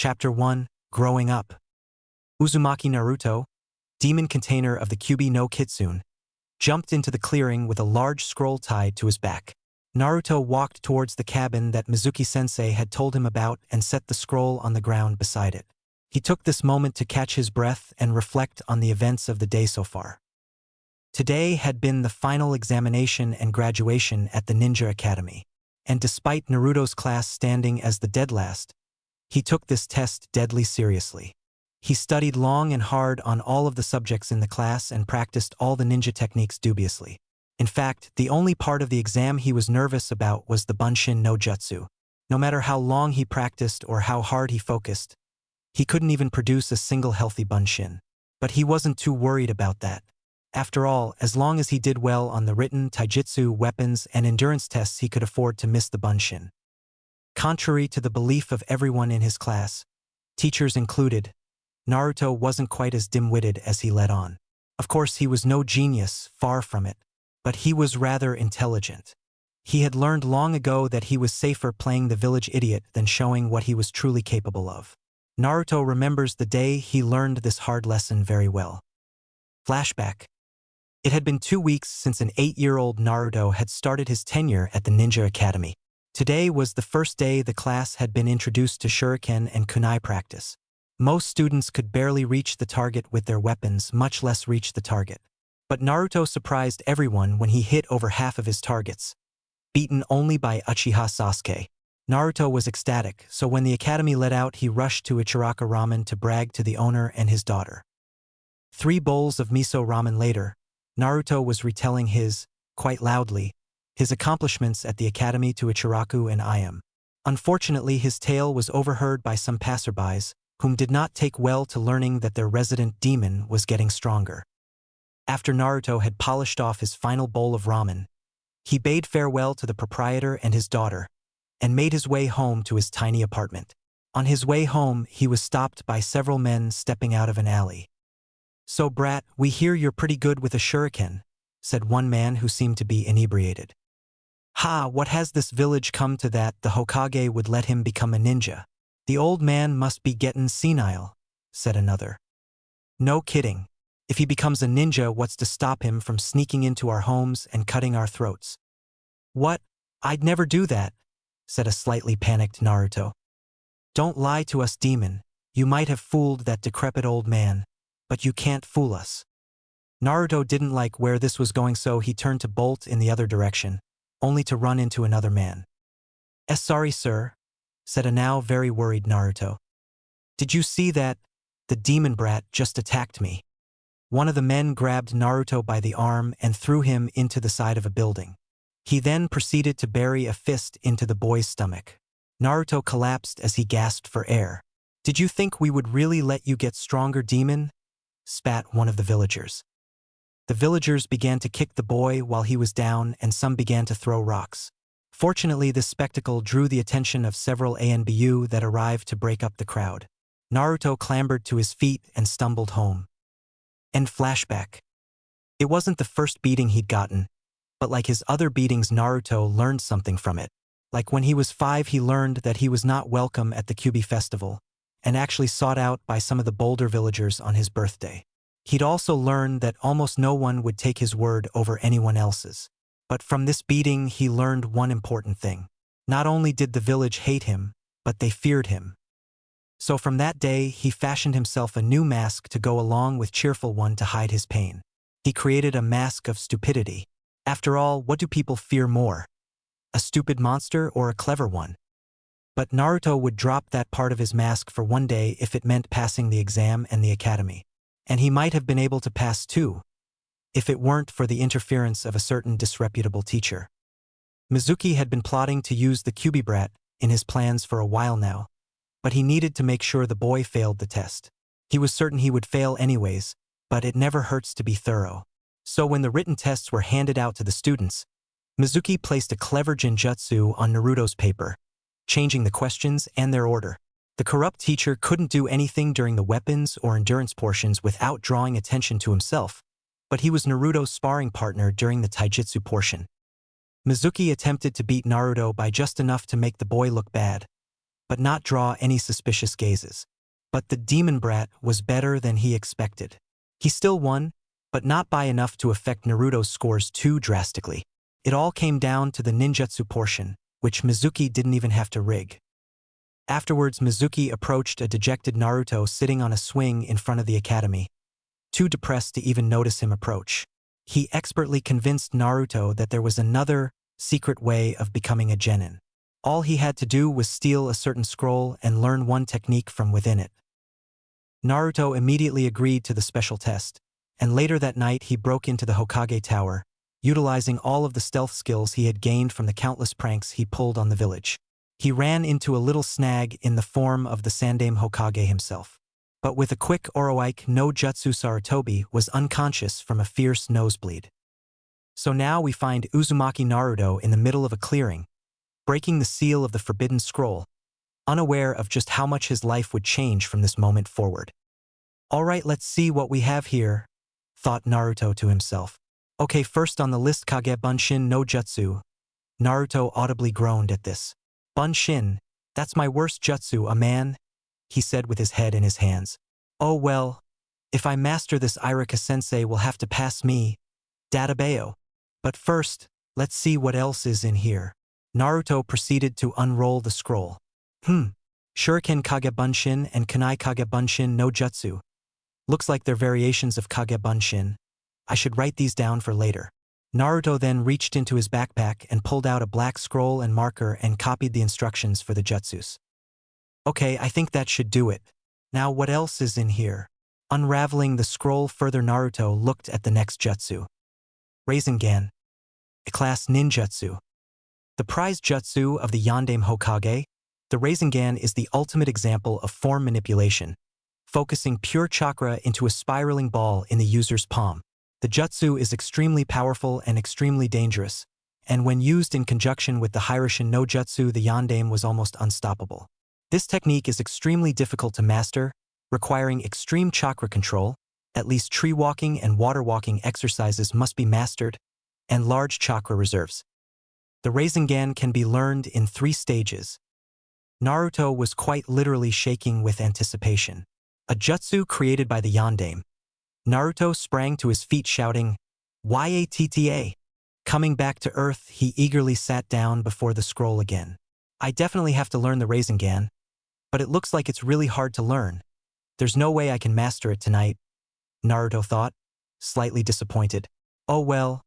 Chapter 1, Growing Up. Uzumaki Naruto, demon container of the Kyuubi no Kitsune, jumped into the clearing with a large scroll tied to his back. Naruto walked towards the cabin that Mizuki-sensei had told him about and set the scroll on the ground beside it. He took this moment to catch his breath and reflect on the events of the day so far. Today had been the final examination and graduation at the Ninja Academy, and despite Naruto's class standing as the dead last, he took this test deadly seriously. He studied long and hard on all of the subjects in the class and practiced all the ninja techniques dubiously. In fact, the only part of the exam he was nervous about was the Bunshin no Jutsu. No matter how long he practiced or how hard he focused, he couldn't even produce a single healthy Bunshin. But he wasn't too worried about that. After all, as long as he did well on the written, taijutsu, weapons, and endurance tests, he could afford to miss the Bunshin. Contrary to the belief of everyone in his class, teachers included, Naruto wasn't quite as dim-witted as he let on. Of course, he was no genius, far from it, but he was rather intelligent. He had learned long ago that he was safer playing the village idiot than showing what he was truly capable of. Naruto remembers the day he learned this hard lesson very well. Flashback. It had been 2 weeks since an 8-year-old Naruto had started his tenure at the Ninja Academy. Today was the first day the class had been introduced to shuriken and kunai practice. Most students could barely reach the target with their weapons, much less reach the target. But Naruto surprised everyone when he hit over half of his targets, beaten only by Uchiha Sasuke. Naruto was ecstatic, so when the academy let out, he rushed to Ichiraka Ramen to brag to the owner and his daughter. 3 bowls of miso ramen later, Naruto was retelling quite loudly, his accomplishments at the academy to Ichiraku and Ayame. Unfortunately, his tale was overheard by some passerbys, whom did not take well to learning that their resident demon was getting stronger. After Naruto had polished off his final bowl of ramen, he bade farewell to the proprietor and his daughter, and made his way home to his tiny apartment. On his way home, he was stopped by several men stepping out of an alley. "So brat, we hear you're pretty good with a shuriken," said one man who seemed to be inebriated. "Ha, what has this village come to that the Hokage would let him become a ninja? The old man must be gettin' senile," said another. "No kidding. If he becomes a ninja, what's to stop him from sneaking into our homes and cutting our throats?" "What? I'd never do that," said a slightly panicked Naruto. "Don't lie to us, demon. You might have fooled that decrepit old man, but you can't fool us." Naruto didn't like where this was going, so he turned to bolt in the other direction, only to run into another man. Sorry, sir," said a now very worried Naruto. "Did you see that? The demon brat just attacked me." One of the men grabbed Naruto by the arm and threw him into the side of a building. He then proceeded to bury a fist into the boy's stomach. Naruto collapsed as he gasped for air. "Did you think we would really let you get stronger, demon?" spat one of the villagers. The villagers began to kick the boy while he was down, and some began to throw rocks. Fortunately, this spectacle drew the attention of several ANBU that arrived to break up the crowd. Naruto clambered to his feet and stumbled home. End flashback. It wasn't the first beating he'd gotten, but like his other beatings, Naruto learned something from it. Like when he was 5, he learned that he was not welcome at the Kyuubi festival, and actually sought out by some of the bolder villagers on his birthday. He'd also learned that almost no one would take his word over anyone else's. But from this beating, he learned one important thing. Not only did the village hate him, but they feared him. So from that day, he fashioned himself a new mask to go along with cheerful one to hide his pain. He created a mask of stupidity. After all, what do people fear more? A stupid monster or a clever one? But Naruto would drop that part of his mask for one day if it meant passing the exam and the academy. And he might have been able to pass too, if it weren't for the interference of a certain disreputable teacher. Mizuki had been plotting to use the Kyuubi brat in his plans for a while now, but he needed to make sure the boy failed the test. He was certain he would fail anyways, but it never hurts to be thorough. So when the written tests were handed out to the students, Mizuki placed a clever genjutsu on Naruto's paper, changing the questions and their order. The corrupt teacher couldn't do anything during the weapons or endurance portions without drawing attention to himself, but he was Naruto's sparring partner during the taijutsu portion. Mizuki attempted to beat Naruto by just enough to make the boy look bad, but not draw any suspicious gazes. But the demon brat was better than he expected. He still won, but not by enough to affect Naruto's scores too drastically. It all came down to the ninjutsu portion, which Mizuki didn't even have to rig. Afterwards, Mizuki approached a dejected Naruto sitting on a swing in front of the academy, too depressed to even notice him approach. He expertly convinced Naruto that there was another, secret way of becoming a genin. All he had to do was steal a certain scroll and learn one technique from within it. Naruto immediately agreed to the special test, and later that night he broke into the Hokage Tower, utilizing all of the stealth skills he had gained from the countless pranks he pulled on the village. He ran into a little snag in the form of the Sandaime Hokage himself. But with a quick Oroike no Jutsu, Sarutobi was unconscious from a fierce nosebleed. So now we find Uzumaki Naruto in the middle of a clearing, breaking the seal of the Forbidden Scroll, unaware of just how much his life would change from this moment forward. Alright, let's see what we have here, thought Naruto to himself. Okay, first on the list, Kage Bunshin no Jutsu. Naruto audibly groaned at this. Bunshin, that's my worst jutsu, a man, he said with his head in his hands. Oh well, if I master this, Iruka-sensei will have to pass me, Databeo. But first, let's see what else is in here. Naruto proceeded to unroll the scroll. Shuriken Kage Bunshin and Kunai Kage Bunshin no Jutsu. Looks like they're variations of Kage Bunshin. I should write these down for later. Naruto then reached into his backpack and pulled out a black scroll and marker and copied the instructions for the jutsus. Okay, I think that should do it. Now what else is in here? Unraveling the scroll further, Naruto looked at the next jutsu. Rasengan, a class ninjutsu. The prized jutsu of the Yondaime Hokage, the Rasengan is the ultimate example of form manipulation, focusing pure chakra into a spiraling ball in the user's palm. The jutsu is extremely powerful and extremely dangerous, and when used in conjunction with the Hiroshin no Jutsu, the Yondaime was almost unstoppable. This technique is extremely difficult to master, requiring extreme chakra control. At least tree walking and water walking exercises must be mastered, and large chakra reserves. The Rasengan can be learned in 3 stages. Naruto was quite literally shaking with anticipation. A jutsu created by the Yondaime. Naruto sprang to his feet shouting, "Yatta!" Coming back to earth, he eagerly sat down before the scroll again. I definitely have to learn the Rasengan, but it looks like it's really hard to learn. There's no way I can master it tonight, Naruto thought, slightly disappointed. Oh well,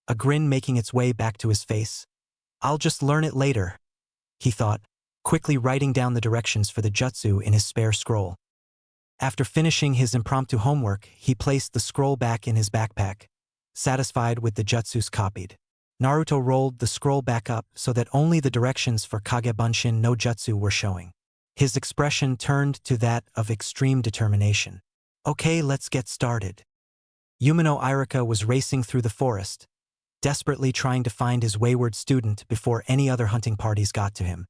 a grin making its way back to his face. I'll just learn it later, he thought, quickly writing down the directions for the jutsu in his spare scroll. After finishing his impromptu homework, he placed the scroll back in his backpack, satisfied with the jutsus copied. Naruto rolled the scroll back up so that only the directions for Kage Bunshin no Jutsu were showing. His expression turned to that of extreme determination. Okay, let's get started. Umino Iruka was racing through the forest, desperately trying to find his wayward student before any other hunting parties got to him.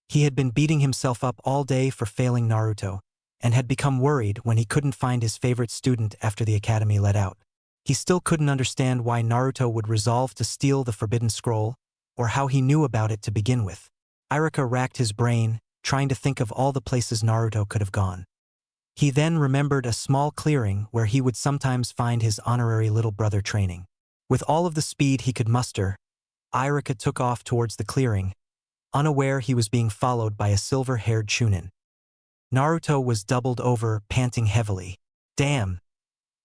He had been beating himself up all day for failing Naruto, and had become worried when he couldn't find his favorite student after the academy let out. He still couldn't understand why Naruto would resolve to steal the Forbidden Scroll, or how he knew about it to begin with. Iruka racked his brain, trying to think of all the places Naruto could have gone. He then remembered a small clearing where he would sometimes find his honorary little brother training. With all of the speed he could muster, Iruka took off towards the clearing, unaware he was being followed by a silver-haired Chunin. Naruto was doubled over, panting heavily. Damn,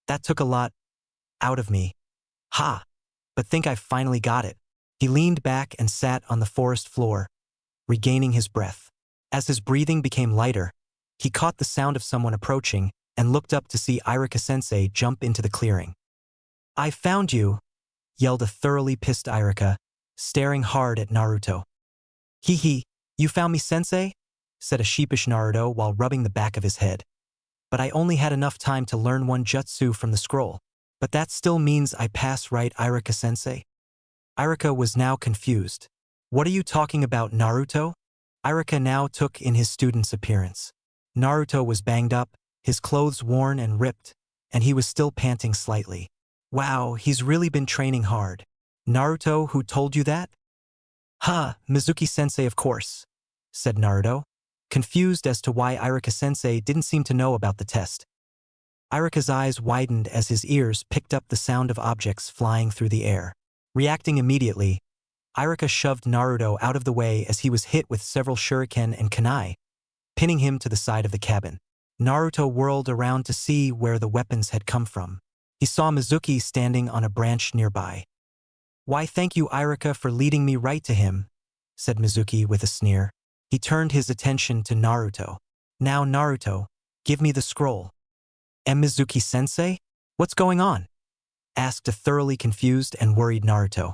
that took a lot out of me. Ha! But think I've finally got it. He leaned back and sat on the forest floor, regaining his breath. As his breathing became lighter, he caught the sound of someone approaching and looked up to see Iruka-sensei jump into the clearing. I found you, yelled a thoroughly pissed Iruka, staring hard at Naruto. Hee, you found me, sensei? Said a sheepish Naruto while rubbing the back of his head. But I only had enough time to learn one jutsu from the scroll. But that still means I pass, right, Iruka-sensei? Iruka was now confused. What are you talking about, Naruto? Iruka now took in his student's appearance. Naruto was banged up, his clothes worn and ripped, and he was still panting slightly. Wow, he's really been training hard. Naruto, who told you that? Ha, Mizuki-sensei, of course, said Naruto. confused as to why Iruka-sensei didn't seem to know about the test. Iruka's eyes widened as his ears picked up the sound of objects flying through the air. Reacting immediately, Iruka shoved Naruto out of the way as he was hit with several shuriken and kunai, pinning him to the side of the cabin. Naruto whirled around to see where the weapons had come from. He saw Mizuki standing on a branch nearby. "Why, thank you, Iruka, for leading me right to him," said Mizuki with a sneer. He turned his attention to Naruto. "Now, Naruto, give me the scroll." "Mizuki-sensei? What's going on?" asked a thoroughly confused and worried Naruto.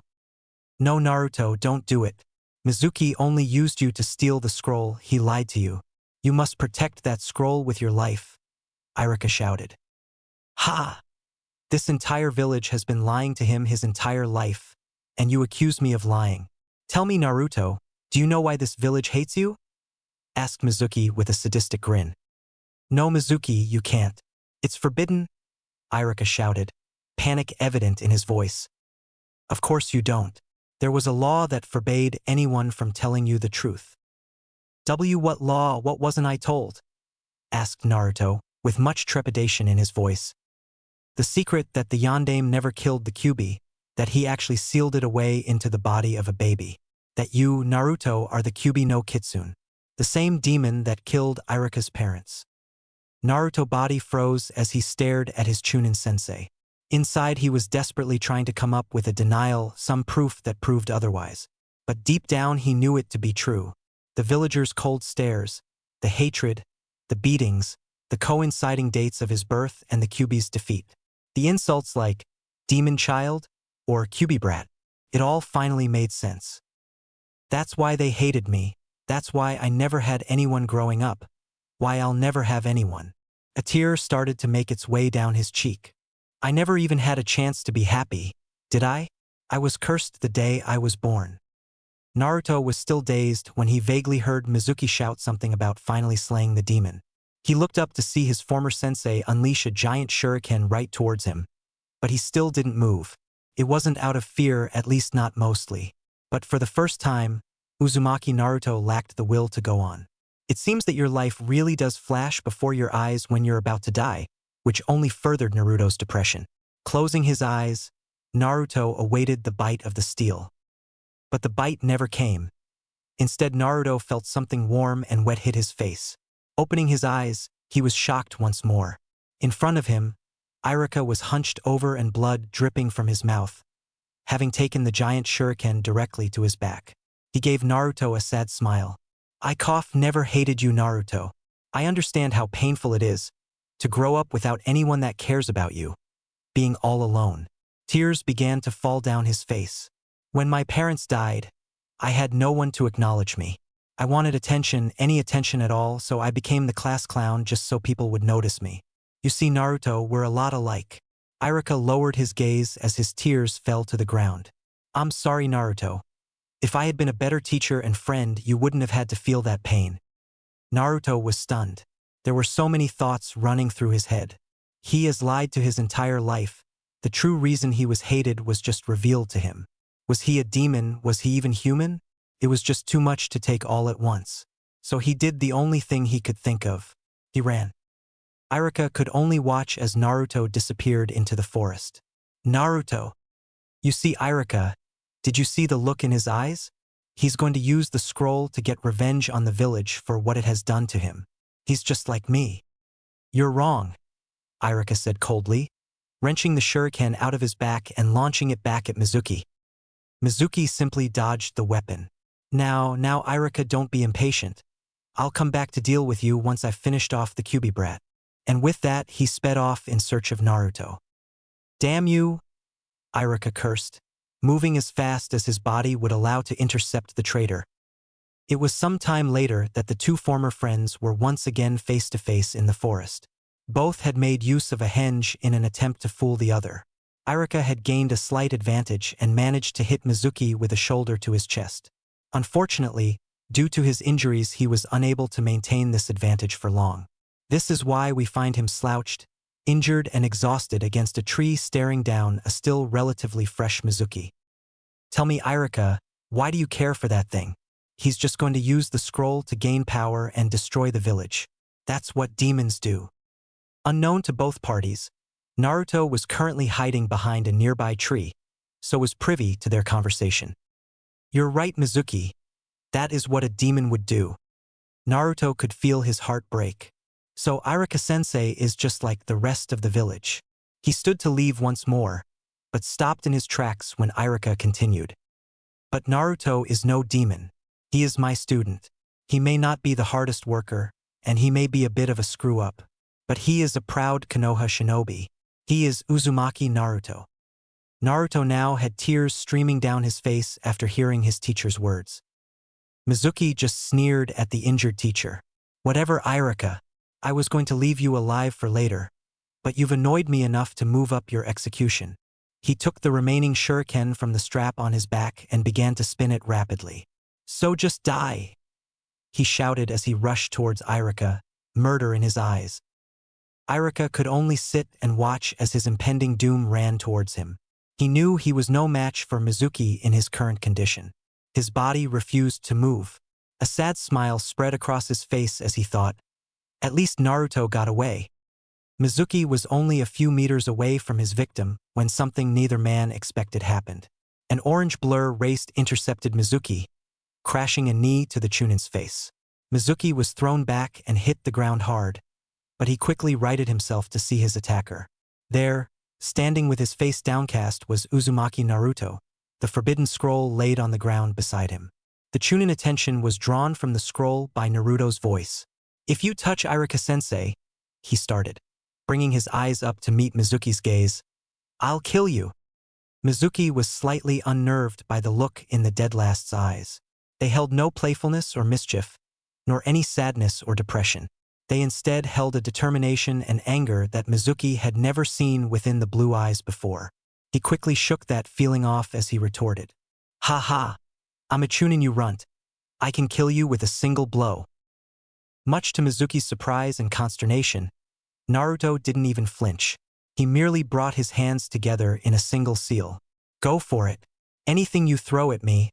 "No, Naruto, don't do it. Mizuki only used you to steal the scroll. He lied to you. You must protect that scroll with your life," Iruka shouted. "Ha! This entire village has been lying to him his entire life, and you accuse me of lying. Tell me, Naruto, do you know why this village hates you?" asked Mizuki with a sadistic grin. "No, Mizuki, you can't. It's forbidden," Iruka shouted, panic evident in his voice. "Of course you don't. There was a law that forbade anyone from telling you the truth." What law? What wasn't I told?" asked Naruto, with much trepidation in his voice. "The secret that the Yondaime never killed the Kyuubi, that he actually sealed it away into the body of a baby. That you, Naruto, are the Kyuubi no Kitsune, the same demon that killed Iruka's parents." Naruto's body froze as he stared at his Chunin-sensei. Inside he was desperately trying to come up with a denial, some proof that proved otherwise. But deep down he knew it to be true. The villagers' cold stares, the hatred, the beatings, the coinciding dates of his birth and the Kyuubi's defeat. The insults like demon child or Kyuubi brat. It all finally made sense. That's why they hated me. That's why I never had anyone growing up. Why I'll never have anyone. A tear started to make its way down his cheek. I never even had a chance to be happy, did I? I was cursed the day I was born. Naruto was still dazed when he vaguely heard Mizuki shout something about finally slaying the demon. He looked up to see his former sensei unleash a giant shuriken right towards him. But he still didn't move. It wasn't out of fear, at least not mostly. But for the first time, Uzumaki Naruto lacked the will to go on. It seems that your life really does flash before your eyes when you're about to die, which only furthered Naruto's depression. Closing his eyes, Naruto awaited the bite of the steel. But the bite never came. Instead, Naruto felt something warm and wet hit his face. Opening his eyes, he was shocked once more. In front of him, Iruka was hunched over and blood dripping from his mouth, having taken the giant shuriken directly to his back. He gave Naruto a sad smile. "I never hated you, Naruto. I understand how painful it is to grow up without anyone that cares about you. Being all alone." Tears began to fall down his face. "When my parents died, I had no one to acknowledge me. I wanted attention, any attention at all, so I became the class clown just so people would notice me. You see, Naruto, we're a lot alike." Iruka lowered his gaze as his tears fell to the ground. "I'm sorry, Naruto. If I had been a better teacher and friend, you wouldn't have had to feel that pain." Naruto was stunned. There were so many thoughts running through his head. He has lied to his entire life. The true reason he was hated was just revealed to him. Was he a demon? Was he even human? It was just too much to take all at once. So he did the only thing he could think of. He ran. Iruka could only watch as Naruto disappeared into the forest. "Naruto! You see, Iruka, did you see the look in his eyes? He's going to use the scroll to get revenge on the village for what it has done to him. He's just like me." "You're wrong," Iruka said coldly, wrenching the shuriken out of his back and launching it back at Mizuki. Mizuki simply dodged the weapon. Now, Iruka, don't be impatient. I'll come back to deal with you once I've finished off the Kyuubi brat." And with that, he sped off in search of Naruto. "Damn you," Iruka cursed, moving as fast as his body would allow to intercept the traitor. It was some time later that the two former friends were once again face to face in the forest. Both had made use of a henge in an attempt to fool the other. Iruka had gained a slight advantage and managed to hit Mizuki with a shoulder to his chest. Unfortunately, due to his injuries, he was unable to maintain this advantage for long. This is why we find him slouched, injured and exhausted against a tree staring down a still relatively fresh Mizuki. "Tell me, Iruka, why do you care for that thing?" he's just going to use the scroll to gain power and destroy the village. That's what demons do. Unknown to both parties, Naruto was currently hiding behind a nearby tree, so was privy to their conversation. You're right, Mizuki. That is what a demon would do. Naruto could feel his heart break. So Iruka-sensei is just like the rest of the village. He stood to leave once more, but stopped in his tracks when Iruka continued. But Naruto is no demon. He is my student. He may not be the hardest worker, and he may be a bit of a screw-up, but he is a proud Konoha shinobi. He is Uzumaki Naruto. Naruto now had tears streaming down his face after hearing his teacher's words. Mizuki just sneered at the injured teacher. Whatever, Iruka, I was going to leave you alive for later, but you've annoyed me enough to move up your execution. He took the remaining shuriken from the strap on his back and began to spin it rapidly. So just die, he shouted as he rushed towards Iruka, murder in his eyes. Iruka could only sit and watch as his impending doom ran towards him. He knew he was no match for Mizuki in his current condition. His body refused to move. A sad smile spread across his face as he thought, at least Naruto got away. Mizuki was only a few meters away from his victim when something neither man expected happened. An orange blur raced intercepted Mizuki, crashing a knee to the Chunin's face. Mizuki was thrown back and hit the ground hard, but he quickly righted himself to see his attacker. There, standing with his face downcast, was Uzumaki Naruto, the forbidden scroll laid on the ground beside him. The Chunin attention was drawn from the scroll by Naruto's voice. If you touch Iruka-sensei, he started, bringing his eyes up to meet Mizuki's gaze, I'll kill you. Mizuki was slightly unnerved by the look in the dead last's eyes. They held no playfulness or mischief, nor any sadness or depression. They instead held a determination and anger that Mizuki had never seen within the blue eyes before. He quickly shook that feeling off as he retorted. Ha ha! I'm a Chunin, you runt. I can kill you with a single blow. Much to Mizuki's surprise and consternation, Naruto didn't even flinch. He merely brought his hands together in a single seal. Go for it. Anything you throw at me,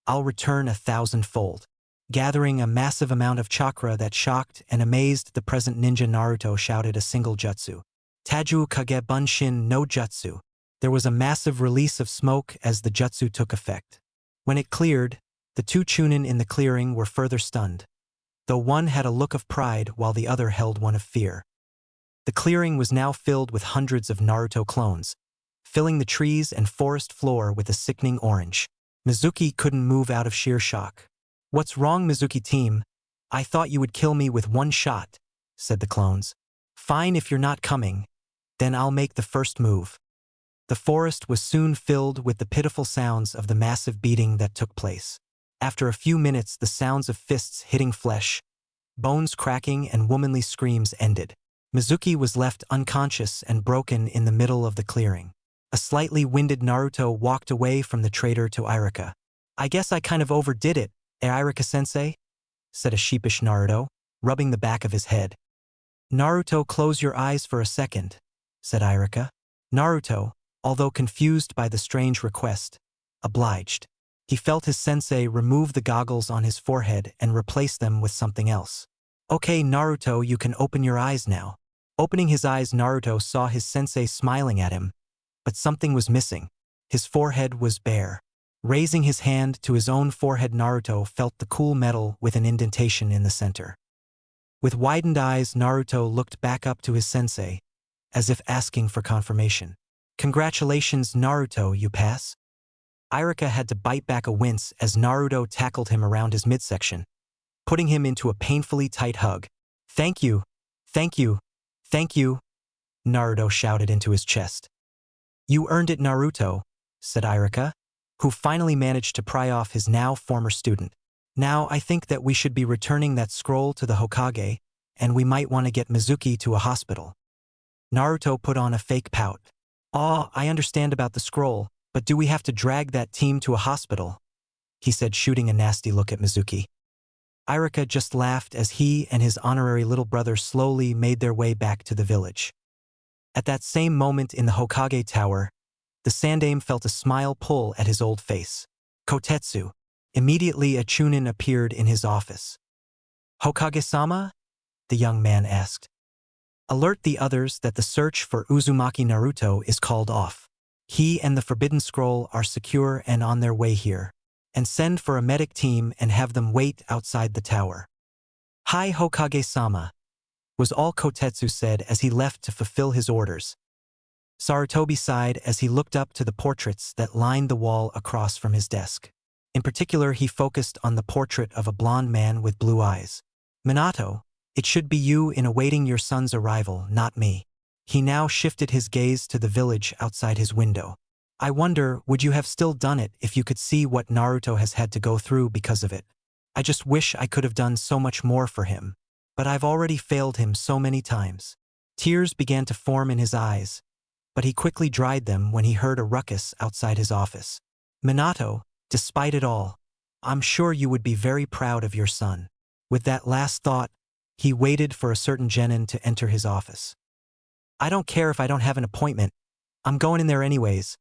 I'll return 1,000-fold. Gathering a massive amount of chakra that shocked and amazed the present ninja, Naruto shouted a single jutsu. Taju Kage Bunshin no Jutsu. There was a massive release of smoke as the jutsu took effect. When it cleared, the two Chunin in the clearing were further stunned, though one had a look of pride while the other held one of fear. The clearing was now filled with hundreds of Naruto clones, filling the trees and forest floor with a sickening orange. Mizuki couldn't move out of sheer shock. What's wrong, Mizuki team? I thought you would kill me with one shot, said the clones. Fine, if you're not coming, then I'll make the first move. The forest was soon filled with the pitiful sounds of the massive beating that took place. After a few minutes, the sounds of fists hitting flesh, bones cracking, and womanly screams ended. Mizuki was left unconscious and broken in the middle of the clearing. A slightly winded Naruto walked away from the traitor to Iruka. I guess I kind of overdid it, Iruka-sensei? Said a sheepish Naruto, rubbing the back of his head. Naruto, close your eyes for a second, said Iruka. Naruto, although confused by the strange request, obliged. He felt his sensei remove the goggles on his forehead and replace them with something else. Okay, Naruto, you can open your eyes now. Opening his eyes, Naruto saw his sensei smiling at him, but something was missing. His forehead was bare. Raising his hand to his own forehead, Naruto felt the cool metal with an indentation in the center. With widened eyes, Naruto looked back up to his sensei, as if asking for confirmation. Congratulations, Naruto, you pass? Iruka had to bite back a wince as Naruto tackled him around his midsection, putting him into a painfully tight hug. Thank you, thank you, thank you, Naruto shouted into his chest. You earned it, Naruto, said Iruka, who finally managed to pry off his now former student. Now I think that we should be returning that scroll to the Hokage, and we might want to get Mizuki to a hospital. Naruto put on a fake pout. I understand about the scroll, but do we have to drag that team to a hospital? He said, shooting a nasty look at Mizuki. Iruka just laughed as he and his honorary little brother slowly made their way back to the village. At that same moment in the Hokage Tower, the Sandaime felt a smile pull at his old face. Kotetsu, Immediately a chunin appeared in his office. "Hokage-sama?" the young man asked. "Alert the others that the search for Uzumaki Naruto is called off. He and the Forbidden Scroll are secure and on their way here. And send for a medic team and have them wait outside the tower." "Hi Hokage-sama," was all Kotetsu said as he left to fulfill his orders. Sarutobi sighed as he looked up to the portraits that lined the wall across from his desk. In particular, he focused on the portrait of a blond man with blue eyes. "Minato, it should be you in awaiting your son's arrival, not me." He now shifted his gaze to the village outside his window. "I wonder, would you have still done it if you could see what Naruto has had to go through because of it? I just wish I could have done so much more for him. But I've already failed him so many times." Tears began to form in his eyes, but he quickly dried them when he heard a ruckus outside his office. "Minato, despite it all, I'm sure you would be very proud of your son." With that last thought, he waited for a certain genin to enter his office. "I don't care if I don't have an appointment. I'm going in there anyways,"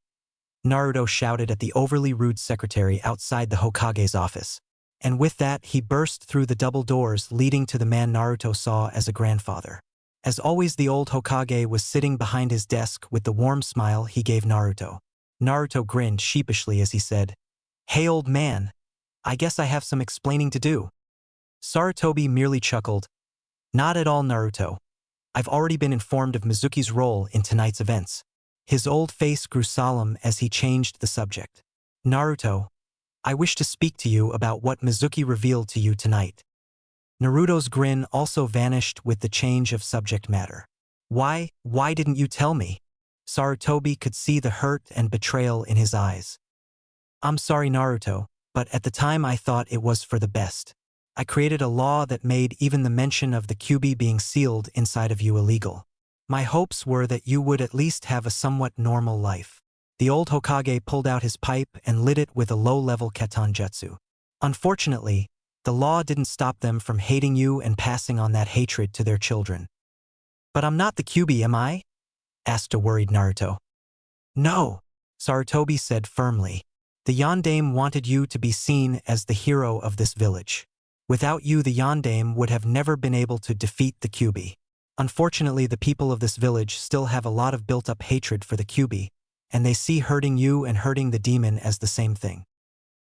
Naruto shouted at the overly rude secretary outside the Hokage's office. And with that, he burst through the double doors leading to the man Naruto saw as a grandfather. As always, the old Hokage was sitting behind his desk with the warm smile he gave Naruto. Naruto grinned sheepishly as he said, "Hey old man, I guess I have some explaining to do." Sarutobi merely chuckled, "Not at all, Naruto. I've already been informed of Mizuki's role in tonight's events." His old face grew solemn as he changed the subject. "Naruto, I wish to speak to you about what Mizuki revealed to you tonight." Naruto's grin also vanished with the change of subject matter. Why didn't you tell me?" Sarutobi could see the hurt and betrayal in his eyes. "I'm sorry, Naruto, but at the time I thought it was for the best. I created a law that made even the mention of the Kyuubi being sealed inside of you illegal. My hopes were that you would at least have a somewhat normal life." The old Hokage pulled out his pipe and lit it with a low-level keton jutsu. "Unfortunately, the law didn't stop them from hating you and passing on that hatred to their children." "But I'm not the Kyuubi, am I?" asked a worried Naruto. "No," Sarutobi said firmly. "The Yondaime wanted you to be seen as the hero of this village. Without you, the Yondaime would have never been able to defeat the Kyuubi. Unfortunately, the people of this village still have a lot of built-up hatred for the Kyuubi, and they see hurting you and hurting the demon as the same thing."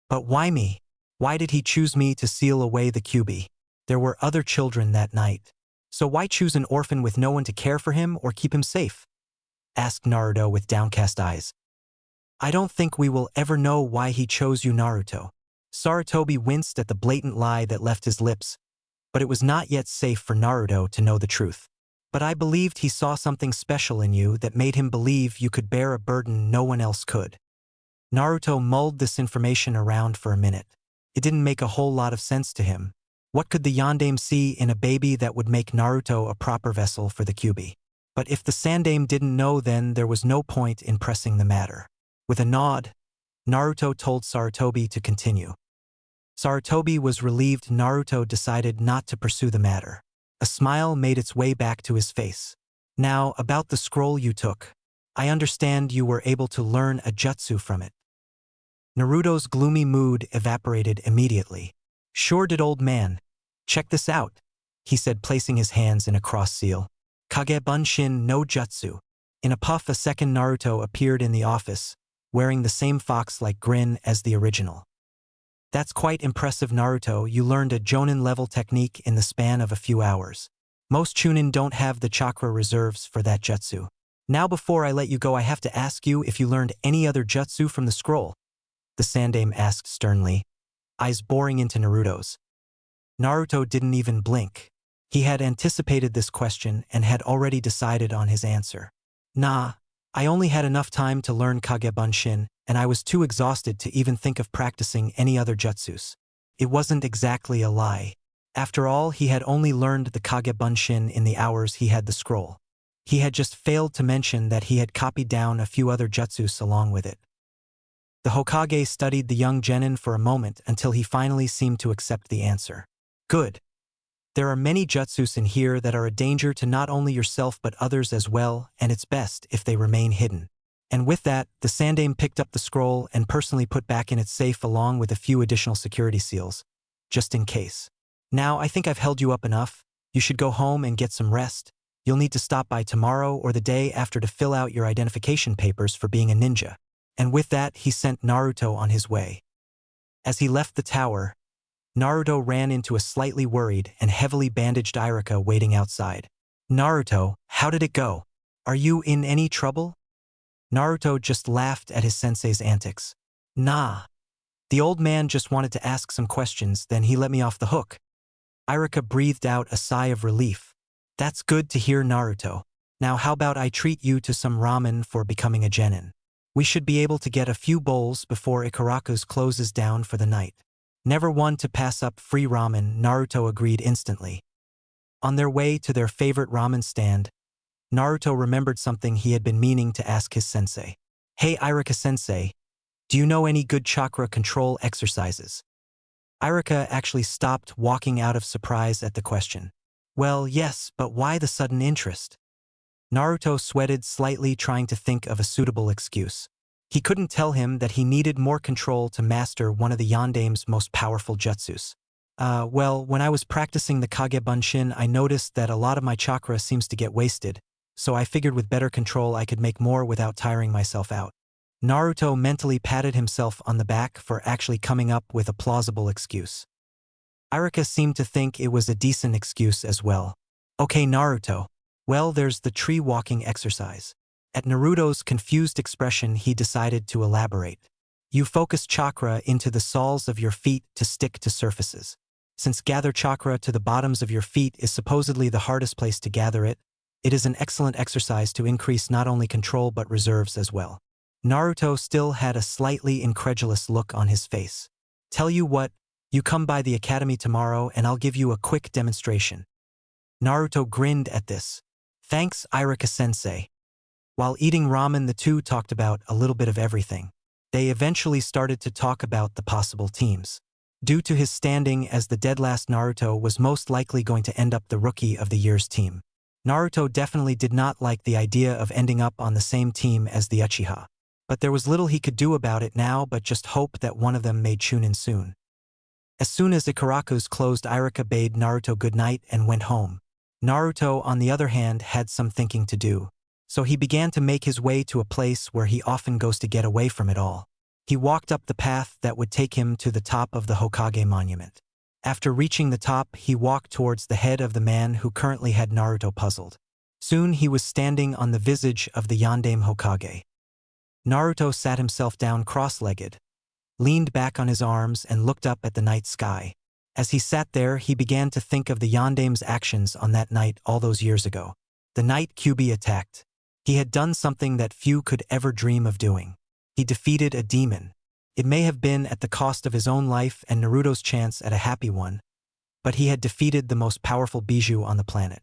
"But why me? Why did he choose me to seal away the Kyuubi? There were other children that night. So why choose an orphan with no one to care for him or keep him safe?" asked Naruto with downcast eyes. "I don't think we will ever know why he chose you, Naruto." Sarutobi winced at the blatant lie that left his lips, but it was not yet safe for Naruto to know the truth. "But I believed he saw something special in you that made him believe you could bear a burden no one else could." Naruto mulled this information around for a minute. It didn't make a whole lot of sense to him. What could the Yondaime see in a baby that would make Naruto a proper vessel for the Kyuubi? But if the Sandaime didn't know, then there was no point in pressing the matter. With a nod, Naruto told Sarutobi to continue. Sarutobi was relieved Naruto decided not to pursue the matter. A smile made its way back to his face. "Now, about the scroll you took. I understand you were able to learn a jutsu from it." Naruto's gloomy mood evaporated immediately. "Sure did, old man. Check this out," he said, placing his hands in a cross seal. "Kage Bunshin no Jutsu." In a puff, a second Naruto appeared in the office, wearing the same fox-like grin as the original. "That's quite impressive, Naruto. You learned a Jonin-level technique in the span of a few hours. Most Chunin don't have the chakra reserves for that jutsu. Now before I let you go, I have to ask you if you learned any other jutsu from the scroll," the Sandaime asked sternly, eyes boring into Naruto's. Naruto didn't even blink. He had anticipated this question and had already decided on his answer. "Nah, I only had enough time to learn Kage Bunshin, and I was too exhausted to even think of practicing any other jutsus." It wasn't exactly a lie. After all, he had only learned the Kage Bunshin in the hours he had the scroll. He had just failed to mention that he had copied down a few other jutsus along with it. The Hokage studied the young genin for a moment until he finally seemed to accept the answer. "Good. There are many jutsus in here that are a danger to not only yourself but others as well, and it's best if they remain hidden. And with that, the Sandaime picked up the scroll and personally put back in its safe along with a few additional security seals, just in case. Now I think I've held you up enough. You should go home and get some rest. You'll need to stop by tomorrow or the day after to fill out your identification papers for being a ninja. And with that, he sent Naruto on his way. As he left the tower, Naruto ran into a slightly worried and heavily bandaged Iruka waiting outside. Naruto, how did it go? Are you in any trouble? Naruto just laughed at his sensei's antics. Nah. The old man just wanted to ask some questions, then he let me off the hook. Iruka breathed out a sigh of relief. That's good to hear, Naruto. Now how about I treat you to some ramen for becoming a genin? We should be able to get a few bowls before Ikaraku's closes down for the night. Never one to pass up free ramen, Naruto agreed instantly. On their way to their favorite ramen stand, Naruto remembered something he had been meaning to ask his sensei. Hey Iruka-sensei, do you know any good chakra control exercises? Iruka actually stopped walking out of surprise at the question. Well, yes, but why the sudden interest? Naruto sweated slightly, trying to think of a suitable excuse. He couldn't tell him that he needed more control to master one of the Yandaime's most powerful jutsus. Well, when I was practicing the Kage Bunshin, I noticed that a lot of my chakra seems to get wasted, so I figured with better control I could make more without tiring myself out. Naruto mentally patted himself on the back for actually coming up with a plausible excuse. Iruka seemed to think it was a decent excuse as well. Okay, Naruto. Well, there's the tree walking exercise. At Naruto's confused expression, he decided to elaborate. You focus chakra into the soles of your feet to stick to surfaces. Since gather chakra to the bottoms of your feet is supposedly the hardest place to gather it, it is an excellent exercise to increase not only control but reserves as well. Naruto still had a slightly incredulous look on his face. Tell you what, you come by the academy tomorrow and I'll give you a quick demonstration. Naruto grinned at this. Thanks, Iruka-sensei. While eating ramen, the two talked about a little bit of everything. They eventually started to talk about the possible teams. Due to his standing as the dead last, Naruto was most likely going to end up the Rookie of the Year's team. Naruto definitely did not like the idea of ending up on the same team as the Uchiha. But there was little he could do about it now but just hope that one of them made Chunin soon. As soon as Ikaraku's closed, Iruka bade Naruto good night and went home. Naruto, on the other hand, had some thinking to do. So he began to make his way to a place where he often goes to get away from it all. He walked up the path that would take him to the top of the Hokage monument. After reaching the top, he walked towards the head of the man who currently had Naruto puzzled. Soon he was standing on the visage of the Yandaime Hokage. Naruto sat himself down cross-legged, leaned back on his arms and looked up at the night sky. As he sat there, he began to think of the Yandaime's actions on that night all those years ago. The night Kyuubi attacked. He had done something that few could ever dream of doing. He defeated a demon. It may have been at the cost of his own life and Naruto's chance at a happy one, but he had defeated the most powerful bijou on the planet.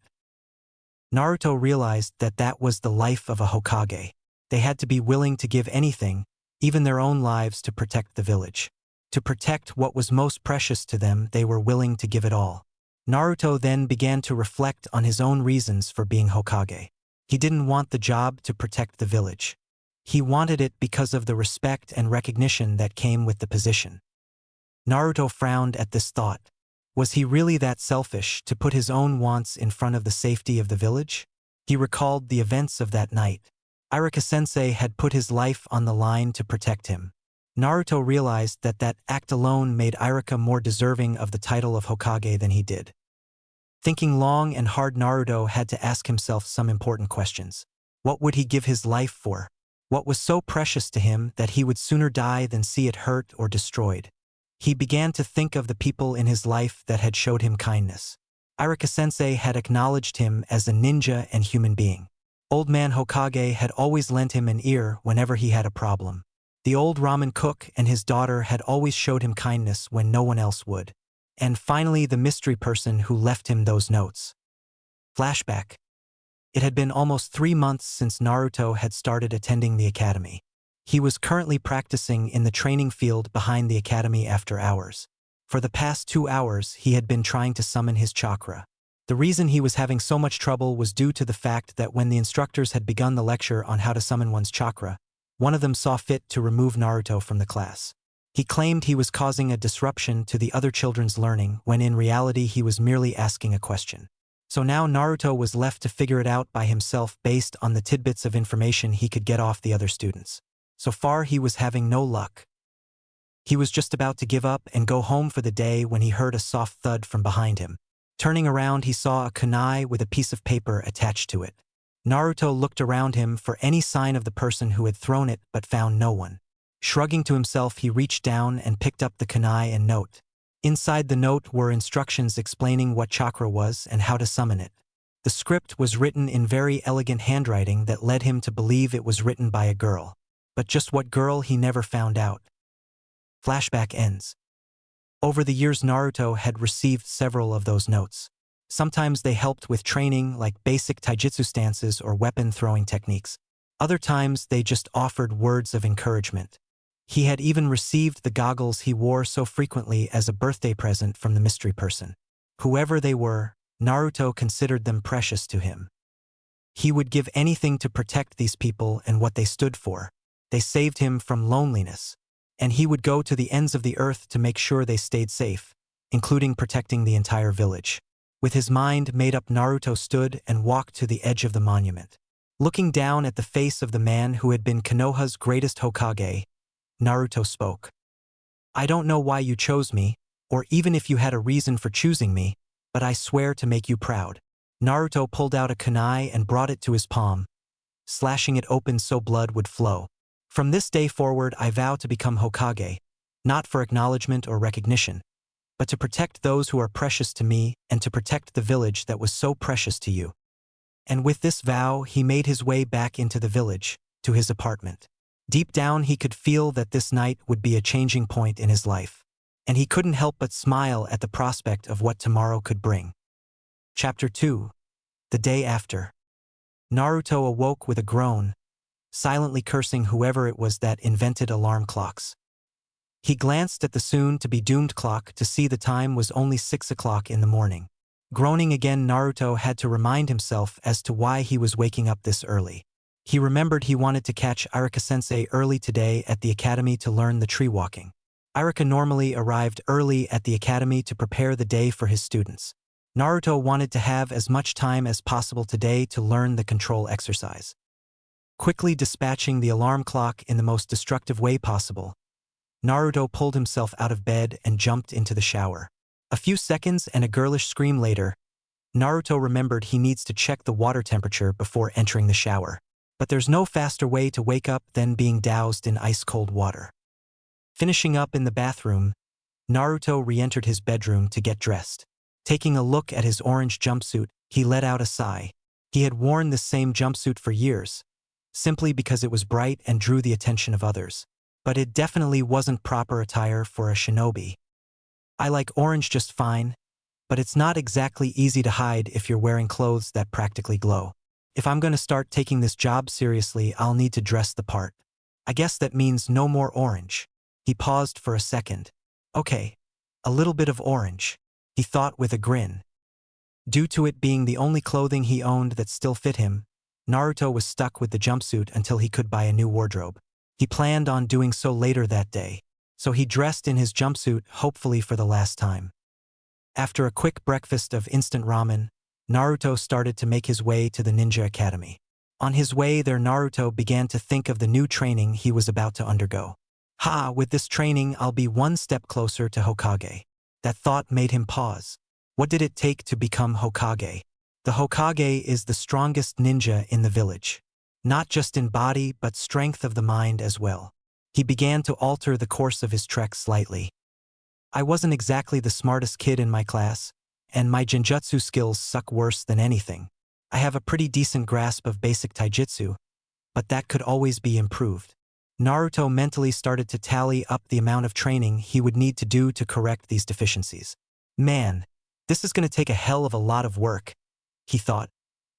Naruto realized that that was the life of a Hokage. They had to be willing to give anything, even their own lives, to protect the village. To protect what was most precious to them, they were willing to give it all. Naruto then began to reflect on his own reasons for being Hokage. He didn't want the job to protect the village. He wanted it because of the respect and recognition that came with the position. Naruto frowned at this thought. Was he really that selfish to put his own wants in front of the safety of the village? He recalled the events of that night. Iruka-sensei had put his life on the line to protect him. Naruto realized that that act alone made Iruka more deserving of the title of Hokage than he did. Thinking long and hard, Naruto had to ask himself some important questions. What would he give his life for? What was so precious to him that he would sooner die than see it hurt or destroyed? He began to think of the people in his life that had showed him kindness. Iruka-sensei had acknowledged him as a ninja and human being. Old Man Hokage had always lent him an ear whenever he had a problem. The old ramen cook and his daughter had always showed him kindness when no one else would. And finally, the mystery person who left him those notes. Flashback. It had been almost 3 months since Naruto had started attending the academy. He was currently practicing in the training field behind the academy after hours. For the past 2 hours, he had been trying to summon his chakra. The reason he was having so much trouble was due to the fact that when the instructors had begun the lecture on how to summon one's chakra, one of them saw fit to remove Naruto from the class. He claimed he was causing a disruption to the other children's learning when in reality he was merely asking a question. So now Naruto was left to figure it out by himself based on the tidbits of information he could get off the other students. So far he was having no luck. He was just about to give up and go home for the day when he heard a soft thud from behind him. Turning around, he saw a kunai with a piece of paper attached to it. Naruto looked around him for any sign of the person who had thrown it but found no one. Shrugging to himself, he reached down and picked up the kunai and note. Inside the note were instructions explaining what chakra was and how to summon it. The script was written in very elegant handwriting that led him to believe it was written by a girl. But just what girl he never found out. Flashback ends. Over the years Naruto had received several of those notes. Sometimes they helped with training like basic taijutsu stances or weapon throwing techniques. Other times they just offered words of encouragement. He had even received the goggles he wore so frequently as a birthday present from the mystery person. Whoever they were, Naruto considered them precious to him. He would give anything to protect these people and what they stood for. They saved him from loneliness. And he would go to the ends of the earth to make sure they stayed safe, including protecting the entire village. With his mind made up, Naruto stood and walked to the edge of the monument. Looking down at the face of the man who had been Konoha's greatest Hokage, Naruto spoke. I don't know why you chose me, or even if you had a reason for choosing me, but I swear to make you proud. Naruto pulled out a kunai and brought it to his palm, slashing it open so blood would flow. From this day forward I vow to become Hokage, not for acknowledgement or recognition, but to protect those who are precious to me and to protect the village that was so precious to you. And with this vow he made his way back into the village, to his apartment. Deep down he could feel that this night would be a changing point in his life, and he couldn't help but smile at the prospect of what tomorrow could bring. Chapter 2. The day after. Naruto awoke with a groan, silently cursing whoever it was that invented alarm clocks. He glanced at the soon-to-be doomed clock to see the time was only 6 o'clock in the morning. Groaning again, Naruto had to remind himself as to why he was waking up this early. He remembered he wanted to catch Iruka-sensei early today at the academy to learn the tree walking. Iruka normally arrived early at the academy to prepare the day for his students. Naruto wanted to have as much time as possible today to learn the control exercise. Quickly dispatching the alarm clock in the most destructive way possible, Naruto pulled himself out of bed and jumped into the shower. A few seconds and a girlish scream later, Naruto remembered he needs to check the water temperature before entering the shower. But there's no faster way to wake up than being doused in ice-cold water. Finishing up in the bathroom, Naruto re-entered his bedroom to get dressed. Taking a look at his orange jumpsuit, he let out a sigh. He had worn this same jumpsuit for years, simply because it was bright and drew the attention of others. But it definitely wasn't proper attire for a shinobi. I like orange just fine, but it's not exactly easy to hide if you're wearing clothes that practically glow. If I'm going to start taking this job seriously, I'll need to dress the part. I guess that means no more orange. He paused for a second. Okay, a little bit of orange, he thought with a grin. Due to it being the only clothing he owned that still fit him, Naruto was stuck with the jumpsuit until he could buy a new wardrobe. He planned on doing so later that day, so he dressed in his jumpsuit, hopefully for the last time. After a quick breakfast of instant ramen, Naruto started to make his way to the ninja academy. On his way there, Naruto began to think of the new training he was about to undergo. With this training I'll be one step closer to Hokage. That thought made him pause. What did it take to become Hokage? The Hokage is the strongest ninja in the village. Not just in body but strength of the mind as well. He began to alter the course of his trek slightly. I wasn't exactly the smartest kid in my class, and my genjutsu skills suck worse than anything. I have a pretty decent grasp of basic taijutsu, but that could always be improved. Naruto mentally started to tally up the amount of training he would need to do to correct these deficiencies. Man, this is going to take a hell of a lot of work, he thought,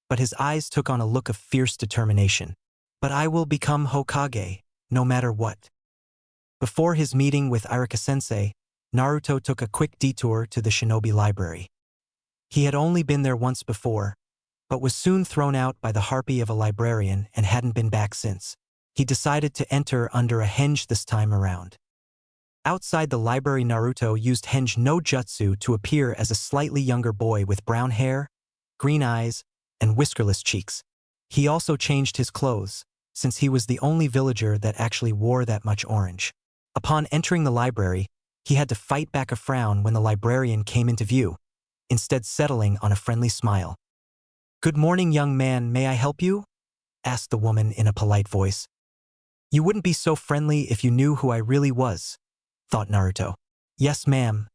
but his eyes took on a look of fierce determination. But I will become Hokage, no matter what. Before his meeting with Iruka-sensei, Naruto took a quick detour to the shinobi library. He had only been there once before, but was soon thrown out by the harpy of a librarian and hadn't been back since. he decided to enter under a henge this time around. Outside the library, Naruto used henge no jutsu to appear as a slightly younger boy with brown hair, green eyes, and whiskerless cheeks. He also changed his clothes, since he was the only villager that actually wore that much orange. Upon entering the library, he had to fight back a frown when the librarian came into view, instead settling on a friendly smile. "Good morning, young man, may I help you?" asked the woman in a polite voice. "You wouldn't be so friendly if you knew who I really was," thought Naruto. "Yes, ma'am.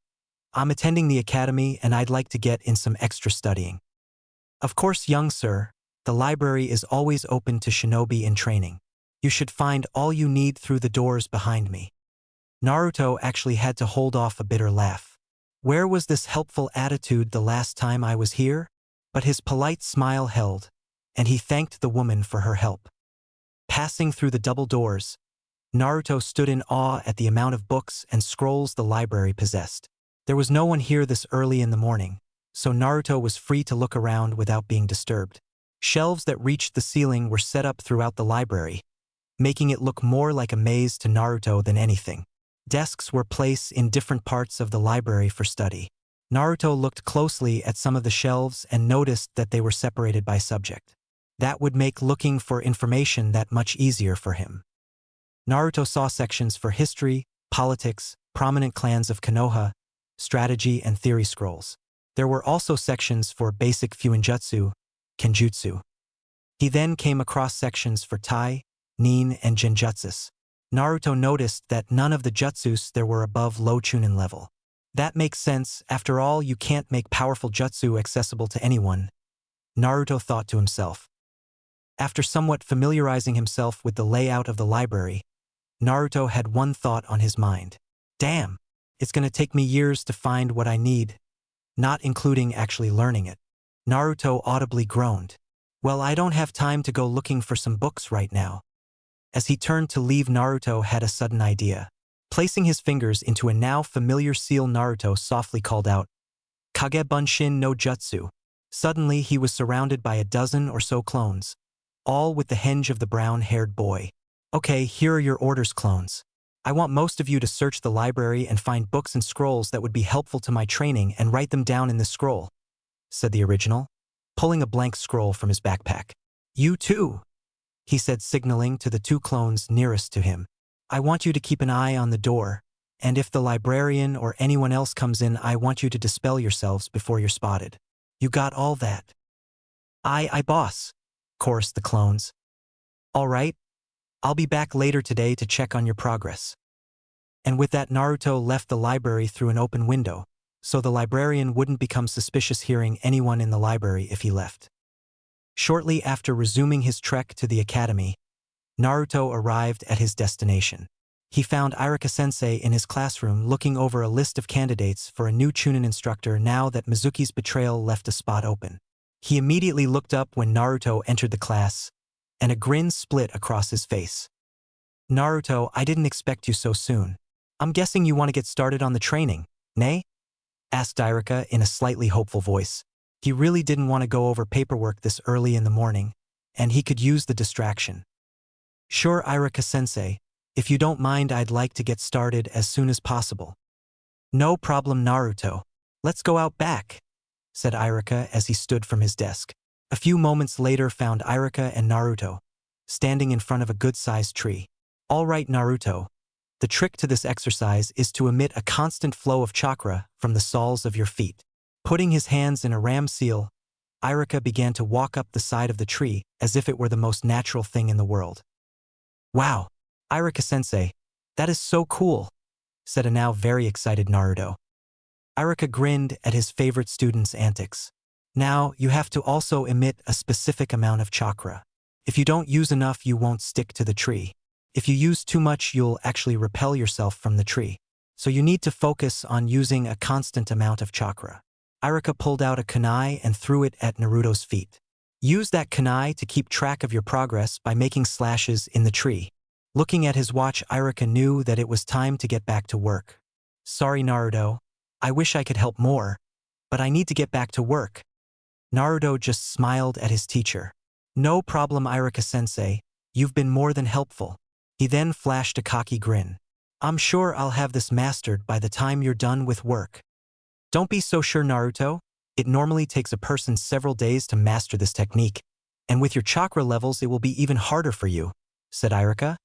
I'm attending the academy and I'd like to get in some extra studying." "Of course, young sir. The library is always open to shinobi in training. You should find all you need through the doors behind me." Naruto actually had to hold off a bitter laugh. Where was this helpful attitude the last time I was here? But his polite smile held, and he thanked the woman for her help. Passing through the double doors, Naruto stood in awe at the amount of books and scrolls the library possessed. There was no one here this early in the morning, so Naruto was free to look around without being disturbed. Shelves that reached the ceiling were set up throughout the library, making it look more like a maze to Naruto than anything. Desks were placed in different parts of the library for study. Naruto looked closely at some of the shelves and noticed that they were separated by subject. That would make looking for information that much easier for him. Naruto saw sections for history, politics, prominent clans of Konoha, strategy and theory scrolls. There were also sections for basic fuinjutsu, kenjutsu. He then came across sections for tai, nin and genjutsus. Naruto noticed that none of the jutsus there were above low chunin level. That makes sense, after all you can't make powerful jutsu accessible to anyone, Naruto thought to himself. After somewhat familiarizing himself with the layout of the library, Naruto had one thought on his mind. Damn, it's gonna take me years to find what I need, not including actually learning it. Naruto audibly groaned. Well, I don't have time to go looking for some books right now. As he turned to leave, Naruto had a sudden idea. Placing his fingers into a now familiar seal, Naruto softly called out, "Kage Bunshin no Jutsu." Suddenly, he was surrounded by a dozen or so clones, all with the henge of the brown-haired boy. "Okay, here are your orders, clones. I want most of you to search the library and find books and scrolls that would be helpful to my training and write them down in this scroll," said the original, pulling a blank scroll from his backpack. "You too," he said, signaling to the two clones nearest to him. "I want you to keep an eye on the door, and if the librarian or anyone else comes in, I want you to dispel yourselves before you're spotted." "You got all that?" Aye, boss," chorused the clones. "All right, I'll be back later today to check on your progress." And with that, Naruto left the library through an open window, so the librarian wouldn't become suspicious hearing anyone in the library if he left. Shortly after resuming his trek to the academy, Naruto arrived at his destination. He found Iruka-sensei in his classroom looking over a list of candidates for a new Chunin instructor now that Mizuki's betrayal left a spot open. He immediately looked up when Naruto entered the class, and a grin split across his face. "Naruto, I didn't expect you so soon. I'm guessing you want to get started on the training, nay?" asked Iruka in a slightly hopeful voice. He really didn't want to go over paperwork this early in the morning, and he could use the distraction. "Sure, Iruka-sensei. If you don't mind, I'd like to get started as soon as possible." "No problem, Naruto. Let's go out back," said Iruka as he stood from his desk. A few moments later found Iruka and Naruto standing in front of a good-sized tree. "All right, Naruto. The trick to this exercise is to emit a constant flow of chakra from the soles of your feet." Putting his hands in a ram seal, Iruka began to walk up the side of the tree as if it were the most natural thing in the world. "Wow, Iruka-sensei, that is so cool," said a now very excited Naruto. Iruka grinned at his favorite student's antics. "Now, you have to also emit a specific amount of chakra. If you don't use enough, you won't stick to the tree. If you use too much, you'll actually repel yourself from the tree. So you need to focus on using a constant amount of chakra." Iruka pulled out a kunai and threw it at Naruto's feet. "Use that kunai to keep track of your progress by making slashes in the tree." Looking at his watch, Iruka knew that it was time to get back to work. "Sorry, Naruto. I wish I could help more, but I need to get back to work." Naruto just smiled at his teacher. "No problem, Iruka-sensei. You've been more than helpful." He then flashed a cocky grin. "I'm sure I'll have this mastered by the time you're done with work." "Don't be so sure, Naruto. It normally takes a person several days to master this technique, and with your chakra levels it will be even harder for you," said Iruka,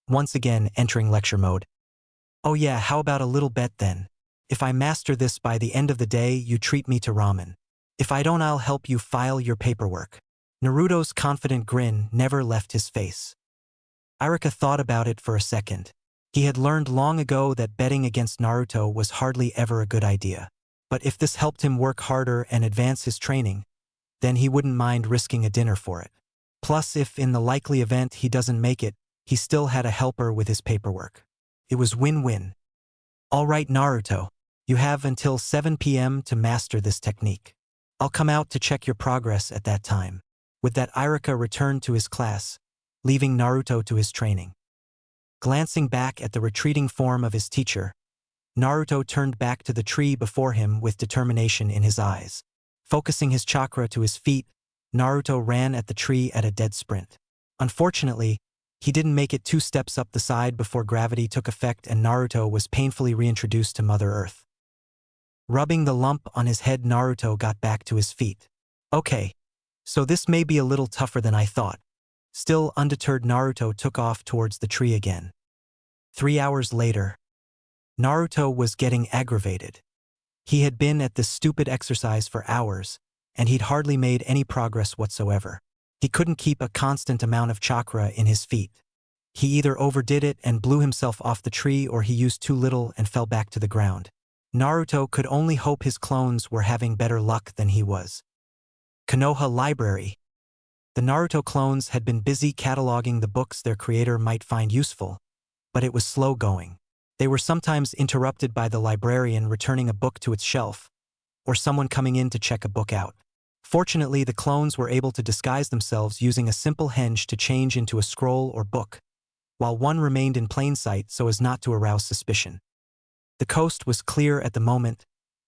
once again entering lecture mode. "Oh yeah, how about a little bet then? If I master this by the end of the day, you treat me to ramen. If I don't, I'll help you file your paperwork." Naruto's confident grin never left his face. Iruka thought about it for a second. He had learned long ago that betting against Naruto was hardly ever a good idea. But if this helped him work harder and advance his training, then he wouldn't mind risking a dinner for it. Plus, if in the likely event he doesn't make it, he still had a helper with his paperwork. It was win-win. "All right, Naruto. You have until 7 p.m. to master this technique. I'll come out to check your progress at that time." With that, Iruka returned to his class, leaving Naruto to his training. Glancing back at the retreating form of his teacher, Naruto turned back to the tree before him with determination in his eyes. Focusing his chakra to his feet, Naruto ran at the tree at a dead sprint. Unfortunately, he didn't make it 2 steps up the side before gravity took effect and Naruto was painfully reintroduced to Mother Earth. Rubbing the lump on his head, Naruto got back to his feet. "Okay, so this may be a little tougher than I thought." Still undeterred, Naruto took off towards the tree again. 3 hours later, Naruto was getting aggravated. He had been at this stupid exercise for hours, and he'd hardly made any progress whatsoever. He couldn't keep a constant amount of chakra in his feet. He either overdid it and blew himself off the tree, or he used too little and fell back to the ground. Naruto could only hope his clones were having better luck than he was. Konoha Library. The Naruto clones had been busy cataloging the books their creator might find useful, but it was slow going. They were sometimes interrupted by the librarian returning a book to its shelf, or someone coming in to check a book out. Fortunately, the clones were able to disguise themselves using a simple henge to change into a scroll or book, while one remained in plain sight so as not to arouse suspicion. The coast was clear at the moment,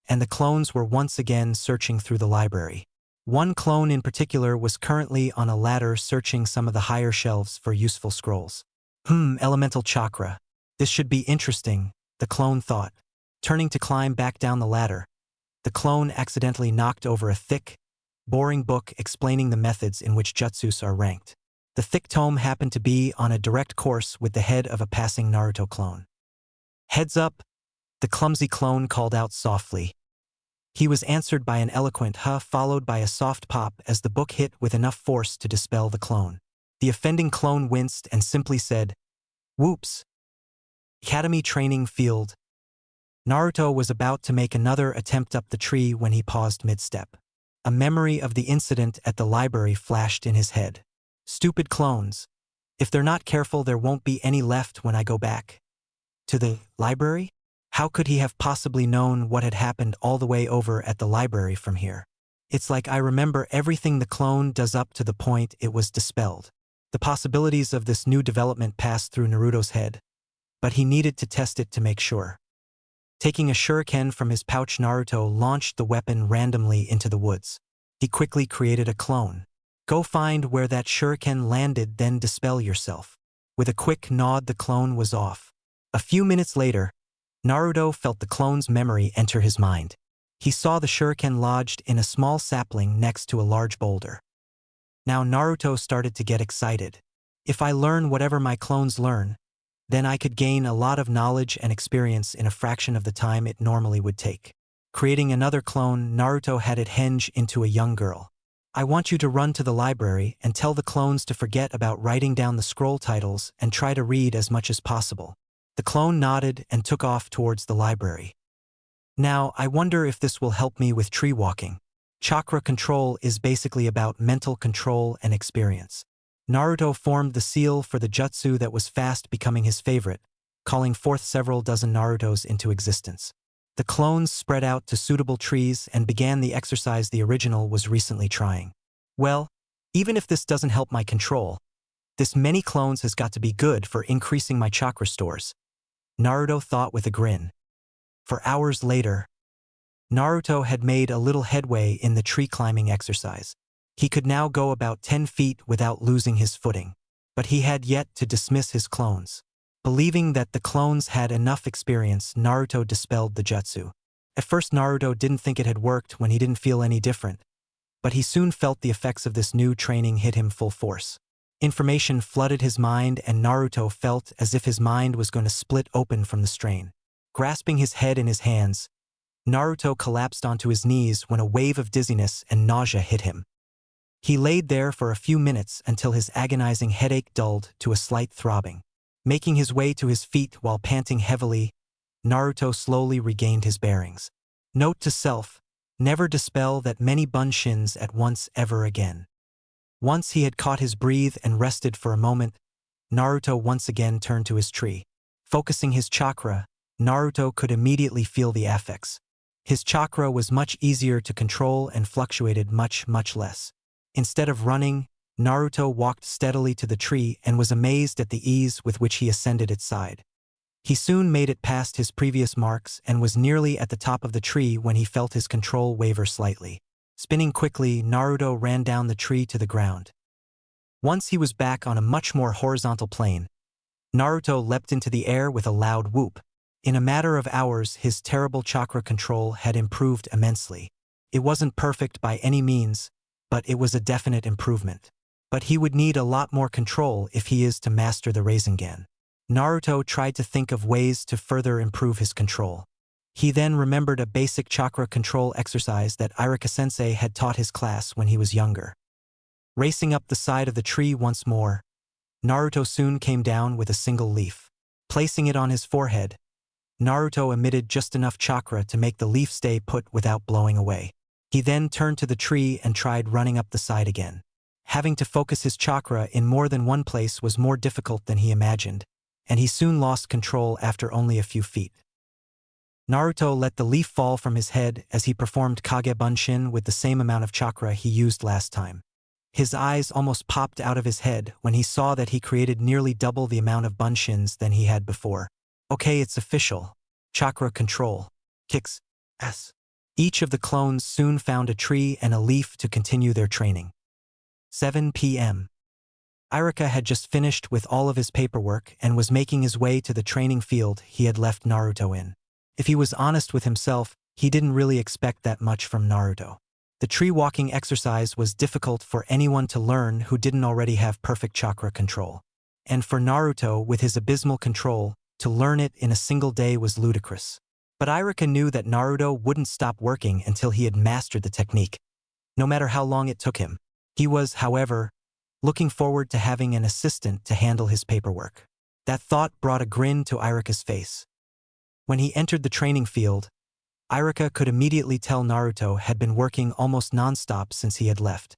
and the clones were once again searching through the library. One clone in particular was currently on a ladder searching some of the higher shelves for useful scrolls. Elemental chakra. This should be interesting, the clone thought. Turning to climb back down the ladder, the clone accidentally knocked over a thick, boring book explaining the methods in which jutsus are ranked. The thick tome happened to be on a direct course with the head of a passing Naruto clone. "Heads up," the clumsy clone called out softly. He was answered by an eloquent "huh" followed by a soft pop as the book hit with enough force to dispel the clone. The offending clone winced and simply said, "Whoops." Academy Training Field. Naruto was about to make another attempt up the tree when he paused mid-step. A memory of the incident at the library flashed in his head. Stupid clones. If they're not careful, there won't be any left when I go back. To the library? How could he have possibly known what had happened all the way over at the library from here? It's like I remember everything the clone does up to the point it was dispelled. The possibilities of this new development passed through Naruto's head, but he needed to test it to make sure. Taking a shuriken from his pouch, Naruto launched the weapon randomly into the woods. He quickly created a clone. "Go find where that shuriken landed, then dispel yourself." With a quick nod, the clone was off. A few minutes later, Naruto felt the clone's memory enter his mind. He saw the shuriken lodged in a small sapling next to a large boulder. Now Naruto started to get excited. If I learn whatever my clones learn, then I could gain a lot of knowledge and experience in a fraction of the time it normally would take. Creating another clone, Naruto had it henge into a young girl. "I want you to run to the library and tell the clones to forget about writing down the scroll titles and try to read as much as possible." The clone nodded and took off towards the library. "Now, I wonder if this will help me with tree walking. Chakra control is basically about mental control and experience." Naruto formed the seal for the jutsu that was fast becoming his favorite, calling forth several dozen Narutos into existence. The clones spread out to suitable trees and began the exercise the original was recently trying. "Well, even if this doesn't help my control, this many clones has got to be good for increasing my chakra stores," Naruto thought with a grin. For hours later, Naruto had made a little headway in the tree climbing exercise. He could now go about 10 feet without losing his footing. but he had yet to dismiss his clones. Believing that the clones had enough experience, Naruto dispelled the jutsu. At first Naruto didn't think it had worked when he didn't feel any different, but he soon felt the effects of this new training hit him full force. Information flooded his mind and Naruto felt as if his mind was going to split open from the strain. Grasping his head in his hands, Naruto collapsed onto his knees when a wave of dizziness and nausea hit him. He laid there for a few minutes until his agonizing headache dulled to a slight throbbing. Making his way to his feet while panting heavily, Naruto slowly regained his bearings. Note to self, never dispel that many bunshins at once ever again. Once he had caught his breath and rested for a moment, Naruto once again turned to his tree. Focusing his chakra, Naruto could immediately feel the effects. His chakra was much easier to control and fluctuated much less. Instead of running, Naruto walked steadily to the tree and was amazed at the ease with which he ascended its side. He soon made it past his previous marks and was nearly at the top of the tree when he felt his control waver slightly. Spinning quickly, Naruto ran down the tree to the ground. Once he was back on a much more horizontal plane, Naruto leapt into the air with a loud whoop. In a matter of hours, his terrible chakra control had improved immensely. It wasn't perfect by any means, but it was a definite improvement. But he would need a lot more control if he is to master the Rasengan. Naruto tried to think of ways to further improve his control. He then remembered a basic chakra control exercise that Iruka-sensei had taught his class when he was younger. Racing up the side of the tree once more, Naruto soon came down with a single leaf. Placing it on his forehead, Naruto emitted just enough chakra to make the leaf stay put without blowing away. He then turned to the tree and tried running up the side again. Having to focus his chakra in more than one place was more difficult than he imagined, and he soon lost control after only a few feet. Naruto let the leaf fall from his head as he performed Kage Bunshin with the same amount of chakra he used last time. His eyes almost popped out of his head when he saw that he created nearly double the amount of bunshins than he had before. Okay, it's official. Chakra control. Kicks ass. Each of the clones soon found a tree and a leaf to continue their training. 7 p.m. Iruka had just finished with all of his paperwork and was making his way to the training field he had left Naruto in. If he was honest with himself, he didn't really expect that much from Naruto. The tree-walking exercise was difficult for anyone to learn who didn't already have perfect chakra control. And for Naruto, with his abysmal control, to learn it in a single day was ludicrous. But Iruka knew that Naruto wouldn't stop working until he had mastered the technique, no matter how long it took him. He was, however, looking forward to having an assistant to handle his paperwork. That thought brought a grin to Iruka's face. When he entered the training field, Iruka could immediately tell Naruto had been working almost non-stop since he had left.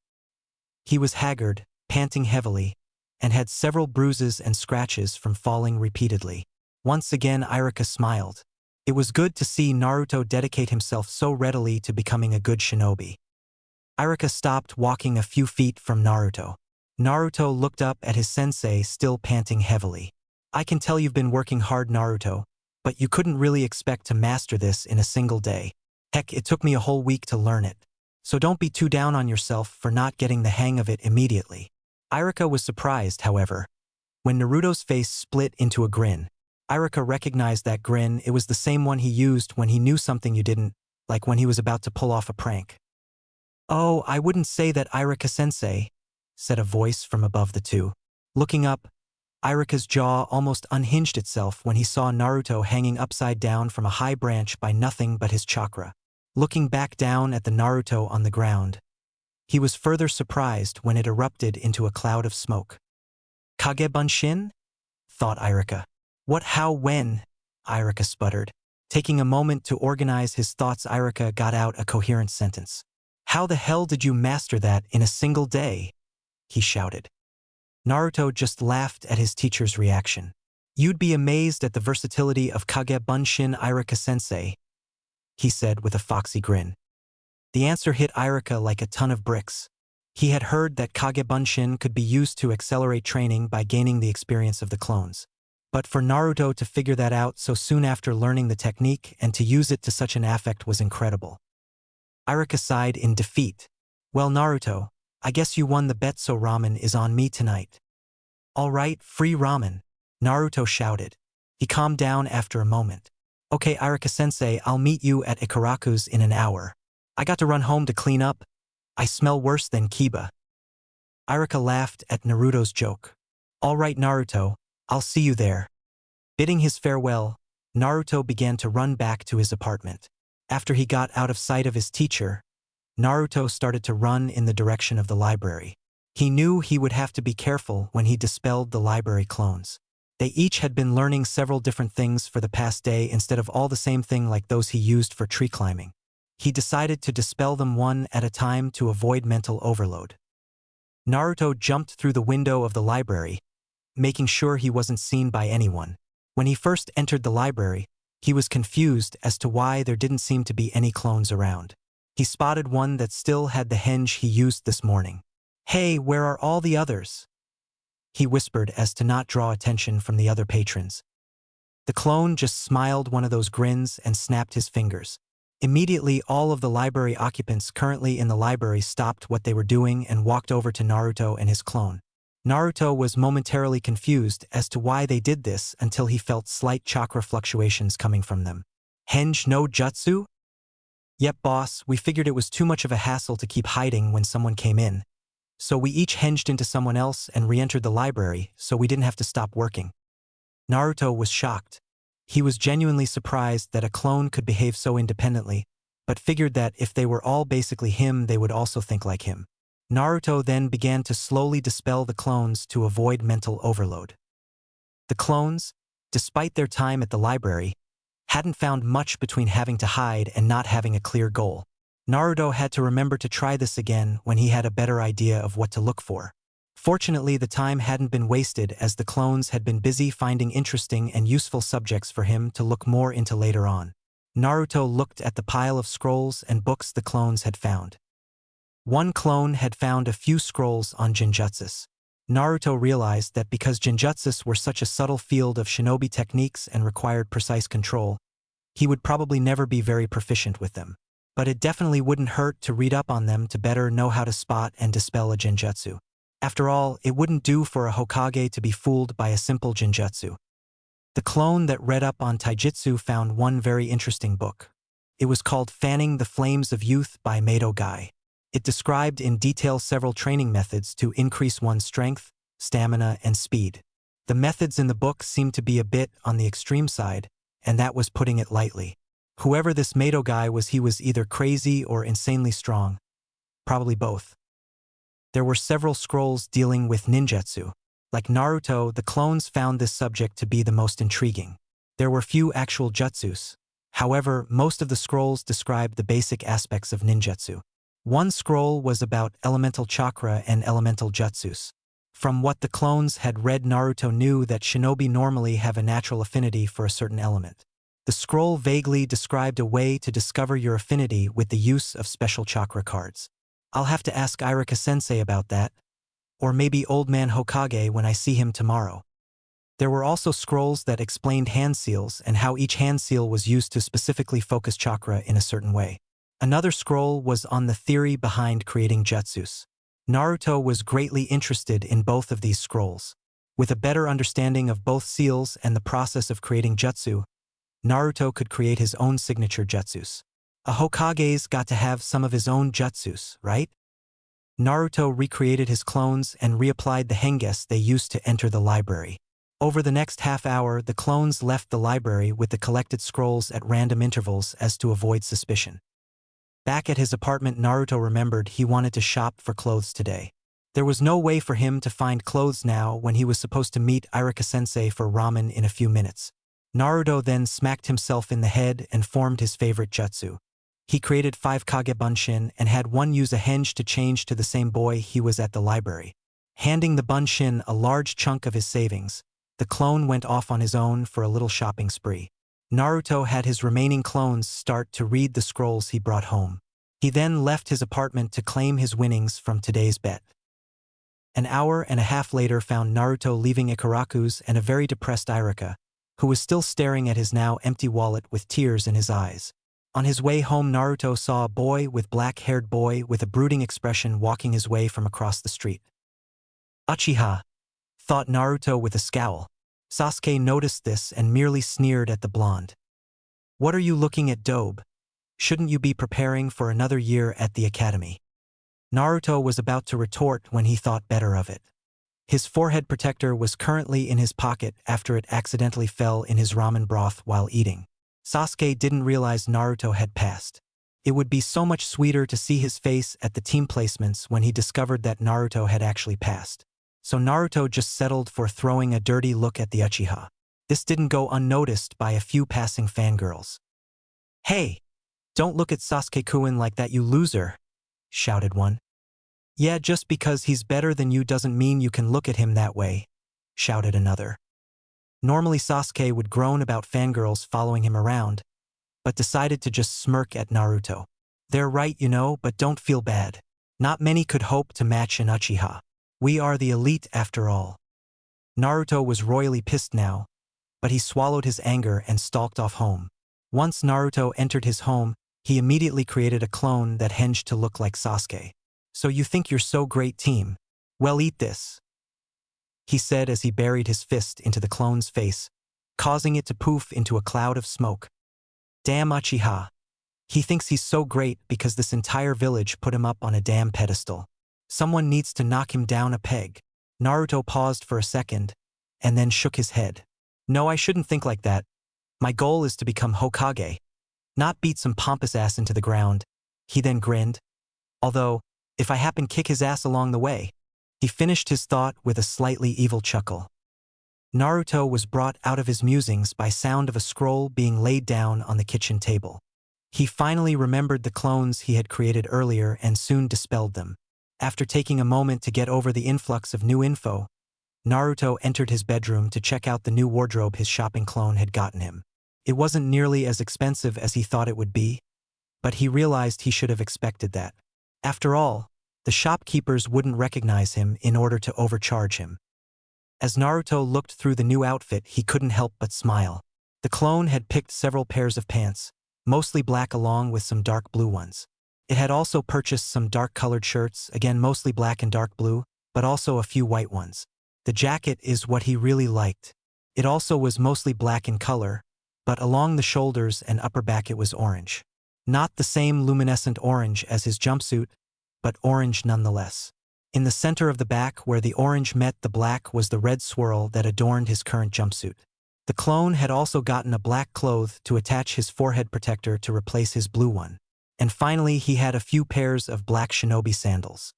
He was haggard, panting heavily, and had several bruises and scratches from falling repeatedly. Once again Iruka smiled. It was good to see Naruto dedicate himself so readily to becoming a good shinobi. Iruka stopped walking a few feet from Naruto. Naruto looked up at his sensei, still panting heavily. I can tell you've been working hard, Naruto, but you couldn't really expect to master this in a single day. Heck, it took me a whole week to learn it. So don't be too down on yourself for not getting the hang of it immediately. Iruka was surprised, however. When Naruto's face split into a grin, Iruka recognized that grin. It was the same one he used when he knew something you didn't, like when he was about to pull off a prank. Oh, I wouldn't say that, Iruka-sensei, said a voice from above the two. Looking up, Iruka's jaw almost unhinged itself when he saw Naruto hanging upside down from a high branch by nothing but his chakra. Looking back down at the Naruto on the ground, he was further surprised when it erupted into a cloud of smoke. Kage Bunshin? Thought Iruka. What, how, when? Iruka sputtered. Taking a moment to organize his thoughts, Iruka got out a coherent sentence. How the hell did you master that in a single day? He shouted. Naruto just laughed at his teacher's reaction. You'd be amazed at the versatility of Kage Bunshin, Iruka-sensei, he said with a foxy grin. The answer hit Iruka like a ton of bricks. He had heard that Kage Bunshin could be used to accelerate training by gaining the experience of the clones. But for Naruto to figure that out so soon after learning the technique and to use it to such an effect was incredible. Iruka sighed in defeat. Well, Naruto, I guess you won the bet, so ramen is on me tonight. All right, free ramen, Naruto shouted. He calmed down after a moment. Okay, Iruka-sensei, I'll meet you at Ikaraku's in an hour. I got to run home to clean up. I smell worse than Kiba. Iruka laughed at Naruto's joke. All right, Naruto, I'll see you there. Bidding his farewell, Naruto began to run back to his apartment. After he got out of sight of his teacher, Naruto started to run in the direction of the library. He knew he would have to be careful when he dispelled the library clones. They each had been learning several different things for the past day instead of all the same thing like those he used for tree climbing. He decided to dispel them one at a time to avoid mental overload. Naruto jumped through the window of the library, making sure he wasn't seen by anyone. When he first entered the library, he was confused as to why there didn't seem to be any clones around. He spotted one that still had the henge he used this morning. Hey, where are all the others? He whispered as to not draw attention from the other patrons. The clone just smiled one of those grins and snapped his fingers. Immediately, all of the library occupants currently in the library stopped what they were doing and walked over to Naruto and his clone. Naruto was momentarily confused as to why they did this until he felt slight chakra fluctuations coming from them. Henge no jutsu? Yep, boss, we figured it was too much of a hassle to keep hiding when someone came in. So we each henged into someone else and re-entered the library so we didn't have to stop working. Naruto was shocked. He was genuinely surprised that a clone could behave so independently, but figured that if they were all basically him, they would also think like him. Naruto then began to slowly dispel the clones to avoid mental overload. The clones, despite their time at the library, hadn't found much between having to hide and not having a clear goal. Naruto had to remember to try this again when he had a better idea of what to look for. Fortunately, the time hadn't been wasted as the clones had been busy finding interesting and useful subjects for him to look more into later on. Naruto looked at the pile of scrolls and books the clones had found. One clone had found a few scrolls on genjutsus. Naruto realized that because genjutsus were such a subtle field of shinobi techniques and required precise control, he would probably never be very proficient with them. But it definitely wouldn't hurt to read up on them to better know how to spot and dispel a genjutsu. After all, it wouldn't do for a Hokage to be fooled by a simple genjutsu. The clone that read up on taijutsu found one very interesting book. It was called Fanning the Flames of Youth by Mado Guy. It described in detail several training methods to increase one's strength, stamina, and speed. The methods in the book seemed to be a bit on the extreme side, and that was putting it lightly. Whoever this Mado guy was, he was either crazy or insanely strong. Probably both. There were several scrolls dealing with ninjutsu. Like Naruto, the clones found this subject to be the most intriguing. There were few actual jutsus. However, most of the scrolls described the basic aspects of ninjutsu. One scroll was about elemental chakra and elemental jutsus. From what the clones had read, Naruto knew that shinobi normally have a natural affinity for a certain element. The scroll vaguely described a way to discover your affinity with the use of special chakra cards. I'll have to ask Iruka-sensei about that, or maybe Old Man Hokage when I see him tomorrow. There were also scrolls that explained hand seals and how each hand seal was used to specifically focus chakra in a certain way. Another scroll was on the theory behind creating jutsus. Naruto was greatly interested in both of these scrolls. With a better understanding of both seals and the process of creating jutsu, Naruto could create his own signature jutsus. A Hokage's got to have some of his own jutsus, right? Naruto recreated his clones and reapplied the henges they used to enter the library. Over the next half hour, the clones left the library with the collected scrolls at random intervals as to avoid suspicion. Back at his apartment, Naruto remembered he wanted to shop for clothes today. There was no way for him to find clothes now when he was supposed to meet Iruka-sensei for ramen in a few minutes. Naruto then smacked himself in the head and formed his favorite jutsu. He created 5 Kage Bunshin and had one use a henge to change to the same boy he was at the library. Handing the Bunshin a large chunk of his savings, the clone went off on his own for a little shopping spree. Naruto had his remaining clones start to read the scrolls he brought home. He then left his apartment to claim his winnings from today's bet. An hour and a half later found Naruto leaving Ikaraku's and a very depressed Iruka, who was still staring at his now empty wallet with tears in his eyes. On his way home, Naruto saw a black-haired boy with a brooding expression walking his way from across the street. Uchiha, thought Naruto with a scowl. Sasuke noticed this and merely sneered at the blonde. What are you looking at, Dobe? Shouldn't you be preparing for another year at the academy? Naruto was about to retort when he thought better of it. His forehead protector was currently in his pocket after it accidentally fell in his ramen broth while eating. Sasuke didn't realize Naruto had passed. It would be so much sweeter to see his face at the team placements when he discovered that Naruto had actually passed. So Naruto just settled for throwing a dirty look at the Uchiha. This didn't go unnoticed by a few passing fangirls. Hey! Don't look at Sasuke-kun like that, you loser! Shouted one. Yeah, just because he's better than you doesn't mean you can look at him that way, shouted another. Normally Sasuke would groan about fangirls following him around, but decided to just smirk at Naruto. They're right, you know, but don't feel bad. Not many could hope to match an Uchiha. We are the elite after all. Naruto was royally pissed now, but he swallowed his anger and stalked off home. Once Naruto entered his home, he immediately created a clone that hinged to look like Sasuke. So you think you're so great, team? Well, eat this, he said as he buried his fist into the clone's face, causing it to poof into a cloud of smoke. Damn Uchiha. He thinks he's so great because this entire village put him up on a damn pedestal. Someone needs to knock him down a peg. Naruto paused for a second, and then shook his head. No, I shouldn't think like that. My goal is to become Hokage, not beat some pompous ass into the ground. He then grinned. Although, if I happen kick his ass along the way. He finished his thought with a slightly evil chuckle. Naruto was brought out of his musings by sound of a scroll being laid down on the kitchen table. He finally remembered the clones he had created earlier and soon dispelled them. After taking a moment to get over the influx of new info, Naruto entered his bedroom to check out the new wardrobe his shopping clone had gotten him. It wasn't nearly as expensive as he thought it would be, but he realized he should have expected that. After all, the shopkeepers wouldn't recognize him in order to overcharge him. As Naruto looked through the new outfit, he couldn't help but smile. The clone had picked several pairs of pants, mostly black along with some dark blue ones. It had also purchased some dark-colored shirts, again mostly black and dark blue, but also a few white ones. The jacket is what he really liked. It also was mostly black in color, but along the shoulders and upper back it was orange. Not the same luminescent orange as his jumpsuit, but orange nonetheless. In the center of the back where the orange met the black was the red swirl that adorned his current jumpsuit. The clone had also gotten a black cloth to attach his forehead protector to replace his blue one. And finally he had a few pairs of black shinobi sandals.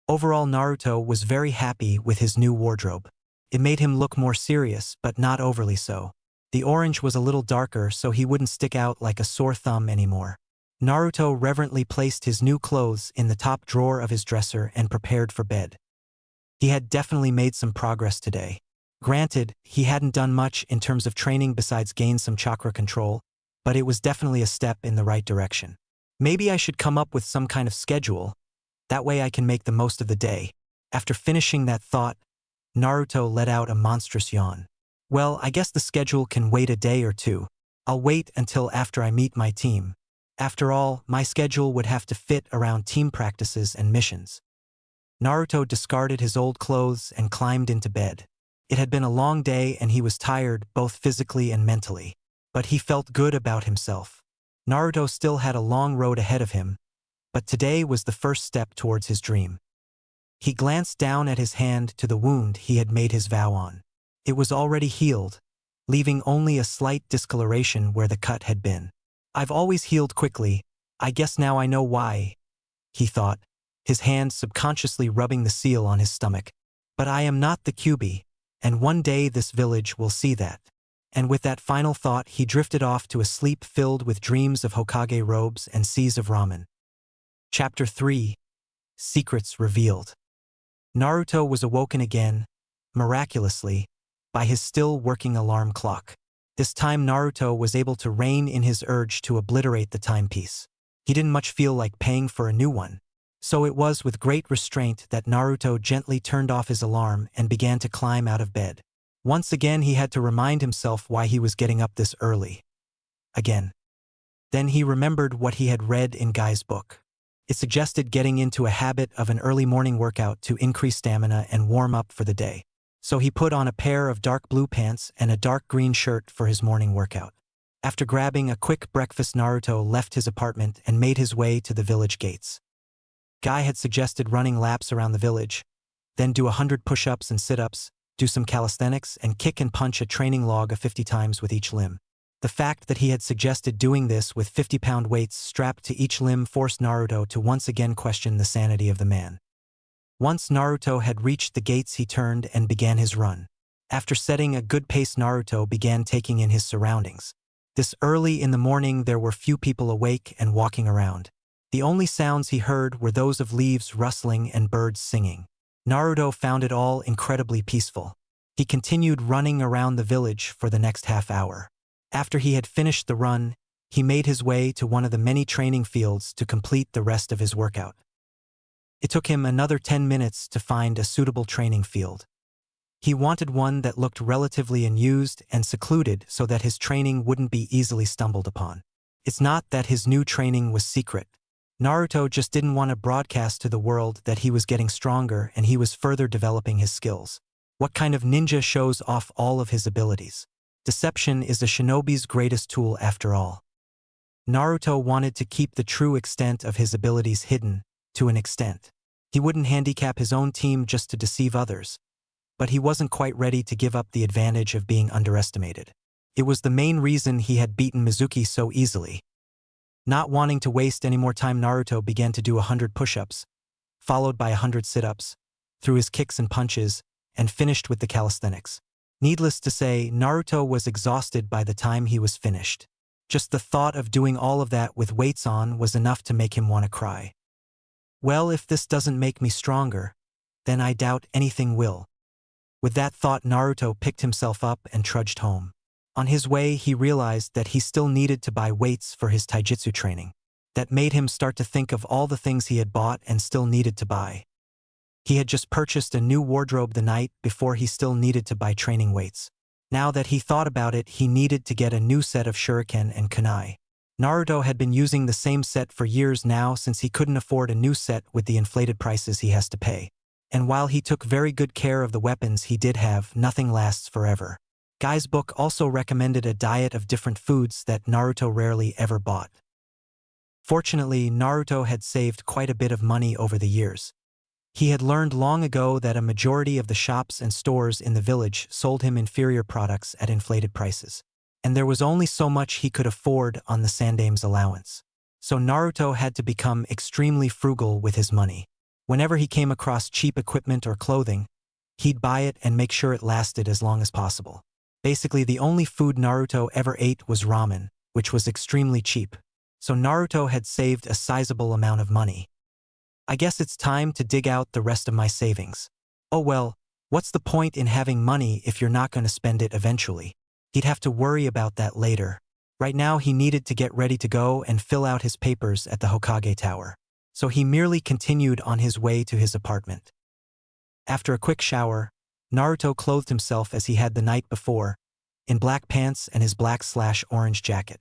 Overall, Naruto was very happy with his new wardrobe. It made him look more serious, but not overly so. The orange was a little darker so he wouldn't stick out like a sore thumb anymore. Naruto reverently placed his new clothes in the top drawer of his dresser and prepared for bed. He had definitely made some progress today. Granted, he hadn't done much in terms of training besides gain some chakra control, but it was definitely a step in the right direction. Maybe I should come up with some kind of schedule. That way I can make the most of the day. After finishing that thought, Naruto let out a monstrous yawn. Well, I guess the schedule can wait a day or two. I'll wait until after I meet my team. After all, my schedule would have to fit around team practices and missions. Naruto discarded his old clothes and climbed into bed. It had been a long day and he was tired both physically and mentally. But he felt good about himself. Naruto still had a long road ahead of him, but today was the first step towards his dream. He glanced down at his hand to the wound he had made his vow on. It was already healed, leaving only a slight discoloration where the cut had been. I've always healed quickly, I guess now I know why, he thought, his hand subconsciously rubbing the seal on his stomach. But I am not the Kyuubi, and one day this village will see that. And with that final thought he drifted off to a sleep filled with dreams of Hokage robes and seas of ramen. Chapter 3. Secrets Revealed. Naruto was awoken again, miraculously, by his still working alarm clock. This time Naruto was able to rein in his urge to obliterate the timepiece. He didn't much feel like paying for a new one. So it was with great restraint that Naruto gently turned off his alarm and began to climb out of bed. Once again he had to remind himself why he was getting up this early. Again. Then he remembered what he had read in Guy's book. It suggested getting into a habit of an early morning workout to increase stamina and warm up for the day. So he put on a pair of dark blue pants and a dark green shirt for his morning workout. After grabbing a quick breakfast, Naruto left his apartment and made his way to the village gates. Guy had suggested running laps around the village, then do 100 push-ups and sit-ups, do some calisthenics, and kick and punch a training log of 50 times with each limb. The fact that he had suggested doing this with 50-pound weights strapped to each limb forced Naruto to once again question the sanity of the man. Once Naruto had reached the gates, he turned and began his run. After setting a good pace, Naruto began taking in his surroundings. This early in the morning there were few people awake and walking around. The only sounds he heard were those of leaves rustling and birds singing. Naruto found it all incredibly peaceful. He continued running around the village for the next half hour. After he had finished the run, he made his way to one of the many training fields to complete the rest of his workout. It took him another 10 minutes to find a suitable training field. He wanted one that looked relatively unused and secluded so that his training wouldn't be easily stumbled upon. It's not that his new training was secret. Naruto just didn't want to broadcast to the world that he was getting stronger and he was further developing his skills. What kind of ninja shows off all of his abilities? Deception is a shinobi's greatest tool after all. Naruto wanted to keep the true extent of his abilities hidden, to an extent. He wouldn't handicap his own team just to deceive others. But he wasn't quite ready to give up the advantage of being underestimated. It was the main reason he had beaten Mizuki so easily. Not wanting to waste any more time, Naruto began to do 100 push-ups, followed by 100 sit-ups, threw his kicks and punches, and finished with the calisthenics. Needless to say, Naruto was exhausted by the time he was finished. Just the thought of doing all of that with weights on was enough to make him want to cry. Well, if this doesn't make me stronger, then I doubt anything will. With that thought, Naruto picked himself up and trudged home. On his way, he realized that he still needed to buy weights for his taijutsu training. That made him start to think of all the things he had bought and still needed to buy. He had just purchased a new wardrobe the night before. He still needed to buy training weights. Now that he thought about it, he needed to get a new set of shuriken and kunai. Naruto had been using the same set for years now since he couldn't afford a new set with the inflated prices he has to pay. And while he took very good care of the weapons he did have, nothing lasts forever. Guy's book also recommended a diet of different foods that Naruto rarely ever bought. Fortunately, Naruto had saved quite a bit of money over the years. He had learned long ago that a majority of the shops and stores in the village sold him inferior products at inflated prices. And there was only so much he could afford on the sandame's allowance. So Naruto had to become extremely frugal with his money. Whenever he came across cheap equipment or clothing, he'd buy it and make sure it lasted as long as possible. Basically, the only food Naruto ever ate was ramen, which was extremely cheap. So Naruto had saved a sizable amount of money. I guess it's time to dig out the rest of my savings. Oh well, what's the point in having money if you're not going to spend it eventually? He'd have to worry about that later. Right now he needed to get ready to go and fill out his papers at the Hokage Tower. So he merely continued on his way to his apartment. After a quick shower, Naruto clothed himself as he had the night before, in black pants and his black/orange jacket.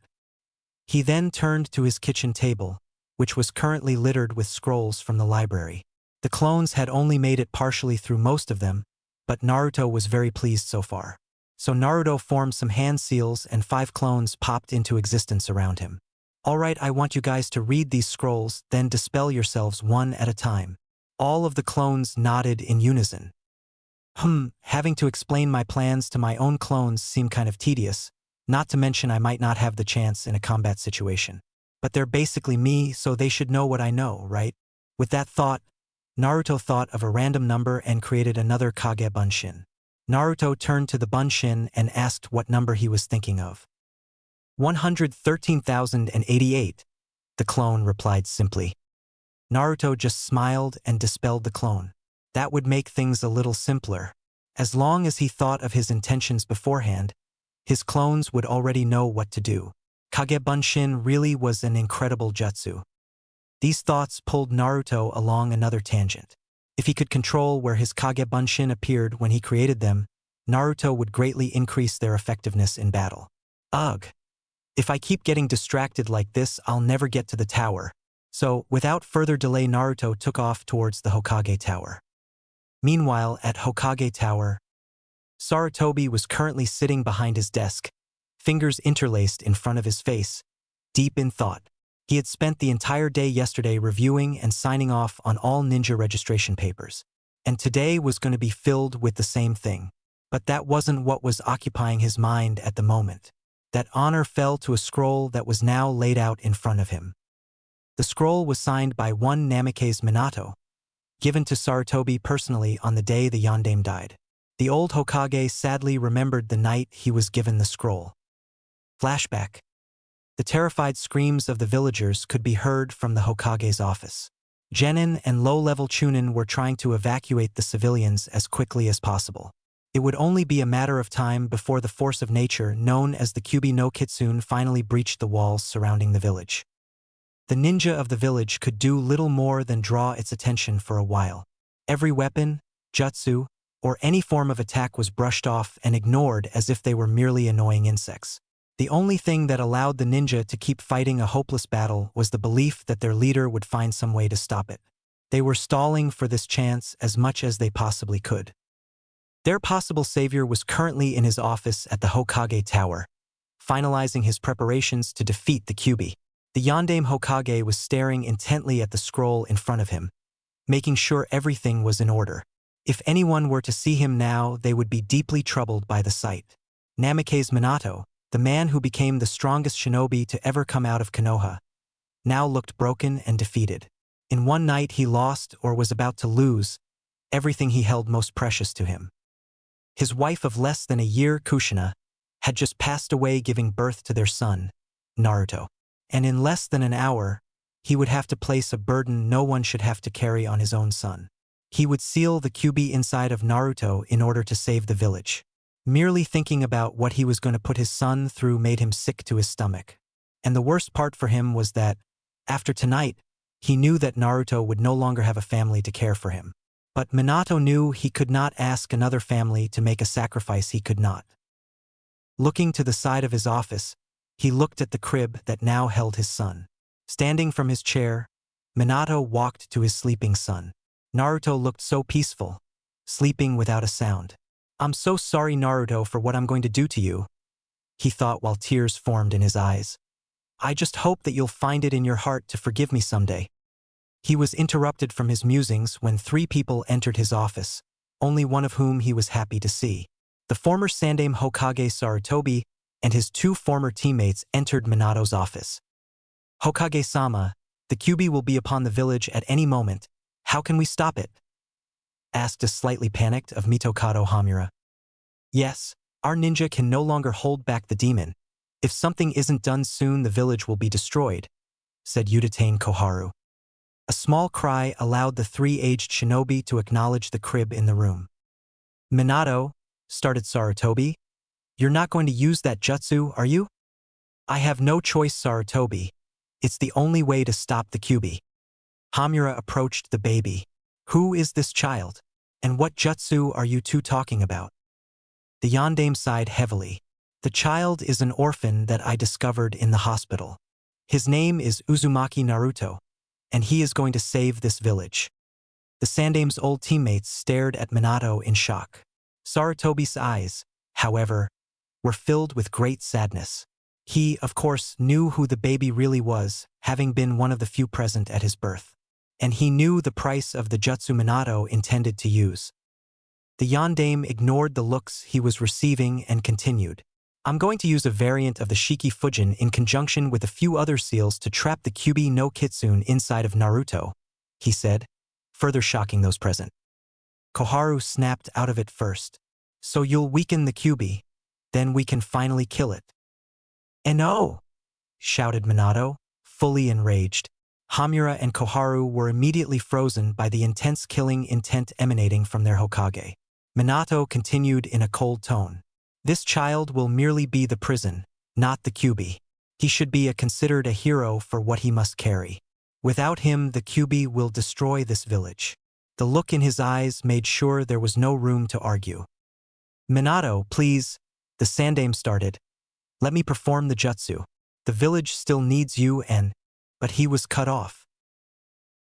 He then turned to his kitchen table, which was currently littered with scrolls from the library. The clones had only made it partially through most of them, but Naruto was very pleased so far. So Naruto formed some hand seals and 5 clones popped into existence around him. Alright, I want you guys to read these scrolls, then dispel yourselves one at a time. All of the clones nodded in unison. Having to explain my plans to my own clones seemed kind of tedious, not to mention I might not have the chance in a combat situation. But they're basically me, so they should know what I know, right? With that thought, Naruto thought of a random number and created another Kage Bunshin. Naruto turned to the Bunshin and asked what number he was thinking of. 113,088, the clone replied simply. Naruto just smiled and dispelled the clone. That would make things a little simpler. As long as he thought of his intentions beforehand, his clones would already know what to do. Kage Bunshin really was an incredible jutsu. These thoughts pulled Naruto along another tangent. If he could control where his Kage Bunshin appeared when he created them, Naruto would greatly increase their effectiveness in battle. Ugh! If I keep getting distracted like this, I'll never get to the tower. So, without further delay, Naruto took off towards the Hokage Tower. Meanwhile, at Hokage Tower, Sarutobi was currently sitting behind his desk, fingers interlaced in front of his face, deep in thought. He had spent the entire day yesterday reviewing and signing off on all ninja registration papers, and today was going to be filled with the same thing. But that wasn't what was occupying his mind at the moment. That honor fell to a scroll that was now laid out in front of him. The scroll was signed by one Namikaze Minato, given to Sarutobi personally on the day the Yondaime died. The old Hokage sadly remembered the night he was given the scroll. Flashback. The terrified screams of the villagers could be heard from the Hokage's office. Genin and low-level Chunin were trying to evacuate the civilians as quickly as possible. It would only be a matter of time before the force of nature known as the Kyubi no Kitsune finally breached the walls surrounding the village. The ninja of the village could do little more than draw its attention for a while. Every weapon, jutsu, or any form of attack was brushed off and ignored as if they were merely annoying insects. The only thing that allowed the ninja to keep fighting a hopeless battle was the belief that their leader would find some way to stop it. They were stalling for this chance as much as they possibly could. Their possible savior was currently in his office at the Hokage Tower, finalizing his preparations to defeat the Kyubi. The Yondaime Hokage was staring intently at the scroll in front of him, making sure everything was in order. If anyone were to see him now, they would be deeply troubled by the sight. Namikaze Minato, the man who became the strongest shinobi to ever come out of Konoha, now looked broken and defeated. In one night he lost or was about to lose everything he held most precious to him. His wife of less than a year, Kushina, had just passed away giving birth to their son, Naruto. And in less than an hour, he would have to place a burden no one should have to carry on his own son. He would seal the Kyubi inside of Naruto in order to save the village. Merely thinking about what he was going to put his son through made him sick to his stomach. And the worst part for him was that, after tonight, he knew that Naruto would no longer have a family to care for him. But Minato knew he could not ask another family to make a sacrifice he could not. Looking to the side of his office, he looked at the crib that now held his son. Standing from his chair, Minato walked to his sleeping son. Naruto looked so peaceful, sleeping without a sound. "I'm so sorry, Naruto, for what I'm going to do to you," he thought while tears formed in his eyes. "I just hope that you'll find it in your heart to forgive me someday." He was interrupted from his musings when 3 people entered his office, only one of whom he was happy to see. The former Sandaime Hokage Sarutobi and his 2 former teammates entered Minato's office. "Hokage-sama, the Kyubi will be upon the village at any moment. How can we stop it?" asked a slightly panicked of Mitokado Hamura. "Yes, our ninja can no longer hold back the demon. If something isn't done soon, the village will be destroyed," said Udatain Koharu. A small cry allowed the 3 aged shinobi to acknowledge the crib in the room. "Minato," started Sarutobi, "you're not going to use that jutsu, are you?" "I have no choice, Sarutobi. It's the only way to stop the Kyubi." Hamura approached the baby. "Who is this child? And what jutsu are you 2 talking about?" The Yondaime sighed heavily. "The child is an orphan that I discovered in the hospital. His name is Uzumaki Naruto, and he is going to save this village." The Sandaime's old teammates stared at Minato in shock. Sarutobi's eyes, however, were filled with great sadness. He, of course, knew who the baby really was, having been one of the few present at his birth. And he knew the price of the jutsu Minato intended to use. The Yondaime ignored the looks he was receiving and continued. "I'm going to use a variant of the Shiki Fujin in conjunction with a few other seals to trap the Kyubi no Kitsune inside of Naruto," he said, further shocking those present. Koharu snapped out of it first. "So you'll weaken the Kyubi, then we can finally kill it." "No!" shouted Minato, fully enraged. Hamura and Koharu were immediately frozen by the intense killing intent emanating from their Hokage. Minato continued in a cold tone. "This child will merely be the prison, not the Kyubi. He should be considered a hero for what he must carry. Without him, the Kyubi will destroy this village." The look in his eyes made sure there was no room to argue. "Minato, please," the Sandaime started. "Let me perform the jutsu. The village still needs you and—" But he was cut off.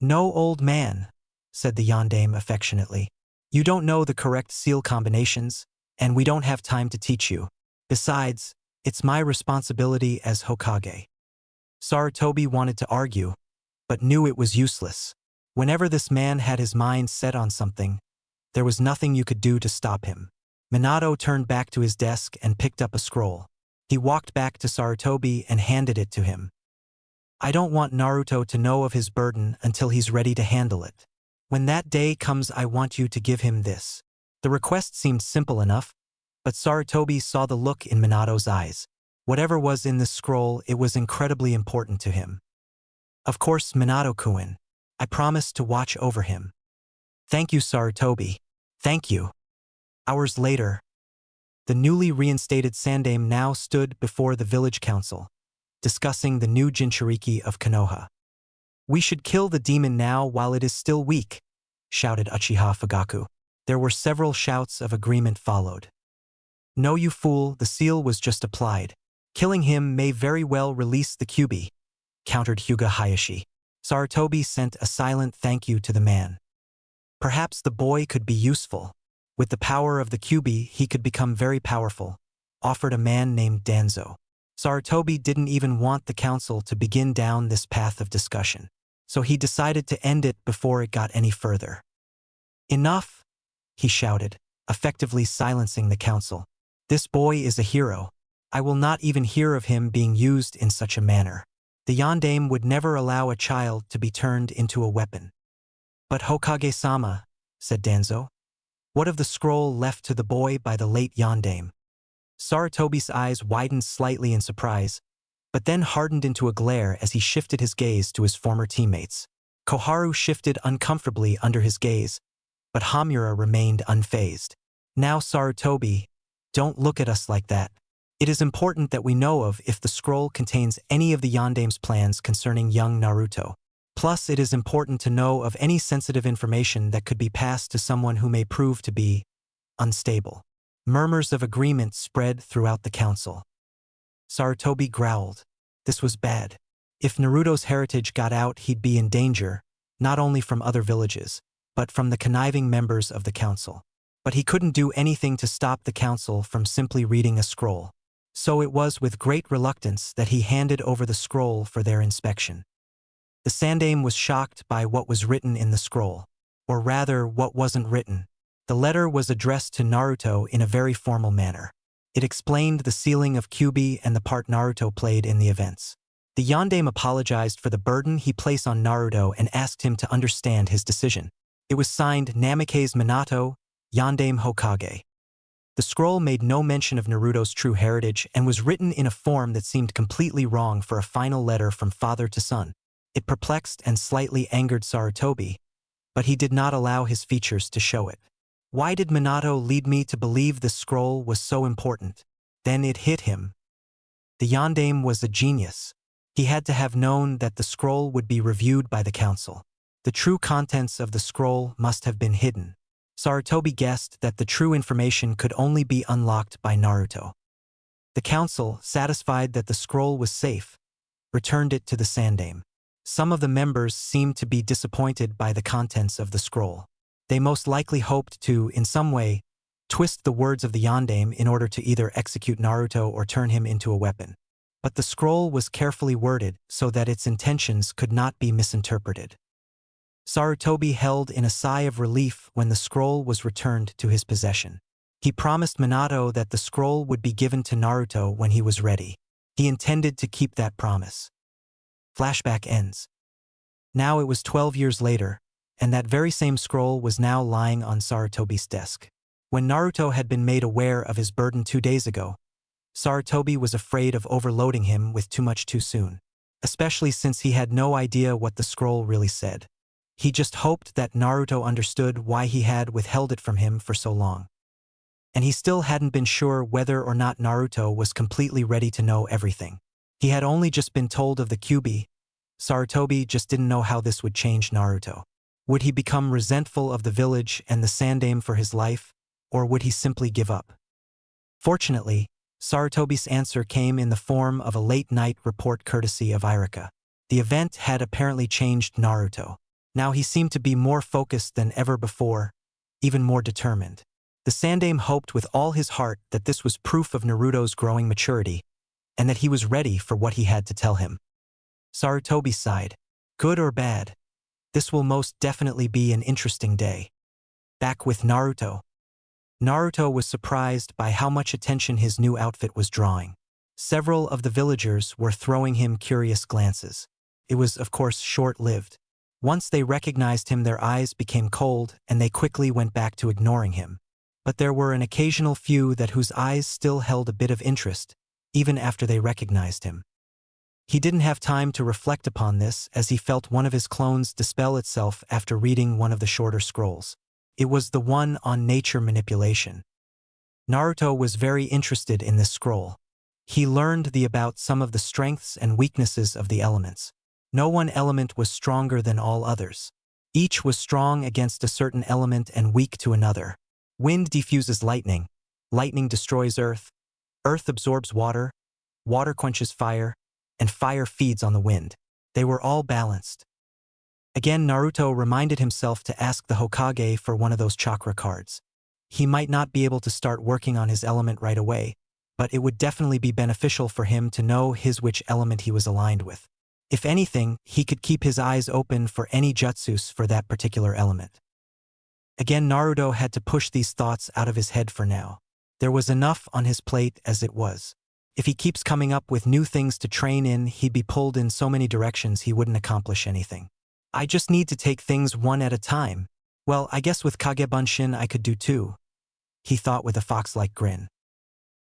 "No, old man," said the Yondaime affectionately. "You don't know the correct seal combinations, and we don't have time to teach you. Besides, it's my responsibility as Hokage. Sarutobi wanted to argue, but knew it was useless. Whenever this man had his mind set on something, there was nothing you could do to stop him. Minato turned back to his desk and picked up a scroll. He walked back to Sarutobi and handed it to him. I don't want Naruto to know of his burden until he's ready to handle it. When that day comes, I want you to give him this. The request seemed simple enough, but Sarutobi saw the look in Minato's eyes. Whatever was in this scroll, it was incredibly important to him. Of course, Minato-kun. I promised to watch over him. Thank you, Sarutobi. Thank you. Hours later, the newly reinstated Sandaime now stood before the village council, discussing the new Jinchuriki of Konoha. We should kill the demon now while it is still weak, shouted Uchiha Fugaku. There were several shouts of agreement followed. No, you fool, the seal was just applied. Killing him may very well release the Kyuubi, countered Hyuga Hayashi. Sarutobi sent a silent thank you to the man. Perhaps the boy could be useful. With the power of the Kyuubi, he could become very powerful, offered a man named Danzo. Sarutobi didn't even want the council to begin down this path of discussion, so he decided to end it before it got any further. Enough, he shouted, effectively silencing the council. This boy is a hero. I will not even hear of him being used in such a manner. The Yondaime would never allow a child to be turned into a weapon. But Hokage-sama, said Danzo. What of the scroll left to the boy by the late Yondaime? Sarutobi's eyes widened slightly in surprise, but then hardened into a glare as he shifted his gaze to his former teammates. Koharu shifted uncomfortably under his gaze, but Hamura remained unfazed. Now, Sarutobi, don't look at us like that. It is important that we know of if the scroll contains any of the Yondaime's plans concerning young Naruto. Plus, it is important to know of any sensitive information that could be passed to someone who may prove to be unstable. Murmurs of agreement spread throughout the council. Sarutobi growled. This was bad. If Naruto's heritage got out, he'd be in danger, not only from other villages, but from the conniving members of the council. But he couldn't do anything to stop the council from simply reading a scroll. So it was with great reluctance that he handed over the scroll for their inspection. The Sandaime was shocked by what was written in the scroll, or rather, what wasn't written. The letter was addressed to Naruto in a very formal manner. It explained the sealing of Kyuubi and the part Naruto played in the events. The Yondaime apologized for the burden he placed on Naruto and asked him to understand his decision. It was signed Namikaze Minato, Yondaime Hokage. The scroll made no mention of Naruto's true heritage and was written in a form that seemed completely wrong for a final letter from father to son. It perplexed and slightly angered Sarutobi, but he did not allow his features to show it. Why did Minato lead me to believe this scroll was so important? Then it hit him. The Yondaime was a genius. He had to have known that the scroll would be reviewed by the council. The true contents of the scroll must have been hidden. Sarutobi guessed that the true information could only be unlocked by Naruto. The council, satisfied that the scroll was safe, returned it to the Sandaime. Some of the members seemed to be disappointed by the contents of the scroll. They most likely hoped to, in some way, twist the words of the Yondaime in order to either execute Naruto or turn him into a weapon. But the scroll was carefully worded so that its intentions could not be misinterpreted. Sarutobi held in a sigh of relief when the scroll was returned to his possession. He promised Minato that the scroll would be given to Naruto when he was ready. He intended to keep that promise. Flashback ends. Now it was 12 years later, and that very same scroll was now lying on Sarutobi's desk. When Naruto had been made aware of his burden 2 days ago, Sarutobi was afraid of overloading him with too much too soon, especially since he had no idea what the scroll really said. He just hoped that Naruto understood why he had withheld it from him for so long. And he still hadn't been sure whether or not Naruto was completely ready to know everything. He had only just been told of the Kyuubi. Sarutobi just didn't know how this would change Naruto. Would he become resentful of the village and the Sandaime for his life, or would he simply give up? Fortunately, Sarutobi's answer came in the form of a late-night report courtesy of Iruka. The event had apparently changed Naruto. Now he seemed to be more focused than ever before, even more determined. The Sandaime hoped with all his heart that this was proof of Naruto's growing maturity, and that he was ready for what he had to tell him. Sarutobi sighed. Good or bad, this will most definitely be an interesting day. Back with Naruto. Naruto was surprised by how much attention his new outfit was drawing. Several of the villagers were throwing him curious glances. It was, of course, short-lived. Once they recognized him, their eyes became cold, and they quickly went back to ignoring him. But there were an occasional few whose eyes still held a bit of interest, even after they recognized him. He didn't have time to reflect upon this as he felt one of his clones dispel itself after reading one of the shorter scrolls. It was the one on nature manipulation. Naruto was very interested in this scroll. He learned about some of the strengths and weaknesses of the elements. No one element was stronger than all others. Each was strong against a certain element and weak to another. Wind diffuses lightning. Lightning destroys earth. Earth absorbs water. Water quenches fire. And fire feeds on the wind. They were all balanced. Again, Naruto reminded himself to ask the Hokage for one of those chakra cards. He might not be able to start working on his element right away, but it would definitely be beneficial for him to know which element he was aligned with. If anything, he could keep his eyes open for any jutsus for that particular element. Again, Naruto had to push these thoughts out of his head for now. There was enough on his plate as it was. If he keeps coming up with new things to train in, he'd be pulled in so many directions he wouldn't accomplish anything. I just need to take things one at a time. Well, I guess with Kagebunshin I could do too, he thought with a fox-like grin.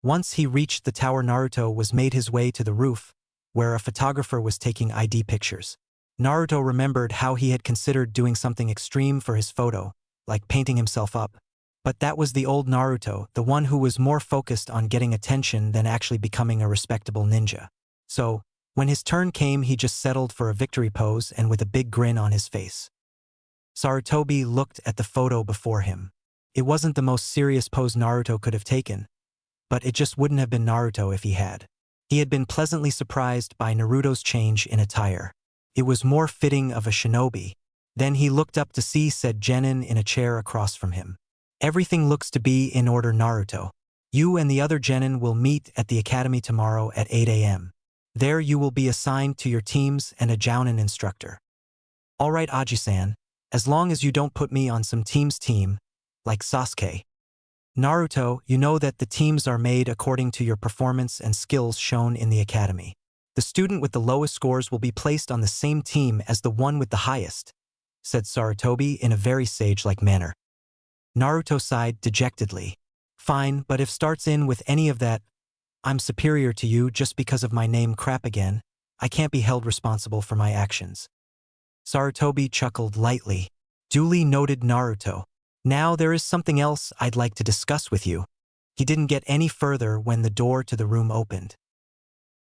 Once he reached the tower, Naruto was made his way to the roof, where a photographer was taking ID pictures. Naruto remembered how he had considered doing something extreme for his photo, like painting himself up. But that was the old Naruto, the one who was more focused on getting attention than actually becoming a respectable ninja. So, when his turn came, he just settled for a victory pose and with a big grin on his face. Sarutobi looked at the photo before him. It wasn't the most serious pose Naruto could have taken, but it just wouldn't have been Naruto if he had. He had been pleasantly surprised by Naruto's change in attire. It was more fitting of a shinobi. Then he looked up to see said genin in a chair across from him. Everything looks to be in order, Naruto. You and the other genin will meet at the academy tomorrow at 8 a.m. There you will be assigned to your teams and a jounin instructor. Alright, Aji-san, as long as you don't put me on some team's team, like Sasuke. Naruto, you know that the teams are made according to your performance and skills shown in the academy. The student with the lowest scores will be placed on the same team as the one with the highest, said Sarutobi in a very sage-like manner. Naruto sighed dejectedly. Fine, but if starts in with any of that, I'm superior to you just because of my name crap again, I can't be held responsible for my actions. Sarutobi chuckled lightly. Duly noted, Naruto. Now there is something else I'd like to discuss with you. He didn't get any further when the door to the room opened.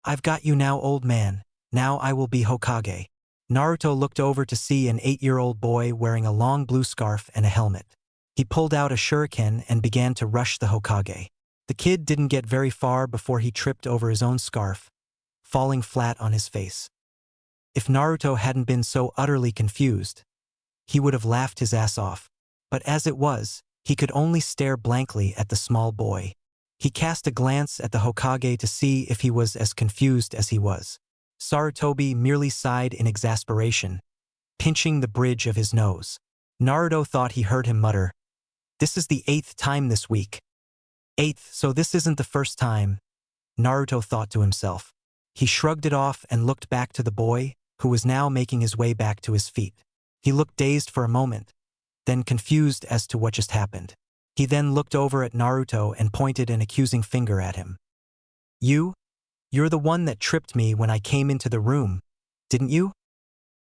I've got you now, old man. Now I will be Hokage. Naruto looked over to see an 8-year-old boy wearing a long blue scarf and a helmet. He pulled out a shuriken and began to rush the Hokage. The kid didn't get very far before he tripped over his own scarf, falling flat on his face. If Naruto hadn't been so utterly confused, he would have laughed his ass off. But as it was, he could only stare blankly at the small boy. He cast a glance at the Hokage to see if he was as confused as he was. Sarutobi merely sighed in exasperation, pinching the bridge of his nose. Naruto thought he heard him mutter, "This is the 8th time this week." 8th, so this isn't the first time, Naruto thought to himself. He shrugged it off and looked back to the boy, who was now making his way back to his feet. He looked dazed for a moment, then confused as to what just happened. He then looked over at Naruto and pointed an accusing finger at him. You're the one that tripped me when I came into the room, didn't you?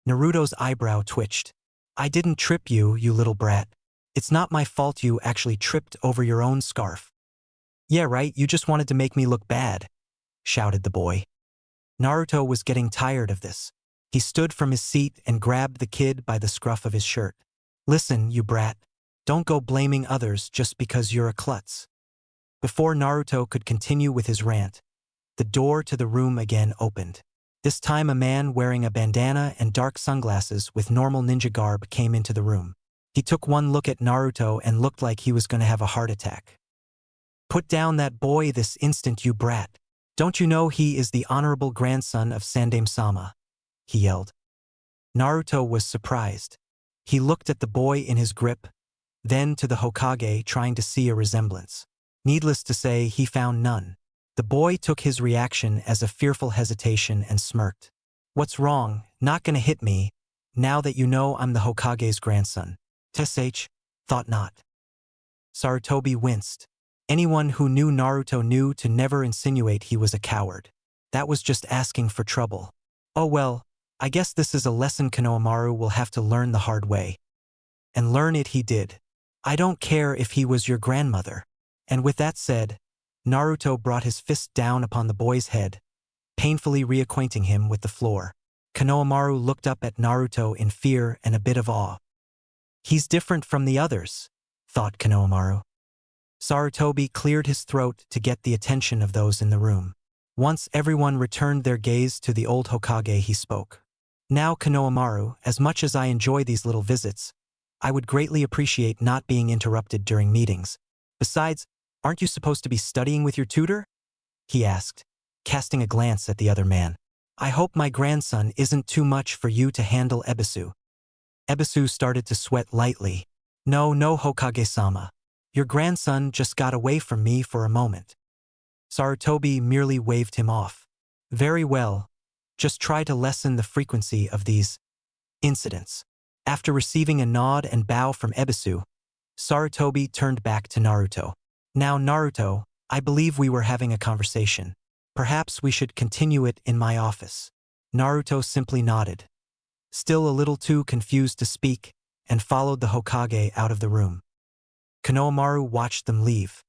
Naruto's eyebrow twitched. I didn't trip you, you little brat. It's not my fault you actually tripped over your own scarf. Yeah, right, you just wanted to make me look bad, shouted the boy. Naruto was getting tired of this. He stood from his seat and grabbed the kid by the scruff of his shirt. Listen, you brat. Don't go blaming others just because you're a klutz. Before Naruto could continue with his rant, the door to the room again opened. This time a man wearing a bandana and dark sunglasses with normal ninja garb came into the room. He took one look at Naruto and looked like he was going to have a heart attack. "Put down that boy this instant, you brat. Don't you know he is the honorable grandson of Sandaime-sama?" he yelled. Naruto was surprised. He looked at the boy in his grip, then to the Hokage, trying to see a resemblance. Needless to say, he found none. The boy took his reaction as a fearful hesitation and smirked. "What's wrong? Not gonna hit me, now that you know I'm the Hokage's grandson." "Tsh, thought not." Sarutobi winced. Anyone who knew Naruto knew to never insinuate he was a coward. That was just asking for trouble. "Oh well, I guess this is a lesson Konohamaru will have to learn the hard way." And learn it he did. "I don't care if he was your grandmother." And with that said, Naruto brought his fist down upon the boy's head, painfully reacquainting him with the floor. Konohamaru looked up at Naruto in fear and a bit of awe. "He's different from the others," thought Konohamaru. Sarutobi cleared his throat to get the attention of those in the room. Once everyone returned their gaze to the old Hokage, he spoke. "Now, Konohamaru, as much as I enjoy these little visits, I would greatly appreciate not being interrupted during meetings. Besides, aren't you supposed to be studying with your tutor?" he asked, casting a glance at the other man. "I hope my grandson isn't too much for you to handle, Ebisu." Ebisu started to sweat lightly. No, Hokage-sama. Your grandson just got away from me for a moment." Sarutobi merely waved him off. "Very well. Just try to lessen the frequency of these incidents." After receiving a nod and bow from Ebisu, Sarutobi turned back to Naruto. "Now, Naruto, I believe we were having a conversation. Perhaps we should continue it in my office." Naruto simply nodded, still a little too confused to speak, and followed the Hokage out of the room. Konohamaru watched them leave.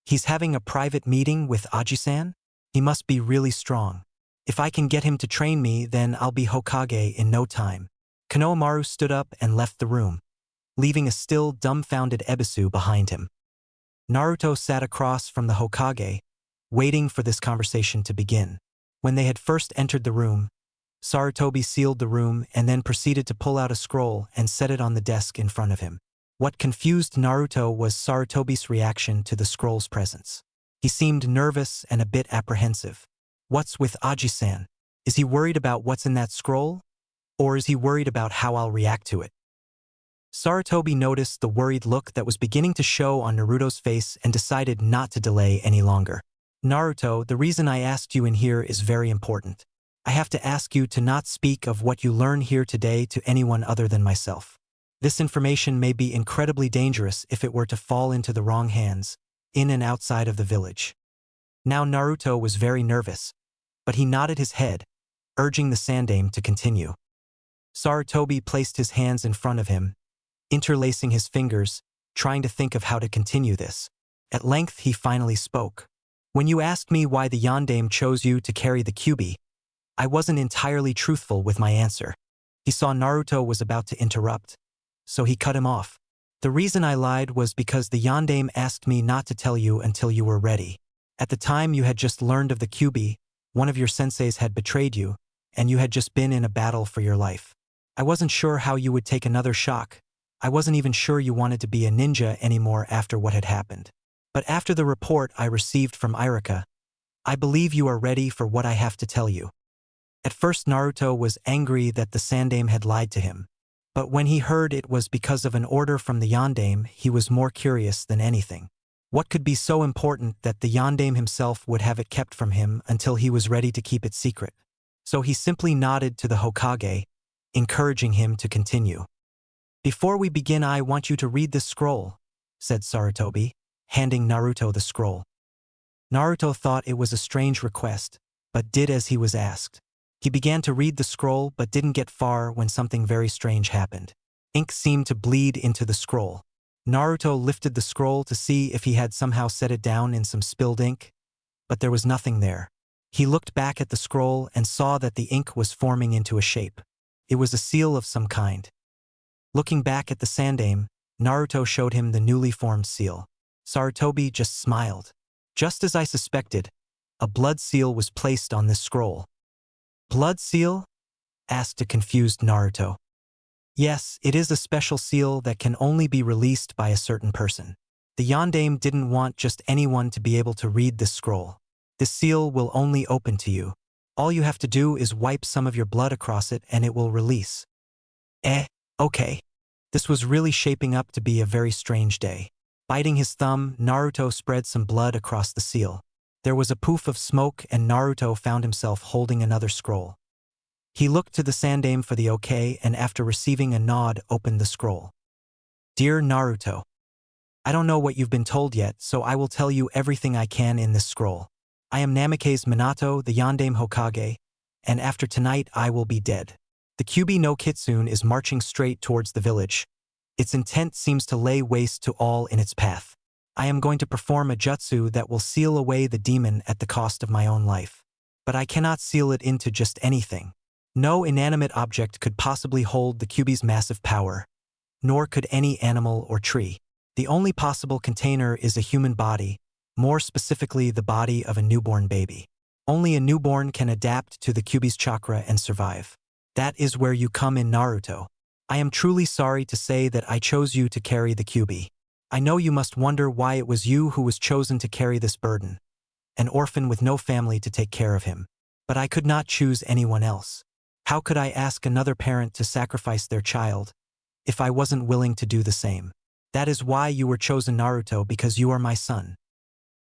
"He's having a private meeting with Aji-san? He must be really strong. If I can get him to train me, then I'll be Hokage in no time." Konohamaru stood up and left the room, leaving a still dumbfounded Ebisu behind him. Naruto sat across from the Hokage, waiting for this conversation to begin. When they had first entered the room, Sarutobi sealed the room and then proceeded to pull out a scroll and set it on the desk in front of him. What confused Naruto was Sarutobi's reaction to the scroll's presence. He seemed nervous and a bit apprehensive. "What's with Aji-san? Is he worried about what's in that scroll? Or is he worried about how I'll react to it?" Sarutobi noticed the worried look that was beginning to show on Naruto's face and decided not to delay any longer. "Naruto, the reason I asked you in here is very important. I have to ask you to not speak of what you learn here today to anyone other than myself. This information may be incredibly dangerous if it were to fall into the wrong hands, in and outside of the village." Now Naruto was very nervous, but he nodded his head, urging the Sandaime to continue. Sarutobi placed his hands in front of him, interlacing his fingers, trying to think of how to continue this. At length he finally spoke. "When you asked me why the Yondaime chose you to carry the Kyuubi, I wasn't entirely truthful with my answer." He saw Naruto was about to interrupt, so he cut him off. "The reason I lied was because the Yondaime asked me not to tell you until you were ready. At the time you had just learned of the Kyuubi, one of your senseis had betrayed you, and you had just been in a battle for your life. I wasn't sure how you would take another shock. I wasn't even sure you wanted to be a ninja anymore after what had happened. But after the report I received from Iruka, I believe you are ready for what I have to tell you." At first Naruto was angry that the Sandaime had lied to him, but when he heard it was because of an order from the Yondaime, he was more curious than anything. What could be so important that the Yondaime himself would have it kept from him until he was ready to keep it secret? So he simply nodded to the Hokage, encouraging him to continue. "Before we begin, I want you to read this scroll," said Sarutobi, handing Naruto the scroll. Naruto thought it was a strange request, but did as he was asked. He began to read the scroll but didn't get far when something very strange happened. Ink seemed to bleed into the scroll. Naruto lifted the scroll to see if he had somehow set it down in some spilled ink, but there was nothing there. He looked back at the scroll and saw that the ink was forming into a shape. It was a seal of some kind. Looking back at the Sandaime, Naruto showed him the newly formed seal. Sarutobi just smiled. "Just as I suspected, a blood seal was placed on this scroll." "Blood seal?" asked a confused Naruto. Yes, it is a special seal that can only be released by a certain person. The Yondaime didn't want just anyone to be able to read this scroll. This seal will only open to you. All you have to do is wipe some of your blood across it and it will release. Okay. This was really shaping up to be a very strange day. Biting his thumb, Naruto spread some blood across the seal. There was a poof of smoke and Naruto found himself holding another scroll. He looked to the Sandaime for the okay and after receiving a nod opened the scroll. Dear Naruto, I don't know what you've been told yet, so I will tell you everything I can in this scroll. I am Namake's Minato, the Yondaime Hokage, and after tonight I will be dead. The Kyuubi no Kitsune is marching straight towards the village. Its intent seems to lay waste to all in its path. I am going to perform a jutsu that will seal away the demon at the cost of my own life. But I cannot seal it into just anything. No inanimate object could possibly hold the Kyuubi's massive power, nor could any animal or tree. The only possible container is a human body, more specifically the body of a newborn baby. Only a newborn can adapt to the Kyuubi's chakra and survive. That is where you come in, Naruto. I am truly sorry to say that I chose you to carry the Kyuubi. I know you must wonder why it was you who was chosen to carry this burden, an orphan with no family to take care of him. But I could not choose anyone else. How could I ask another parent to sacrifice their child if I wasn't willing to do the same? That is why you were chosen, Naruto, because you are my son.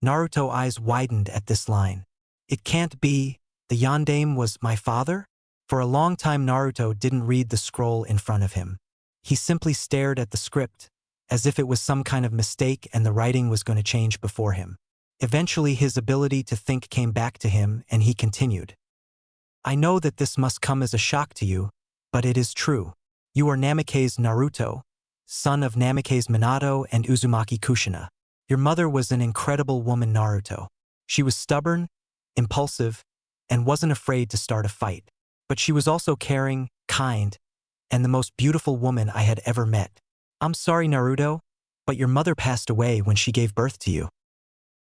Naruto's eyes widened at this line. It can't be, the Yondaime was my father? For a long time Naruto didn't read the scroll in front of him. He simply stared at the script, as if it was some kind of mistake and the writing was going to change before him. Eventually his ability to think came back to him and he continued. I know that this must come as a shock to you, but it is true. You are Namake's Naruto, son of Namake's Minato and Uzumaki Kushina. Your mother was an incredible woman, Naruto. She was stubborn, impulsive, and wasn't afraid to start a fight. But she was also caring, kind, and the most beautiful woman I had ever met. I'm sorry, Naruto, but your mother passed away when she gave birth to you.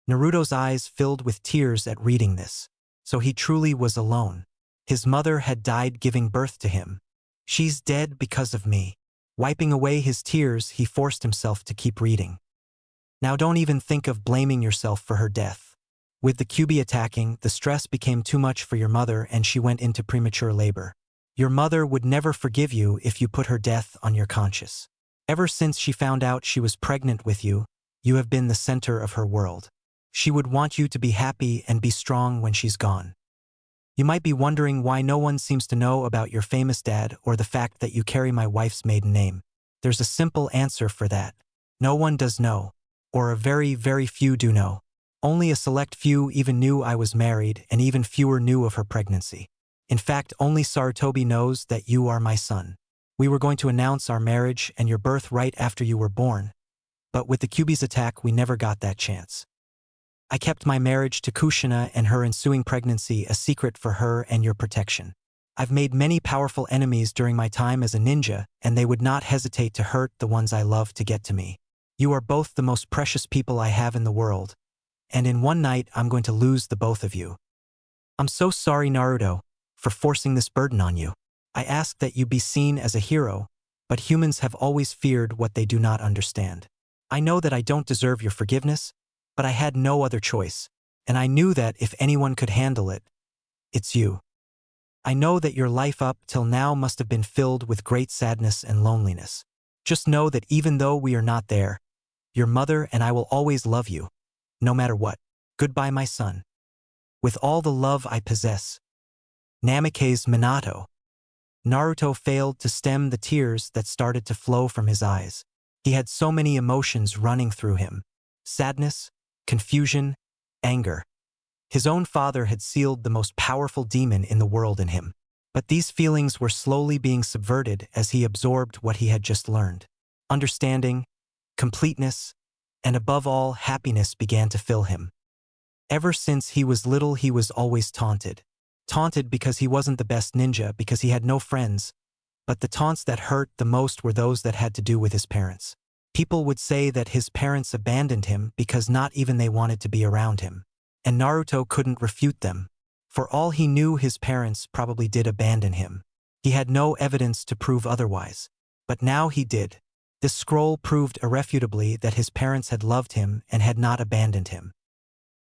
Naruto's eyes filled with tears at reading this. So he truly was alone. His mother had died giving birth to him. She's dead because of me. Wiping away his tears, he forced himself to keep reading. Now don't even think of blaming yourself for her death. With the Kyuubi attacking, the stress became too much for your mother and she went into premature labor. Your mother would never forgive you if you put her death on your conscience. Ever since she found out she was pregnant with you, you have been the center of her world. She would want you to be happy and be strong when she's gone. You might be wondering why no one seems to know about your famous dad or the fact that you carry my wife's maiden name. There's a simple answer for that. No one does know, or a very, very few do know. Only a select few even knew I was married and even fewer knew of her pregnancy. In fact, only Sarutobi knows that you are my son. We were going to announce our marriage and your birth right after you were born. But with the Kyuubi's attack, we never got that chance. I kept my marriage to Kushina and her ensuing pregnancy a secret for her and your protection. I've made many powerful enemies during my time as a ninja, and they would not hesitate to hurt the ones I love to get to me. You are both the most precious people I have in the world, and in one night I'm going to lose the both of you. I'm so sorry, Naruto, for forcing this burden on you. I ask that you be seen as a hero, but humans have always feared what they do not understand. I know that I don't deserve your forgiveness, but I had no other choice, and I knew that if anyone could handle it, it's you. I know that your life up till now must have been filled with great sadness and loneliness. Just know that even though we are not there, your mother and I will always love you, no matter what. Goodbye, my son. With all the love I possess. Namake's Minato. Naruto failed to stem the tears that started to flow from his eyes. He had so many emotions running through him. Sadness, confusion, anger. His own father had sealed the most powerful demon in the world in him. But these feelings were slowly being subverted as he absorbed what he had just learned. Understanding, completeness, and above all, happiness began to fill him. Ever since he was little, he was always taunted. Taunted because he wasn't the best ninja, because he had no friends. But the taunts that hurt the most were those that had to do with his parents. People would say that his parents abandoned him because not even they wanted to be around him. And Naruto couldn't refute them. For all he knew, his parents probably did abandon him. He had no evidence to prove otherwise. But now he did. This scroll proved irrefutably that his parents had loved him and had not abandoned him.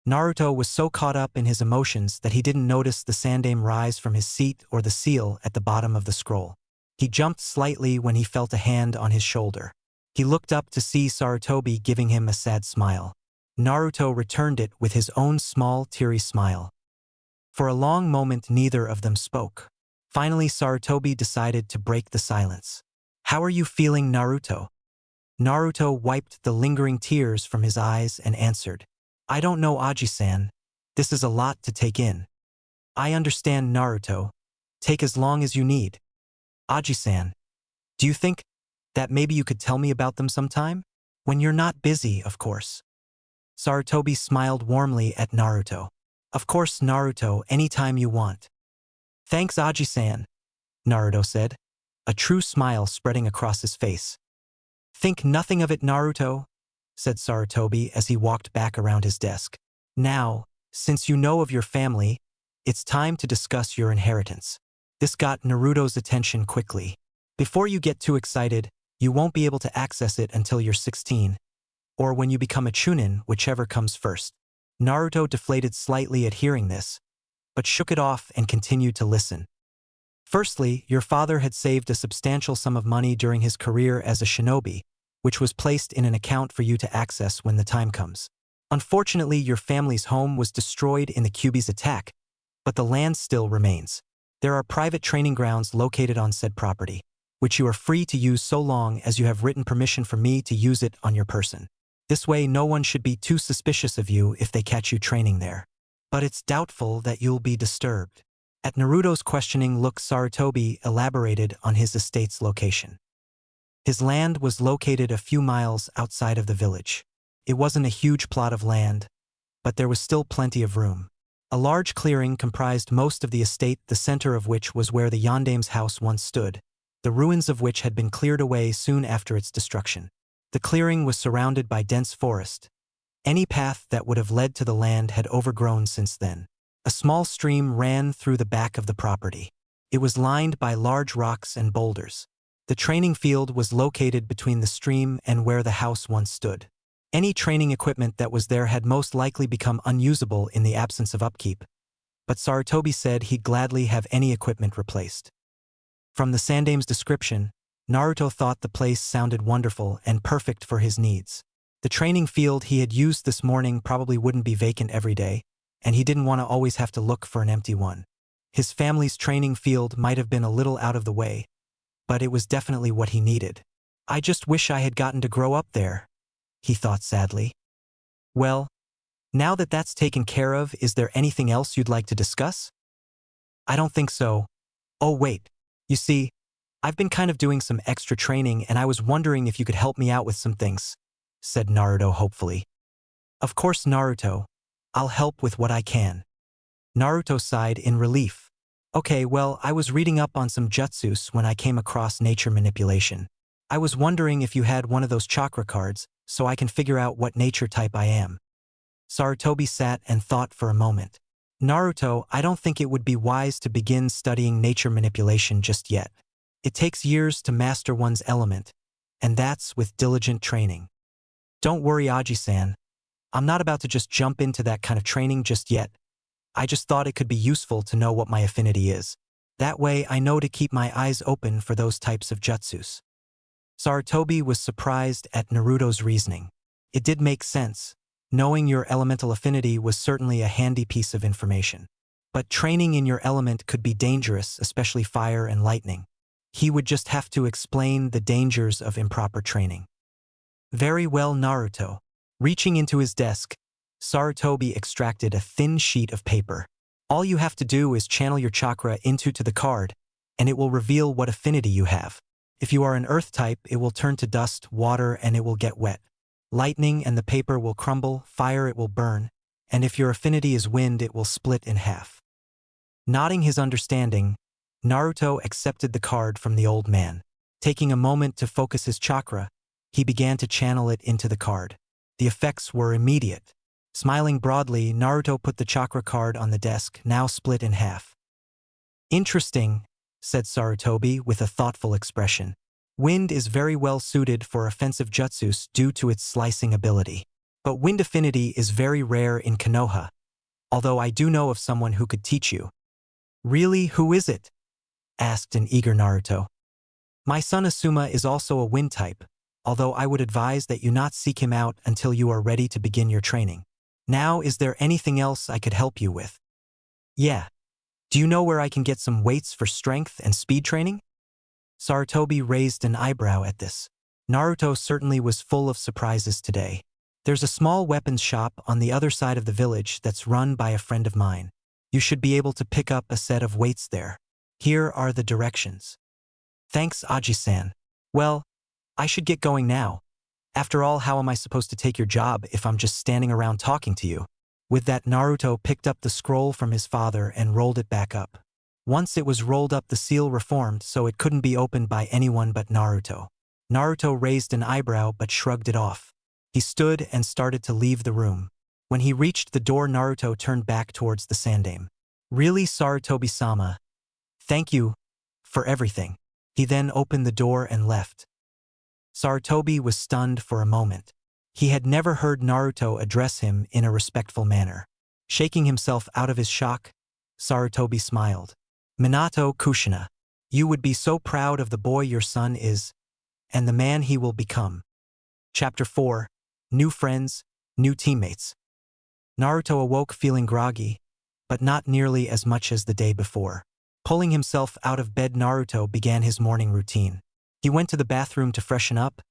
Naruto was so caught up in his emotions that he didn't notice the Sandaime rise from his seat or the seal at the bottom of the scroll. He jumped slightly when he felt a hand on his shoulder. He looked up to see Sarutobi giving him a sad smile. Naruto returned it with his own small, teary smile. For a long moment neither of them spoke. Finally Sarutobi decided to break the silence. "How are you feeling, Naruto?" Naruto wiped the lingering tears from his eyes and answered, "I don't know, Aji-san. This is a lot to take in." "I understand, Naruto. Take as long as you need." "Aji-san, do you think that maybe you could tell me about them sometime? When you're not busy, of course." Sarutobi smiled warmly at Naruto. "Of course, Naruto, anytime you want." "Thanks, Aji-san," Naruto said, a true smile spreading across his face. "Think nothing of it, Naruto," said Sarutobi as he walked back around his desk. "Now, since you know of your family, it's time to discuss your inheritance." This got Naruto's attention quickly. "Before you get too excited, you won't be able to access it until you're 16, or when you become a chunin, whichever comes first." Naruto deflated slightly at hearing this, but shook it off and continued to listen. "Firstly, your father had saved a substantial sum of money during his career as a shinobi, which was placed in an account for you to access when the time comes. Unfortunately, your family's home was destroyed in the Kyuubi's attack, but the land still remains. There are private training grounds located on said property, which you are free to use so long as you have written permission for me to use it on your person. This way no one should be too suspicious of you if they catch you training there. But it's doubtful that you'll be disturbed." At Naruto's questioning look, Sarutobi elaborated on his estate's location. His land was located a few miles outside of the village. It wasn't a huge plot of land, but there was still plenty of room. A large clearing comprised most of the estate, the center of which was where the Yondaime's house once stood, the ruins of which had been cleared away soon after its destruction. The clearing was surrounded by dense forest. Any path that would have led to the land had overgrown since then. A small stream ran through the back of the property. It was lined by large rocks and boulders. The training field was located between the stream and where the house once stood. Any training equipment that was there had most likely become unusable in the absence of upkeep, but Sarutobi said he'd gladly have any equipment replaced. From the Sandaime's description, Naruto thought the place sounded wonderful and perfect for his needs. The training field he had used this morning probably wouldn't be vacant every day, and he didn't want to always have to look for an empty one. His family's training field might have been a little out of the way, but it was definitely what he needed. "I just wish I had gotten to grow up there," he thought sadly. "Well, now that that's taken care of, is there anything else you'd like to discuss?" "I don't think so. Oh wait, you see, I've been kind of doing some extra training and I was wondering if you could help me out with some things," said Naruto hopefully. "Of course, Naruto. I'll help with what I can." Naruto sighed in relief. "Okay, well, I was reading up on some jutsus when I came across nature manipulation. I was wondering if you had one of those chakra cards, so I can figure out what nature type I am." Sarutobi sat and thought for a moment. "Naruto, I don't think it would be wise to begin studying nature manipulation just yet. It takes years to master one's element, and that's with diligent training. Don't worry, Aji-san. I'm not about to just jump into that kind of training just yet. I just thought it could be useful to know what my affinity is. That way I know to keep my eyes open for those types of jutsus." Sarutobi was surprised at Naruto's reasoning. It did make sense. Knowing your elemental affinity was certainly a handy piece of information. But training in your element could be dangerous, especially fire and lightning. He would just have to explain the dangers of improper training. "Very well, Naruto." Reaching into his desk, Sarutobi extracted a thin sheet of paper. "All you have to do is channel your chakra into the card, and it will reveal what affinity you have. If you are an earth type, it will turn to dust, water, and it will get wet. Lightning and the paper will crumble, fire it will burn, and if your affinity is wind, it will split in half." Nodding his understanding, Naruto accepted the card from the old man. Taking a moment to focus his chakra, he began to channel it into the card. The effects were immediate. Smiling broadly, Naruto put the chakra card on the desk, now split in half. "Interesting," said Sarutobi with a thoughtful expression. Wind is very well suited for offensive jutsus due to its slicing ability. But wind affinity is very rare in Konoha, although I do know of someone who could teach you. Really, who is it? Asked an eager Naruto. My son Asuma is also a wind type, although I would advise that you not seek him out until you are ready to begin your training. Now, is there anything else I could help you with? Yeah. Do you know where I can get some weights for strength and speed training? Sarutobi raised an eyebrow at this. Naruto certainly was full of surprises today. There's a small weapons shop on the other side of the village that's run by a friend of mine. You should be able to pick up a set of weights there. Here are the directions. Thanks, Aji-san. Well, I should get going now. After all, how am I supposed to take your job if I'm just standing around talking to you? With that, Naruto picked up the scroll from his father and rolled it back up. Once it was rolled up, the seal reformed so it couldn't be opened by anyone but Naruto. Naruto raised an eyebrow but shrugged it off. He stood and started to leave the room. When he reached the door, Naruto turned back towards the Sandaime. Really, Sarutobi-sama? Thank you for everything. He then opened the door and left. Sarutobi was stunned for a moment. He had never heard Naruto address him in a respectful manner. Shaking himself out of his shock, Sarutobi smiled. Minato Kushina, you would be so proud of the boy your son is, and the man he will become. Chapter 4. New Friends, New Teammates. Naruto awoke feeling groggy, but not nearly as much as the day before. Pulling himself out of bed, Naruto began his morning routine. He went to the bathroom to freshen up,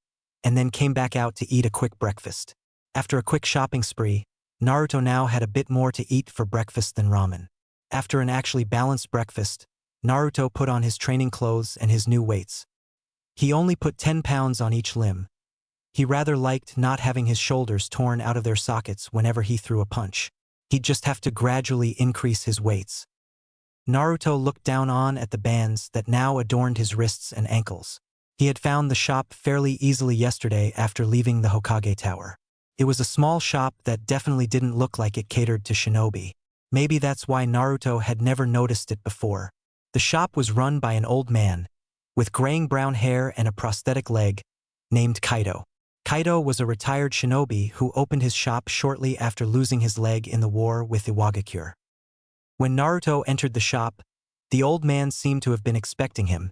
and then came back out to eat a quick breakfast. After a quick shopping spree, Naruto now had a bit more to eat for breakfast than ramen. After an actually balanced breakfast, Naruto put on his training clothes and his new weights. He only put 10 pounds on each limb. He rather liked not having his shoulders torn out of their sockets whenever he threw a punch. He'd just have to gradually increase his weights. Naruto looked down at the bands that now adorned his wrists and ankles. He had found the shop fairly easily yesterday after leaving the Hokage Tower. It was a small shop that definitely didn't look like it catered to shinobi. Maybe that's why Naruto had never noticed it before. The shop was run by an old man, with graying brown hair and a prosthetic leg, named Kaido. Kaido was a retired shinobi who opened his shop shortly after losing his leg in the war with Iwagakure. When Naruto entered the shop, the old man seemed to have been expecting him,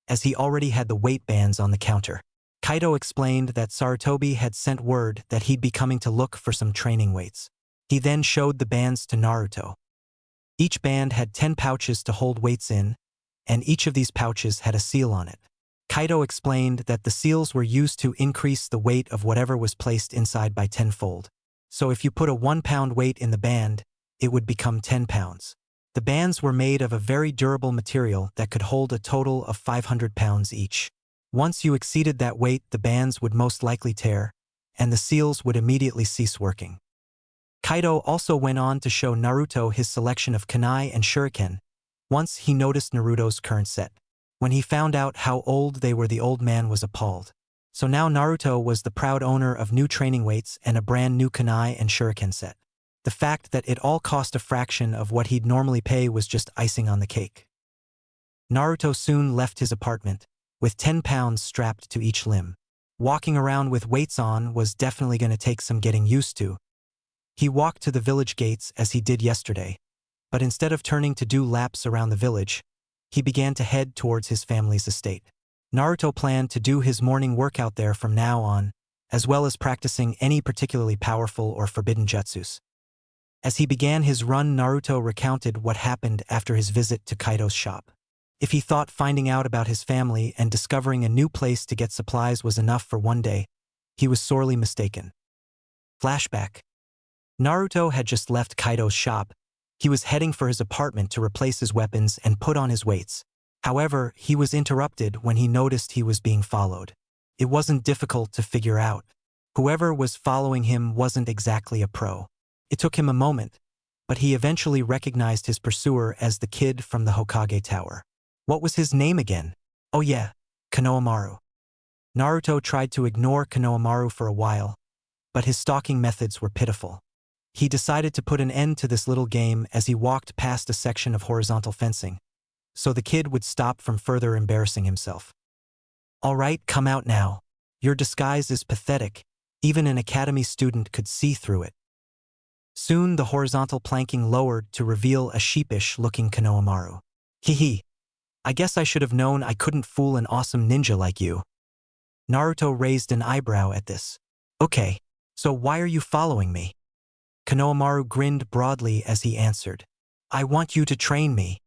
as he already had the weight bands on the counter. Kaido explained that Sarutobi had sent word that he'd be coming to look for some training weights. He then showed the bands to Naruto. Each band had 10 pouches to hold weights in, and each of these pouches had a seal on it. Kaido explained that the seals were used to increase the weight of whatever was placed inside by 10-fold. So if you put a 1-pound weight in the band, it would become 10 pounds. The bands were made of a very durable material that could hold a total of 500 pounds each. Once you exceeded that weight, the bands would most likely tear, and the seals would immediately cease working. Kaido also went on to show Naruto his selection of kunai and shuriken. Once he noticed Naruto's current set. When he found out how old they were, the old man was appalled. So now Naruto was the proud owner of new training weights and a brand new kunai and shuriken set. The fact that it all cost a fraction of what he'd normally pay was just icing on the cake. Naruto soon left his apartment, with 10 pounds strapped to each limb. Walking around with weights on was definitely going to take some getting used to. He walked to the village gates as he did yesterday, but instead of turning to do laps around the village, he began to head towards his family's estate. Naruto planned to do his morning workout there from now on, as well as practicing any particularly powerful or forbidden jutsus. As he began his run, Naruto recounted what happened after his visit to Kaido's shop. If he thought finding out about his family and discovering a new place to get supplies was enough for one day, he was sorely mistaken. Flashback. Naruto had just left Kaido's shop. He was heading for his apartment to replace his weapons and put on his weights. However, he was interrupted when he noticed he was being followed. It wasn't difficult to figure out. Whoever was following him wasn't exactly a pro. It took him a moment, but he eventually recognized his pursuer as the kid from the Hokage Tower. What was his name again? Oh yeah, Konohamaru. Naruto tried to ignore Konohamaru for a while, but his stalking methods were pitiful. He decided to put an end to this little game as he walked past a section of horizontal fencing, so the kid would stop from further embarrassing himself. All right, come out now. Your disguise is pathetic. Even an academy student could see through it. Soon the horizontal planking lowered to reveal a sheepish-looking Konohamaru. Hee. I guess I should have known I couldn't fool an awesome ninja like you. Naruto raised an eyebrow at this. Okay, so why are you following me? Konohamaru grinned broadly as he answered. I want you to train me.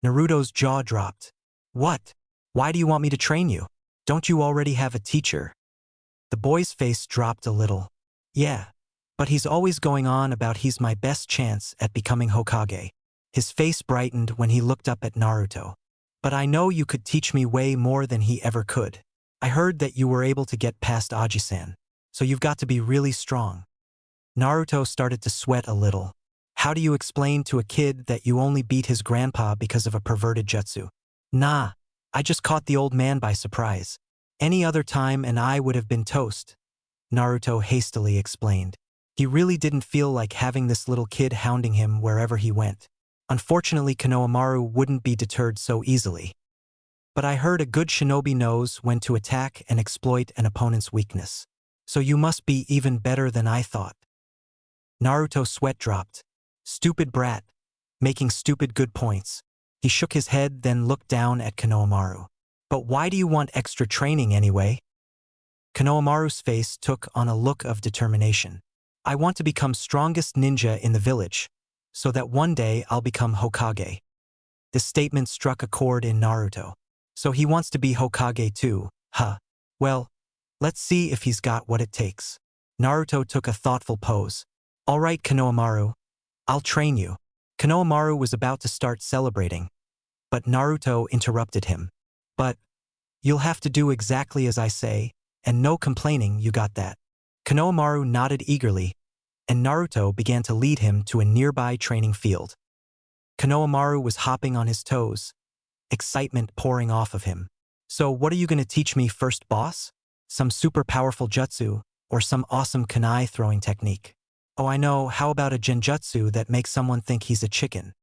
Naruto's jaw dropped. What? Why do you want me to train you? Don't you already have a teacher? The boy's face dropped a little. Yeah, but he's always going on about he's my best chance at becoming Hokage. His face brightened when he looked up at Naruto. But I know you could teach me way more than he ever could. I heard that you were able to get past Aji-san, so you've got to be really strong. Naruto started to sweat a little. How do you explain to a kid that you only beat his grandpa because of a perverted jutsu? Nah, I just caught the old man by surprise. Any other time and I would have been toast, Naruto hastily explained. He really didn't feel like having this little kid hounding him wherever he went. Unfortunately, Konohamaru wouldn't be deterred so easily. But I heard a good shinobi knows when to attack and exploit an opponent's weakness. So you must be even better than I thought. Naruto's sweat dropped. Stupid brat. Making stupid good points. He shook his head, then looked down at Konohamaru. But why do you want extra training anyway? Konohamaru's face took on a look of determination. I want to become strongest ninja in the village, so that one day I'll become Hokage. This statement struck a chord in Naruto. So he wants to be Hokage too, huh? Well, let's see if he's got what it takes. Naruto took a thoughtful pose. All right, Konohamaru. I'll train you. Konohamaru was about to start celebrating, but Naruto interrupted him. But you'll have to do exactly as I say, and no complaining, you got that. Konohamaru nodded eagerly, and Naruto began to lead him to a nearby training field. Konohamaru was hopping on his toes, excitement pouring off of him. So what are you going to teach me first, boss? Some super powerful jutsu, or some awesome kunai throwing technique? Oh, I know, how about a genjutsu that makes someone think he's a chicken?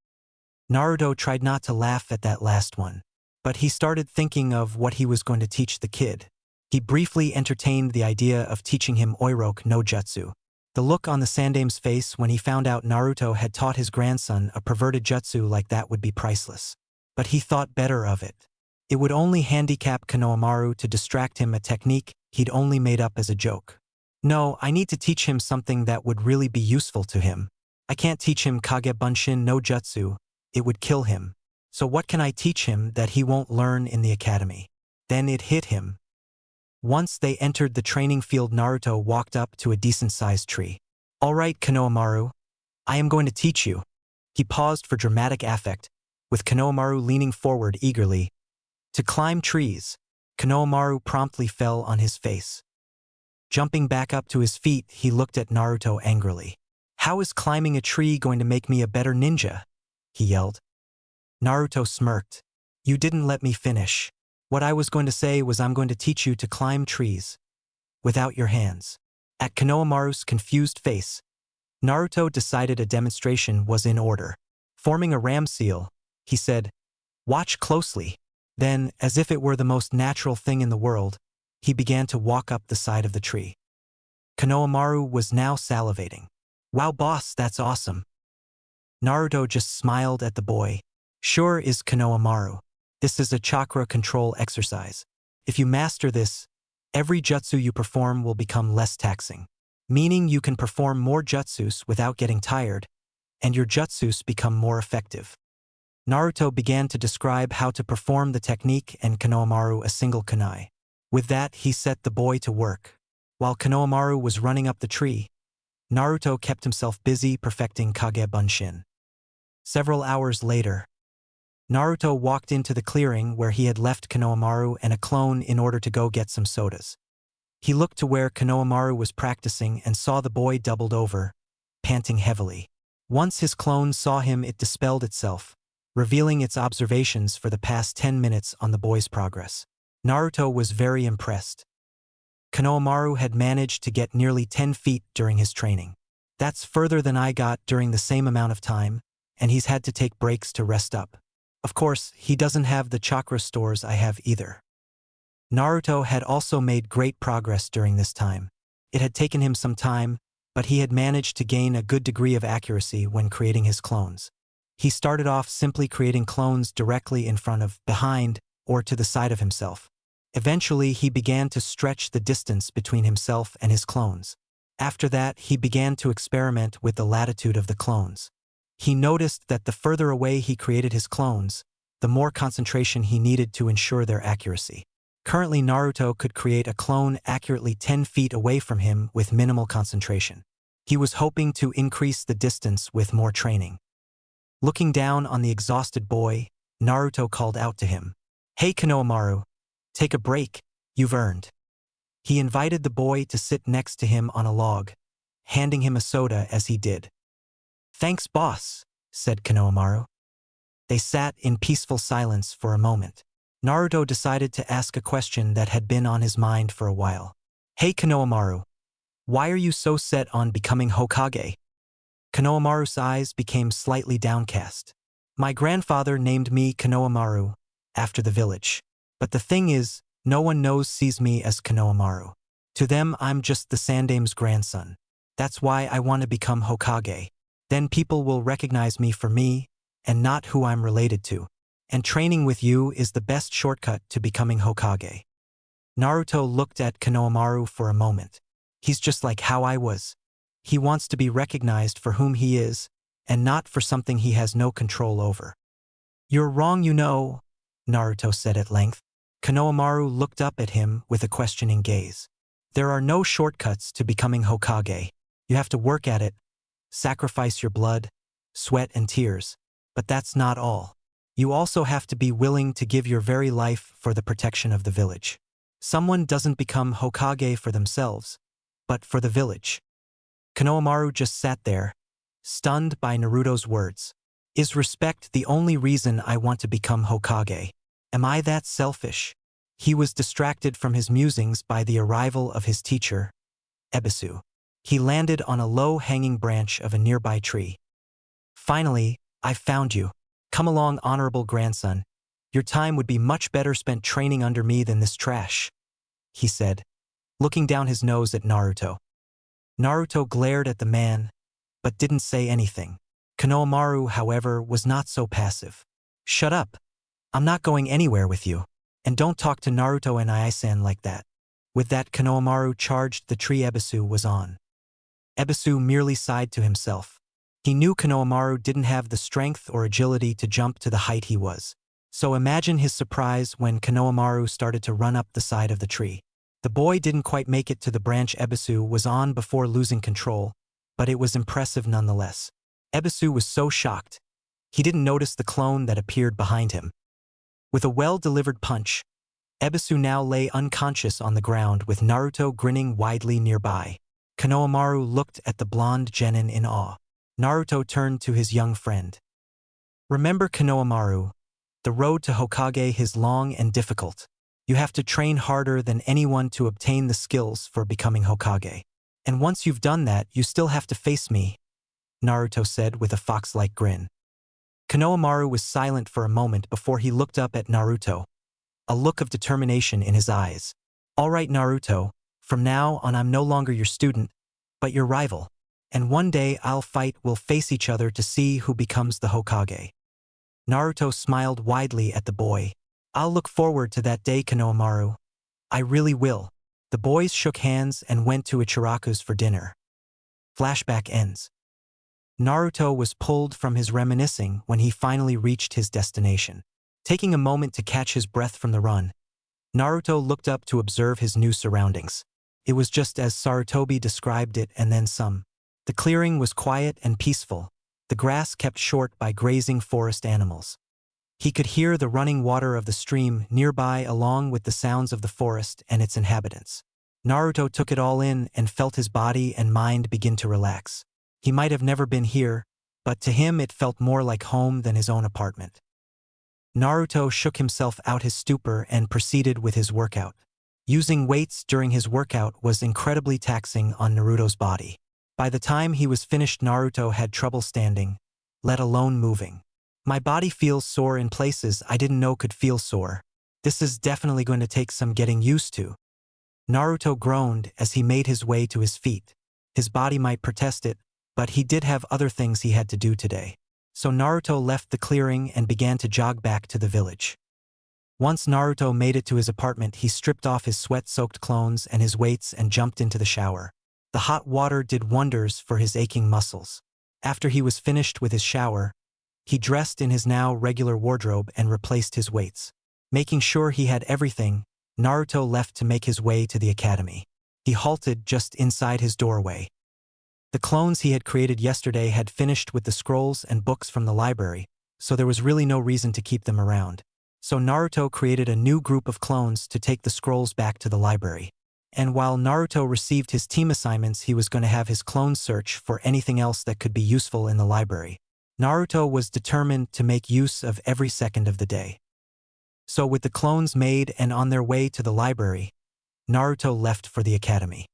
Naruto tried not to laugh at that last one, but he started thinking of what he was going to teach the kid. He briefly entertained the idea of teaching him Oiroke no Jutsu. The look on the Sandame's face when he found out Naruto had taught his grandson a perverted jutsu like that would be priceless. But he thought better of it. It would only handicap Konohamaru to distract him, a technique he'd only made up as a joke. No, I need to teach him something that would really be useful to him. I can't teach him Kage Bunshin no Jutsu. It would kill him. So what can I teach him that he won't learn in the academy? Then it hit him. Once they entered the training field, Naruto walked up to a decent-sized tree. All right, Konohamaru. I am going to teach you. He paused for dramatic effect, with Konohamaru leaning forward eagerly. To climb trees. Konohamaru promptly fell on his face. Jumping back up to his feet, he looked at Naruto angrily. How is climbing a tree going to make me a better ninja? He yelled. Naruto smirked. You didn't let me finish. What I was going to say was I'm going to teach you to climb trees. Without your hands. At Konohamaru's confused face, Naruto decided a demonstration was in order. Forming a ram seal, he said, watch closely. Then, as if it were the most natural thing in the world, he began to walk up the side of the tree. Konohamaru was now salivating. Wow, boss, that's awesome. Naruto just smiled at the boy. Sure is, Konohamaru. This is a chakra control exercise. If you master this, every jutsu you perform will become less taxing. Meaning you can perform more jutsus without getting tired, and your jutsus become more effective. Naruto began to describe how to perform the technique and Konohamaru a single kunai. With that, he set the boy to work. While Konohamaru was running up the tree, Naruto kept himself busy perfecting Kage Bunshin. Several hours later, Naruto walked into the clearing where he had left Konohamaru and a clone in order to go get some sodas. He looked to where Konohamaru was practicing and saw the boy doubled over, panting heavily. Once his clone saw him, it dispelled itself, revealing its observations for the past 10 minutes on the boy's progress. Naruto was very impressed. Konohamaru had managed to get nearly 10 feet during his training. That's further than I got during the same amount of time, and he's had to take breaks to rest up. Of course, he doesn't have the chakra stores I have either. Naruto had also made great progress during this time. It had taken him some time, but he had managed to gain a good degree of accuracy when creating his clones. He started off simply creating clones directly in front of, behind, or to the side of himself. Eventually, he began to stretch the distance between himself and his clones. After that, he began to experiment with the latitude of the clones. He noticed that the further away he created his clones, the more concentration he needed to ensure their accuracy. Currently, Naruto could create a clone accurately 10 feet away from him with minimal concentration. He was hoping to increase the distance with more training. Looking down on the exhausted boy, Naruto called out to him, "Hey Konohamaru, take a break, you've earned." He invited the boy to sit next to him on a log, handing him a soda as he did. "Thanks, boss," said Konohamaru. They sat in peaceful silence for a moment. Naruto decided to ask a question that had been on his mind for a while. "Hey Konohamaru, why are you so set on becoming Hokage?" Konohamaru's eyes became slightly downcast. "My grandfather named me Konohamaru, after the village. But the thing is, no one sees me as Konohamaru. To them, I'm just the Sandame's grandson. That's why I want to become Hokage. Then people will recognize me for me, and not who I'm related to. And training with you is the best shortcut to becoming Hokage." Naruto looked at Konohamaru for a moment. "He's just like how I was. He wants to be recognized for whom he is, and not for something he has no control over." "You're wrong, Naruto said at length. Konohamaru looked up at him with a questioning gaze. "There are no shortcuts to becoming Hokage. You have to work at it, sacrifice your blood, sweat and tears. But that's not all. You also have to be willing to give your very life for the protection of the village. Someone doesn't become Hokage for themselves, but for the village." Konohamaru just sat there, stunned by Naruto's words. "Is respect the only reason I want to become Hokage? Am I that selfish?" He was distracted from his musings by the arrival of his teacher, Ebisu. He landed on a low-hanging branch of a nearby tree. "Finally, I've found you. Come along, honorable grandson. Your time would be much better spent training under me than this trash," he said, looking down his nose at Naruto. Naruto glared at the man, but didn't say anything. Konohamaru, however, was not so passive. "Shut up. I'm not going anywhere with you. And don't talk to Naruto and Ai-san like that." With that, Konohamaru charged the tree Ebisu was on. Ebisu merely sighed to himself. He knew Konohamaru didn't have the strength or agility to jump to the height he was. So imagine his surprise when Konohamaru started to run up the side of the tree. The boy didn't quite make it to the branch Ebisu was on before losing control, but it was impressive nonetheless. Ebisu was so shocked. He didn't notice the clone that appeared behind him. With a well-delivered punch, Ebisu now lay unconscious on the ground with Naruto grinning widely nearby. Konohamaru looked at the blonde genin in awe. Naruto turned to his young friend. "Remember, Konohamaru, the road to Hokage is long and difficult. You have to train harder than anyone to obtain the skills for becoming Hokage. And once you've done that, you still have to face me," Naruto said with a fox-like grin. Konohamaru was silent for a moment before he looked up at Naruto, a look of determination in his eyes. "All right, Naruto, from now on I'm no longer your student, but your rival. And one day we'll face each other to see who becomes the Hokage." Naruto smiled widely at the boy. "I'll look forward to that day, Konohamaru. I really will." The boys shook hands and went to Ichiraku's for dinner. Flashback ends. Naruto was pulled from his reminiscing when he finally reached his destination. Taking a moment to catch his breath from the run, Naruto looked up to observe his new surroundings. It was just as Sarutobi described it and then some. The clearing was quiet and peaceful, the grass kept short by grazing forest animals. He could hear the running water of the stream nearby along with the sounds of the forest and its inhabitants. Naruto took it all in and felt his body and mind begin to relax. He might have never been here, but to him it felt more like home than his own apartment. Naruto shook himself out his stupor and proceeded with his workout. Using weights during his workout was incredibly taxing on Naruto's body. By the time he was finished, Naruto had trouble standing, let alone moving. "My body feels sore in places I didn't know could feel sore. This is definitely going to take some getting used to. Naruto groaned as he made his way to his feet. His body might protest it, but he did have other things he had to do today. So Naruto left the clearing and began to jog back to the village. Once Naruto made it to his apartment, he stripped off his sweat-soaked clothes and his weights and jumped into the shower. The hot water did wonders for his aching muscles. After he was finished with his shower, he dressed in his now regular wardrobe and replaced his weights. Making sure he had everything, Naruto left to make his way to the academy. He halted just inside his doorway. The clones he had created yesterday had finished with the scrolls and books from the library, so there was really no reason to keep them around. So Naruto created a new group of clones to take the scrolls back to the library. And while Naruto received his team assignments, he was going to have his clones search for anything else that could be useful in the library. Naruto was determined to make use of every second of the day. So with the clones made and on their way to the library, Naruto left for the academy.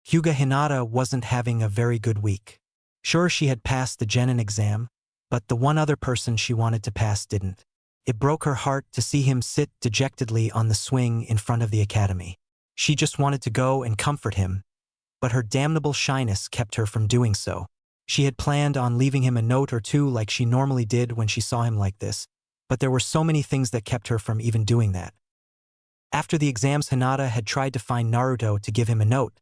Hyuga Hinata wasn't having a very good week. Sure, she had passed the genin exam, but the one other person she wanted to pass didn't. It broke her heart to see him sit dejectedly on the swing in front of the academy. She just wanted to go and comfort him, but her damnable shyness kept her from doing so. She had planned on leaving him a note or two like she normally did when she saw him like this, but there were so many things that kept her from even doing that. After the exams, Hinata had tried to find Naruto to give him a note,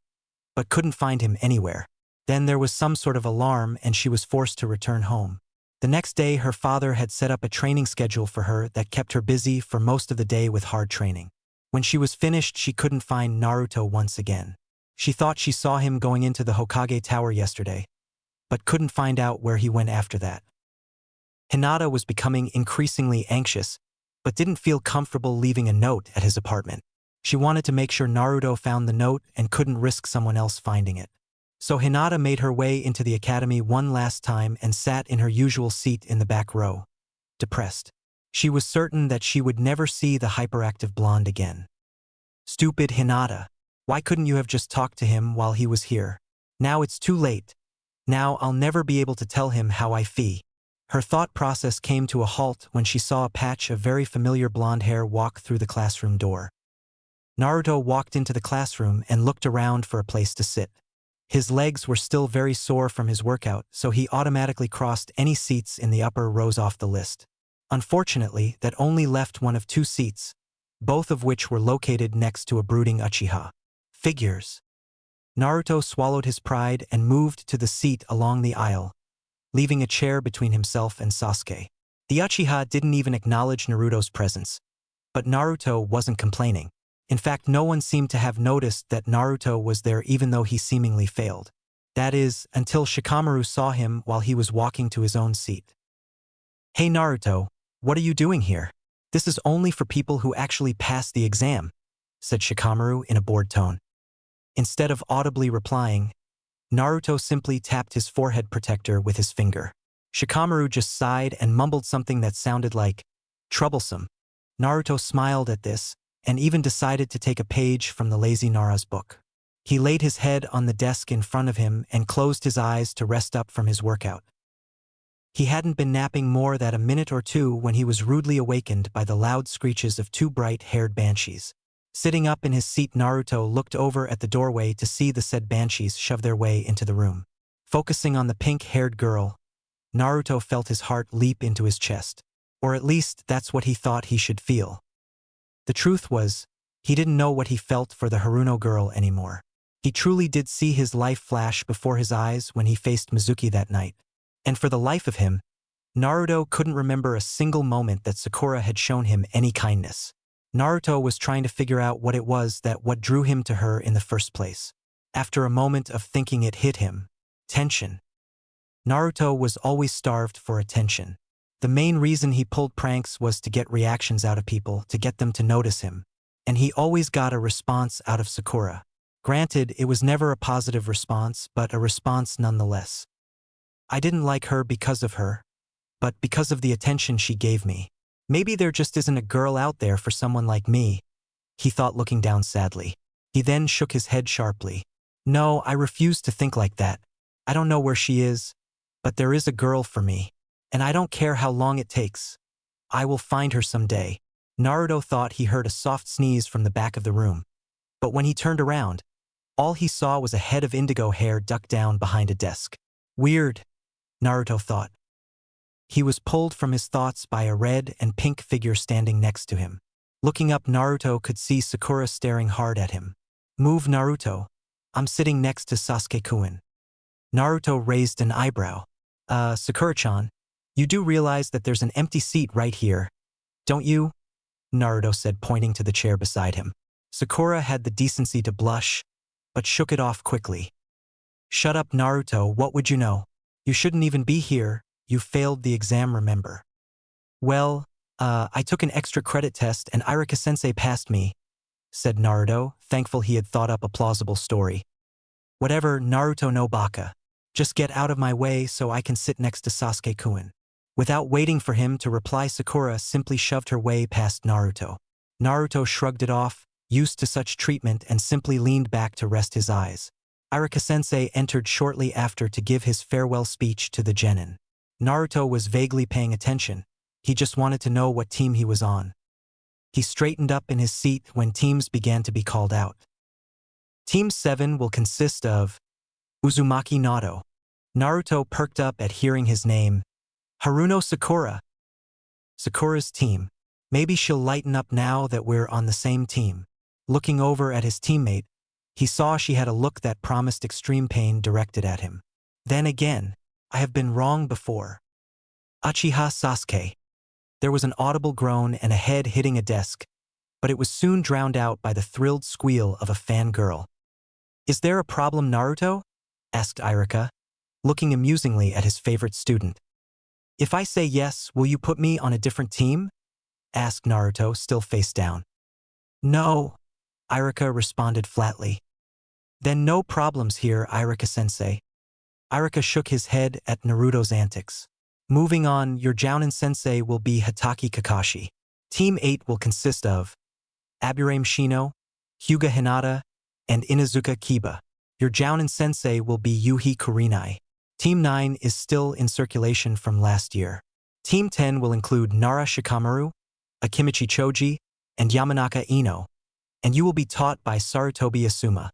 but couldn't find him anywhere. Then there was some sort of alarm and she was forced to return home. The next day, her father had set up a training schedule for her that kept her busy for most of the day with hard training. When she was finished, she couldn't find Naruto once again. She thought she saw him going into the Hokage Tower yesterday, but couldn't find out where he went after that. Hinata was becoming increasingly anxious, but didn't feel comfortable leaving a note at his apartment. She wanted to make sure Naruto found the note and couldn't risk someone else finding it. So Hinata made her way into the academy one last time and sat in her usual seat in the back row, depressed. She was certain that she would never see the hyperactive blonde again. Stupid Hinata. Why couldn't you have just talked to him while he was here? Now it's too late. Now I'll never be able to tell him how I feel. Her thought process came to a halt when she saw a patch of very familiar blonde hair walk through the classroom door. Naruto walked into the classroom and looked around for a place to sit. His legs were still very sore from his workout, so he automatically crossed any seats in the upper rows off the list. Unfortunately, that only left one of two seats, both of which were located next to a brooding Uchiha. Figures. Naruto swallowed his pride and moved to the seat along the aisle, leaving a chair between himself and Sasuke. The Uchiha didn't even acknowledge Naruto's presence, but Naruto wasn't complaining. In fact, no one seemed to have noticed that Naruto was there even though he seemingly failed. That is, until Shikamaru saw him while he was walking to his own seat. "Hey Naruto, what are you doing here? This is only for people who actually pass the exam," said Shikamaru in a bored tone. Instead of audibly replying, Naruto simply tapped his forehead protector with his finger. Shikamaru just sighed and mumbled something that sounded like, "troublesome." Naruto smiled at this, and even decided to take a page from the Lazy Nara's book. He laid his head on the desk in front of him and closed his eyes to rest up from his workout. He hadn't been napping more than a minute or two when he was rudely awakened by the loud screeches of two bright-haired banshees. Sitting up in his seat, Naruto looked over at the doorway to see the said banshees shove their way into the room. Focusing on the pink-haired girl, Naruto felt his heart leap into his chest. Or at least that's what he thought he should feel. The truth was, he didn't know what he felt for the Haruno girl anymore. He truly did see his life flash before his eyes when he faced Mizuki that night. And for the life of him, Naruto couldn't remember a single moment that Sakura had shown him any kindness. Naruto was trying to figure out what it was that drew him to her in the first place. After a moment of thinking, it hit him. Tension. Naruto was always starved for attention. The main reason he pulled pranks was to get reactions out of people, to get them to notice him. And he always got a response out of Sakura. Granted, it was never a positive response, but a response nonetheless. I didn't like her because of her, but because of the attention she gave me. Maybe there just isn't a girl out there for someone like me, he thought, looking down sadly. He then shook his head sharply. No, I refuse to think like that. I don't know where she is, but there is a girl for me. And I don't care how long it takes. I will find her someday. Naruto thought he heard a soft sneeze from the back of the room, but when he turned around, all he saw was a head of indigo hair ducked down behind a desk. Weird, Naruto thought. He was pulled from his thoughts by a red and pink figure standing next to him. Looking up, Naruto could see Sakura staring hard at him. Move, Naruto. I'm sitting next to Sasuke-kun. Naruto raised an eyebrow. Sakura-chan, you do realize that there's an empty seat right here, don't you? Naruto said, pointing to the chair beside him. Sakura had the decency to blush, but shook it off quickly. Shut up, Naruto, what would you know? You shouldn't even be here, you failed the exam, remember? Well, I took an extra credit test and Iruka-sensei passed me, said Naruto, thankful he had thought up a plausible story. Whatever, Naruto no baka. Just get out of my way so I can sit next to Sasuke-kun. Without waiting for him to reply, Sakura simply shoved her way past Naruto. Naruto shrugged it off, used to such treatment, and simply leaned back to rest his eyes. Iruka-sensei entered shortly after to give his farewell speech to the genin. Naruto was vaguely paying attention. He just wanted to know what team he was on. He straightened up in his seat when teams began to be called out. Team 7 will consist of Uzumaki Naruto. Naruto perked up at hearing his name. Haruno Sakura. Sakura's team. Maybe she'll lighten up now that we're on the same team. Looking over at his teammate, he saw she had a look that promised extreme pain directed at him. Then again, I have been wrong before. Uchiha Sasuke. There was an audible groan and a head hitting a desk, but it was soon drowned out by the thrilled squeal of a fangirl. Is there a problem, Naruto? Asked Iruka, looking amusingly at his favorite student. If I say yes, will you put me on a different team? Asked Naruto, still face down. No, Iruka responded flatly. Then no problems here, Iruka-sensei. Iruka shook his head at Naruto's antics. Moving on, your Jounin-sensei will be Hatake Kakashi. Team 8 will consist of Aburame Shino, Hyuga Hinata, and Inuzuka Kiba. Your Jounin-sensei will be Yuhi Kurenai. Team 9 is still in circulation from last year. Team 10 will include Nara Shikamaru, Akimichi Choji, and Yamanaka Ino, and you will be taught by Sarutobi Asuma.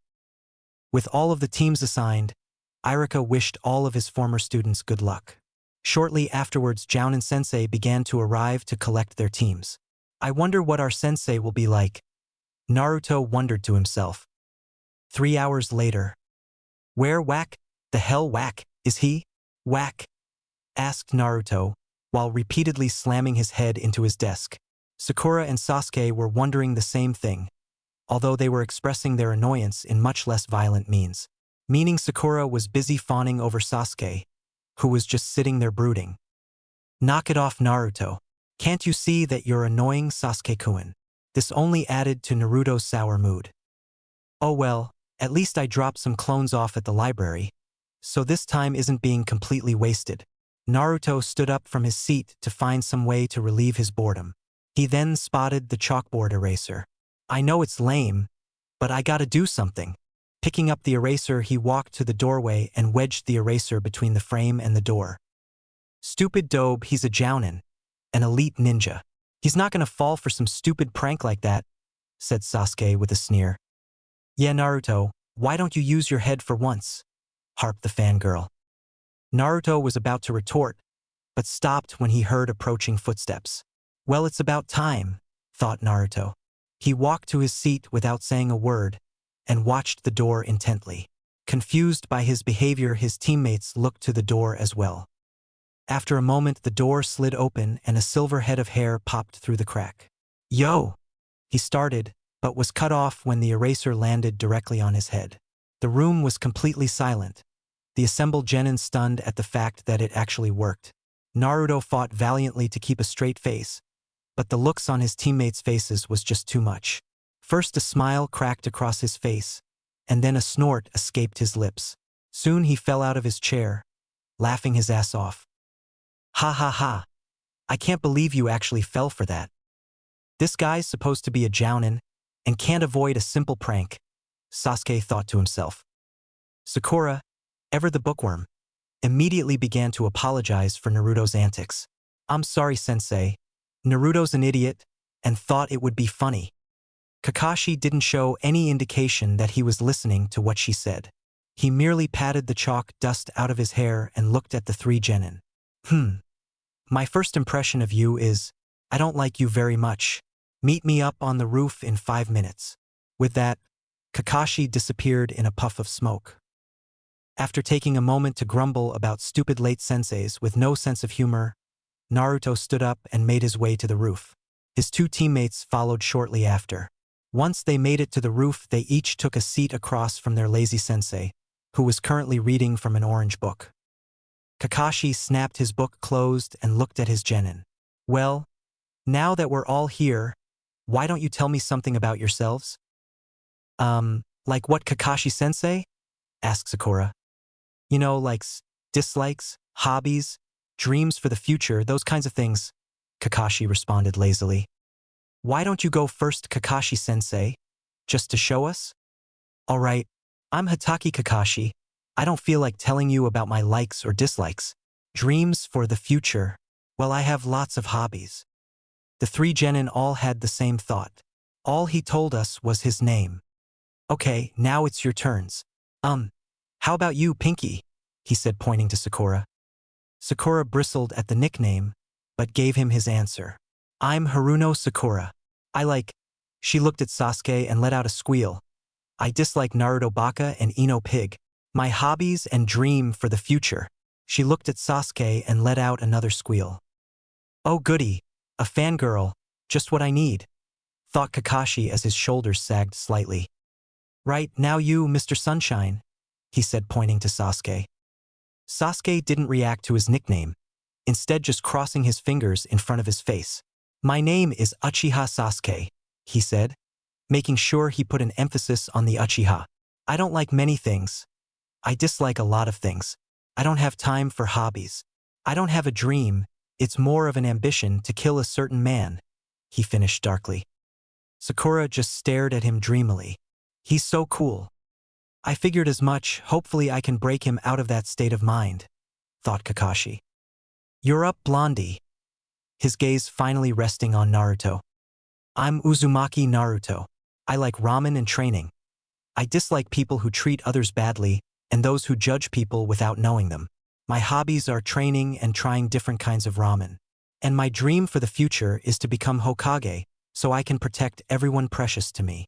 With all of the teams assigned, Iruka wished all of his former students good luck. Shortly afterwards, Jounin-sensei began to arrive to collect their teams. I wonder what our sensei will be like. Naruto wondered to himself. 3 hours later. Where the hell is he? Asked Naruto, while repeatedly slamming his head into his desk. Sakura and Sasuke were wondering the same thing, although they were expressing their annoyance in much less violent means. Meaning Sakura was busy fawning over Sasuke, who was just sitting there brooding. Knock it off, Naruto. Can't you see that you're annoying, Sasuke-kun? This only added to Naruto's sour mood. Oh well, at least I dropped some clones off at the library, so this time isn't being completely wasted. Naruto stood up from his seat to find some way to relieve his boredom. He then spotted the chalkboard eraser. I know it's lame, but I gotta do something. Picking up the eraser, he walked to the doorway and wedged the eraser between the frame and the door. Stupid dobe, he's a jounin, an elite ninja. He's not gonna fall for some stupid prank like that, said Sasuke with a sneer. Yeah, Naruto, why don't you use your head for once? Harped the fangirl. Naruto was about to retort, but stopped when he heard approaching footsteps. Well, it's about time, thought Naruto. He walked to his seat without saying a word, and watched the door intently. Confused by his behavior, his teammates looked to the door as well. After a moment, the door slid open and a silver head of hair popped through the crack. Yo! He started, but was cut off when the eraser landed directly on his head. The room was completely silent, the assembled genin stunned at the fact that it actually worked. Naruto fought valiantly to keep a straight face, but the looks on his teammates' faces was just too much. First a smile cracked across his face, and then a snort escaped his lips. Soon he fell out of his chair, laughing his ass off. Ha ha ha. I can't believe you actually fell for that. This guy's supposed to be a jounin, and can't avoid a simple prank, Sasuke thought to himself. Sakura, ever the bookworm, immediately began to apologize for Naruto's antics. I'm sorry, sensei. Naruto's an idiot, and thought it would be funny. Kakashi didn't show any indication that he was listening to what she said. He merely patted the chalk dust out of his hair and looked at the three genin. My first impression of you is, I don't like you very much. Meet me up on the roof in 5 minutes. With that, Kakashi disappeared in a puff of smoke. After taking a moment to grumble about stupid late senseis with no sense of humor, Naruto stood up and made his way to the roof. His two teammates followed shortly after. Once they made it to the roof, they each took a seat across from their lazy sensei, who was currently reading from an orange book. Kakashi snapped his book closed and looked at his genin. Well, now that we're all here, why don't you tell me something about yourselves? Like what, Kakashi-sensei? Asked Sakura. You know, likes, dislikes, hobbies, dreams for the future, those kinds of things, Kakashi responded lazily. Why don't you go first, Kakashi-sensei? Just to show us? All right, I'm Hatake Kakashi. I don't feel like telling you about my likes or dislikes. Dreams for the future. Well, I have lots of hobbies. The three genin all had the same thought. All he told us was his name. Okay, now it's your turns. How about you, Pinky? He said, pointing to Sakura. Sakura bristled at the nickname, but gave him his answer. I'm Haruno Sakura. She looked at Sasuke and let out a squeal. I dislike Naruto Baka and Ino Pig. My hobbies and dream for the future. She looked at Sasuke and let out another squeal. Oh goody, a fangirl, just what I need, thought Kakashi as his shoulders sagged slightly. Right, now you, Mr. Sunshine, he said, pointing to Sasuke. Sasuke didn't react to his nickname, instead just crossing his fingers in front of his face. My name is Uchiha Sasuke, he said, making sure he put an emphasis on the Uchiha. I don't like many things. I dislike a lot of things. I don't have time for hobbies. I don't have a dream, it's more of an ambition to kill a certain man, he finished darkly. Sakura just stared at him dreamily. He's so cool. I figured as much, hopefully I can break him out of that state of mind, thought Kakashi. You're up, Blondie. His gaze finally resting on Naruto. I'm Uzumaki Naruto. I like ramen and training. I dislike people who treat others badly and those who judge people without knowing them. My hobbies are training and trying different kinds of ramen. And my dream for the future is to become Hokage, so I can protect everyone precious to me.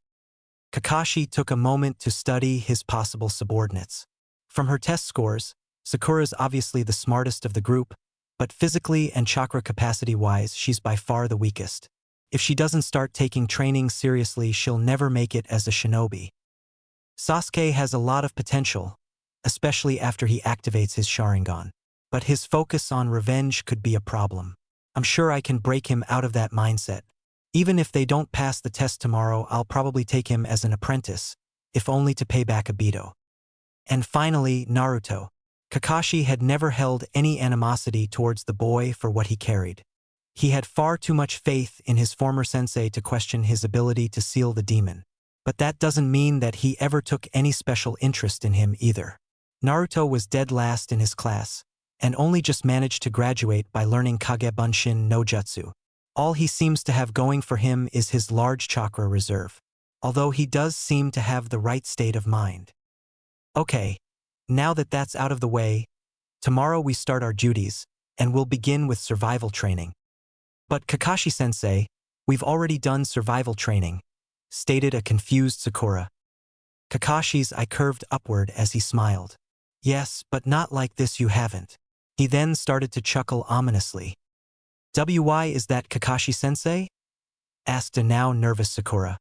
Kakashi took a moment to study his possible subordinates. From her test scores, Sakura's obviously the smartest of the group, but physically and chakra capacity-wise, she's by far the weakest. If she doesn't start taking training seriously, she'll never make it as a shinobi. Sasuke has a lot of potential, especially after he activates his Sharingan. But his focus on revenge could be a problem. I'm sure I can break him out of that mindset. Even if they don't pass the test tomorrow, I'll probably take him as an apprentice, if only to pay back Obito. And finally, Naruto. Kakashi had never held any animosity towards the boy for what he carried. He had far too much faith in his former sensei to question his ability to seal the demon. But that doesn't mean that he ever took any special interest in him either. Naruto was dead last in his class, and only just managed to graduate by learning Kage Bunshin no Jutsu. All he seems to have going for him is his large chakra reserve, although he does seem to have the right state of mind. Okay, now that that's out of the way, tomorrow we start our duties, and we'll begin with survival training. But Kakashi-sensei, we've already done survival training, stated a confused Sakura. Kakashi's eye curved upward as he smiled. Yes, but not like this, you haven't. He then started to chuckle ominously. Why is that, Kakashi-sensei? Asked a now nervous Sakura.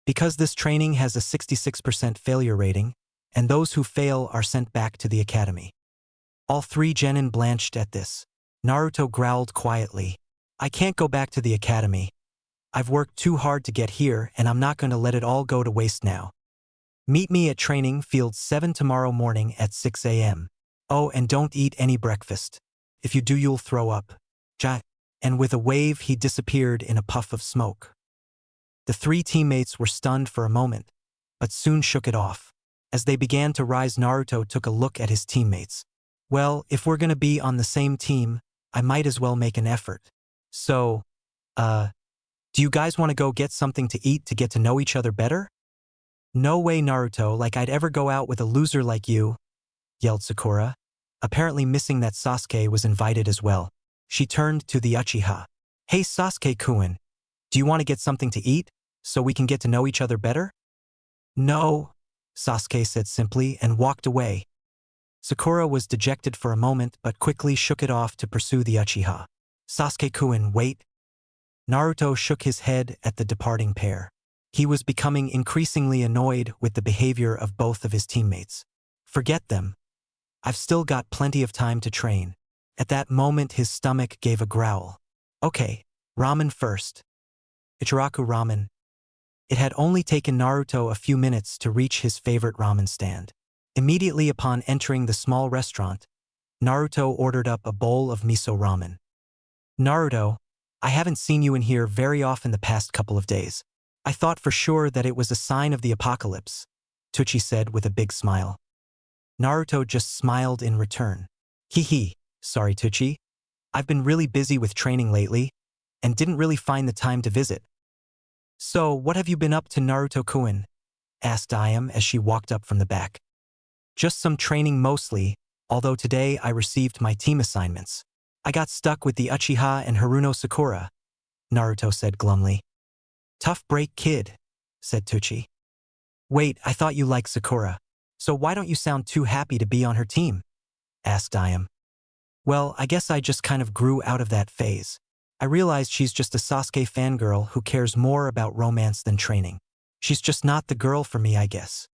Because this training has a 66% failure rating, and those who fail are sent back to the academy. All three genin blanched at this. Naruto growled quietly. I can't go back to the academy. I've worked too hard to get here, and I'm not going to let it all go to waste now. Meet me at training field 7 tomorrow morning at 6 a.m. Oh, and don't eat any breakfast. If you do, you'll throw up. Ja. And with a wave, he disappeared in a puff of smoke. The three teammates were stunned for a moment, but soon shook it off. As they began to rise, Naruto took a look at his teammates. Well, if we're gonna be on the same team, I might as well make an effort. So, Do you guys want to go get something to eat to get to know each other better? No way, Naruto, like I'd ever go out with a loser like you, yelled Sakura, apparently missing that Sasuke was invited as well. She turned to the Uchiha. Hey Sasuke-kun, do you want to get something to eat, so we can get to know each other better? No, Sasuke said simply and walked away. Sakura was dejected for a moment but quickly shook it off to pursue the Uchiha. Sasuke-kun, wait. Naruto shook his head at the departing pair. He was becoming increasingly annoyed with the behavior of both of his teammates. Forget them. I've still got plenty of time to train. At that moment his stomach gave a growl. Okay, ramen first. Ichiraku ramen. It had only taken Naruto a few minutes to reach his favorite ramen stand. Immediately upon entering the small restaurant, Naruto ordered up a bowl of miso ramen. Naruto, I haven't seen you in here very often the past couple of days. I thought for sure that it was a sign of the apocalypse, Teuchi said with a big smile. Naruto just smiled in return. Hee, sorry Teuchi. I've been really busy with training lately, and didn't really find the time to visit. So, what have you been up to, Naruto-kun? Asked Ayam as she walked up from the back. Just some training mostly, although today I received my team assignments. I got stuck with the Uchiha and Haruno Sakura, Naruto said glumly. Tough break, kid, said Teuchi. Wait, I thought you liked Sakura. So why don't you sound too happy to be on her team? Asked Ayam. Well, I guess I just kind of grew out of that phase. I realized she's just a Sasuke fangirl who cares more about romance than training. She's just not the girl for me, I guess.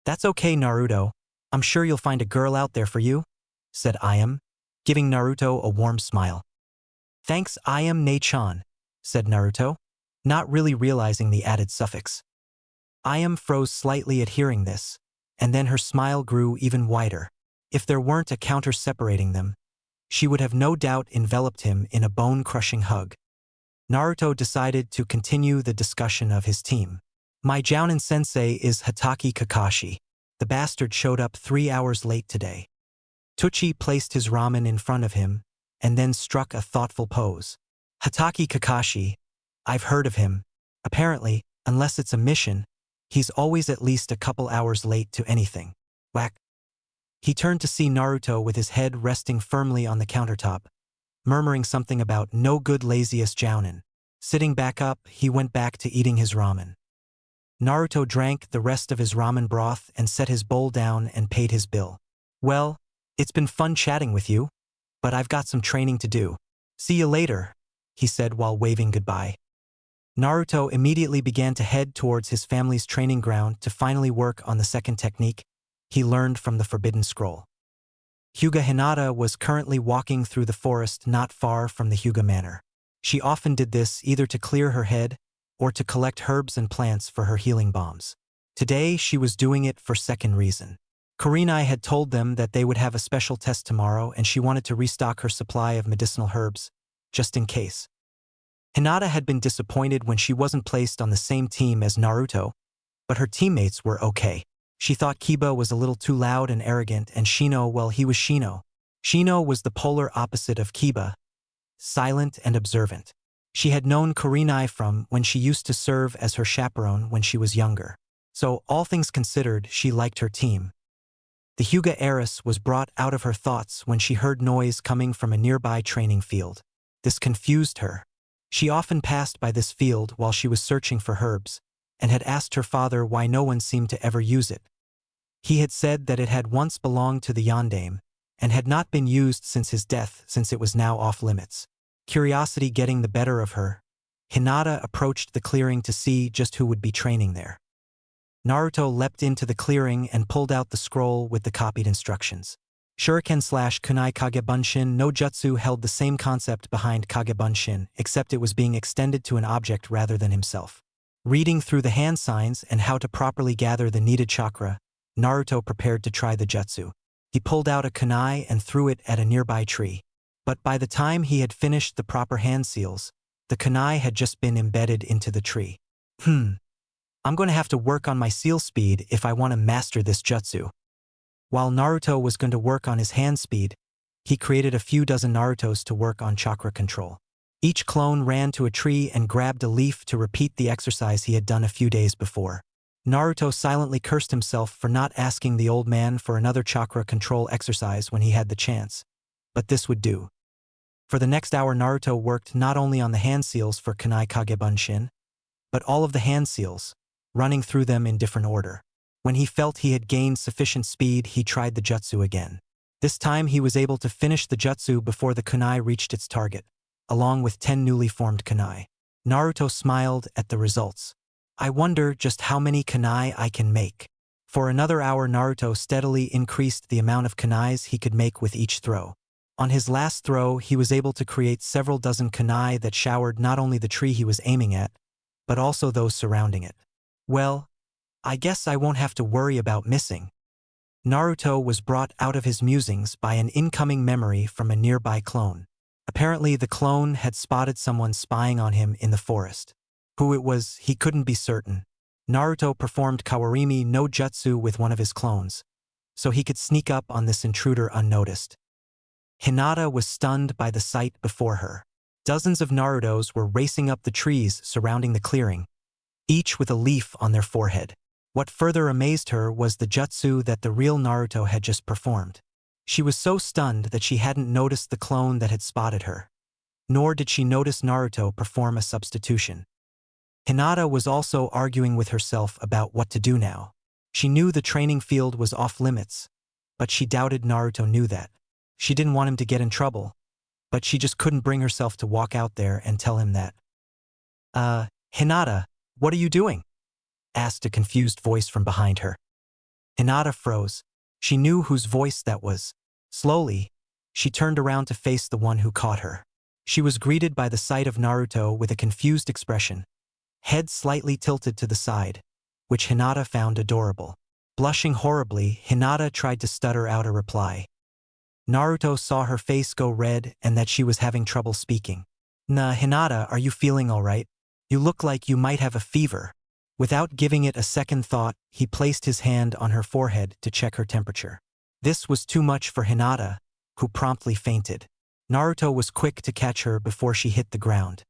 That's okay, Naruto. I'm sure you'll find a girl out there for you, said Ayam, giving Naruto a warm smile. Thanks, Ayam-ne-chan, said Naruto, not really realizing the added suffix. Ayam froze slightly at hearing this, and then her smile grew even wider. If there weren't a counter separating them, she would have no doubt enveloped him in a bone-crushing hug. Naruto decided to continue the discussion of his team. My Jounin sensei is Hatake Kakashi. The bastard showed up 3 hours late today. Teuchi placed his ramen in front of him and then struck a thoughtful pose. Hatake Kakashi, I've heard of him. Apparently, unless it's a mission, he's always at least a couple hours late to anything. Whack. He turned to see Naruto with his head resting firmly on the countertop, murmuring something about no good laziest Jounin. Sitting back up, he went back to eating his ramen. Naruto drank the rest of his ramen broth and set his bowl down and paid his bill. Well, it's been fun chatting with you, but I've got some training to do. See you later, he said while waving goodbye. Naruto immediately began to head towards his family's training ground to finally work on the second technique he learned from the Forbidden Scroll. Hyuga Hinata was currently walking through the forest not far from the Hyuga Manor. She often did this either to clear her head or to collect herbs and plants for her healing bombs. Today, she was doing it for second reason. Kurenai had told them that they would have a special test tomorrow and she wanted to restock her supply of medicinal herbs, just in case. Hinata had been disappointed when she wasn't placed on the same team as Naruto, but her teammates were okay. She thought Kiba was a little too loud and arrogant, and Shino, well, he was Shino. Shino was the polar opposite of Kiba, silent and observant. She had known Kurenai from when she used to serve as her chaperone when she was younger. So, all things considered, she liked her team. The Hyuga heiress was brought out of her thoughts when she heard noise coming from a nearby training field. This confused her. She often passed by this field while she was searching for herbs, and had asked her father why no one seemed to ever use it. He had said that it had once belonged to the Yondaime, and had not been used since his death, since it was now off-limits. Curiosity getting the better of her, Hinata approached the clearing to see just who would be training there. Naruto leapt into the clearing and pulled out the scroll with the copied instructions. Shuriken/kunai Kagebunshin no jutsu held the same concept behind Kagebunshin, except it was being extended to an object rather than himself. Reading through the hand signs and how to properly gather the needed chakra, Naruto prepared to try the jutsu. He pulled out a kunai and threw it at a nearby tree. But by the time he had finished the proper hand seals, the kunai had just been embedded into the tree. I'm going to have to work on my seal speed if I want to master this jutsu. While Naruto was going to work on his hand speed, he created a few dozen Narutos to work on chakra control. Each clone ran to a tree and grabbed a leaf to repeat the exercise he had done a few days before. Naruto silently cursed himself for not asking the old man for another chakra control exercise when he had the chance. But this would do. For the next hour, Naruto worked not only on the hand seals for Kunai Kagebunshin, but all of the hand seals, running through them in different order. When he felt he had gained sufficient speed, he tried the jutsu again. This time he was able to finish the jutsu before the kunai reached its target, along with 10 newly formed kunai. Naruto smiled at the results. I wonder just how many kunai I can make. For another hour, Naruto steadily increased the amount of kunais he could make with each throw. On his last throw, he was able to create several dozen kunai that showered not only the tree he was aiming at, but also those surrounding it. Well, I guess I won't have to worry about missing. Naruto was brought out of his musings by an incoming memory from a nearby clone. Apparently, the clone had spotted someone spying on him in the forest. Who it was, he couldn't be certain. Naruto performed Kawarimi no Jutsu with one of his clones, so he could sneak up on this intruder unnoticed. Hinata was stunned by the sight before her. Dozens of Narutos were racing up the trees surrounding the clearing, each with a leaf on their forehead. What further amazed her was the jutsu that the real Naruto had just performed. She was so stunned that she hadn't noticed the clone that had spotted her. Nor did she notice Naruto perform a substitution. Hinata was also arguing with herself about what to do now. She knew the training field was off limits, but she doubted Naruto knew that. She didn't want him to get in trouble, but she just couldn't bring herself to walk out there and tell him that. Hinata, what are you doing? Asked a confused voice from behind her. Hinata froze. She knew whose voice that was. Slowly, she turned around to face the one who caught her. She was greeted by the sight of Naruto with a confused expression, head slightly tilted to the side, which Hinata found adorable. Blushing horribly, Hinata tried to stutter out a reply. Naruto saw her face go red and that she was having trouble speaking. Nah, Hinata, are you feeling all right? You look like you might have a fever. Without giving it a second thought, he placed his hand on her forehead to check her temperature. This was too much for Hinata, who promptly fainted. Naruto was quick to catch her before she hit the ground.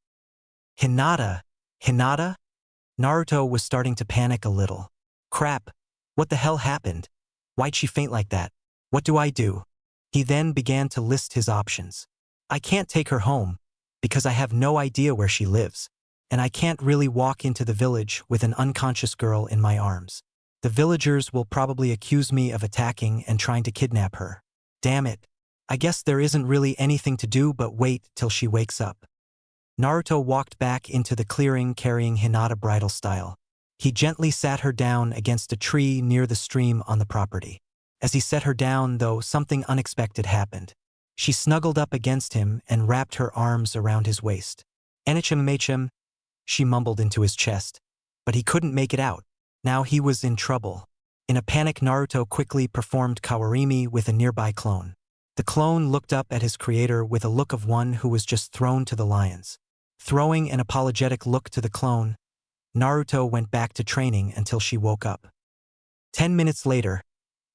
Hinata? Hinata? Naruto was starting to panic a little. Crap, what the hell happened? Why'd she faint like that? What do I do? He then began to list his options. I can't take her home, because I have no idea where she lives. And I can't really walk into the village with an unconscious girl in my arms. The villagers will probably accuse me of attacking and trying to kidnap her. Damn it. I guess there isn't really anything to do but wait till she wakes up. Naruto walked back into the clearing carrying Hinata bridal style. He gently sat her down against a tree near the stream on the property. As he set her down, though, something unexpected happened. She snuggled up against him and wrapped her arms around his waist. Enichim, she mumbled into his chest, but he couldn't make it out. Now he was in trouble. In a panic, Naruto quickly performed Kawarimi with a nearby clone. The clone looked up at his creator with a look of one who was just thrown to the lions. Throwing an apologetic look to the clone, Naruto went back to training until she woke up. 10 minutes later,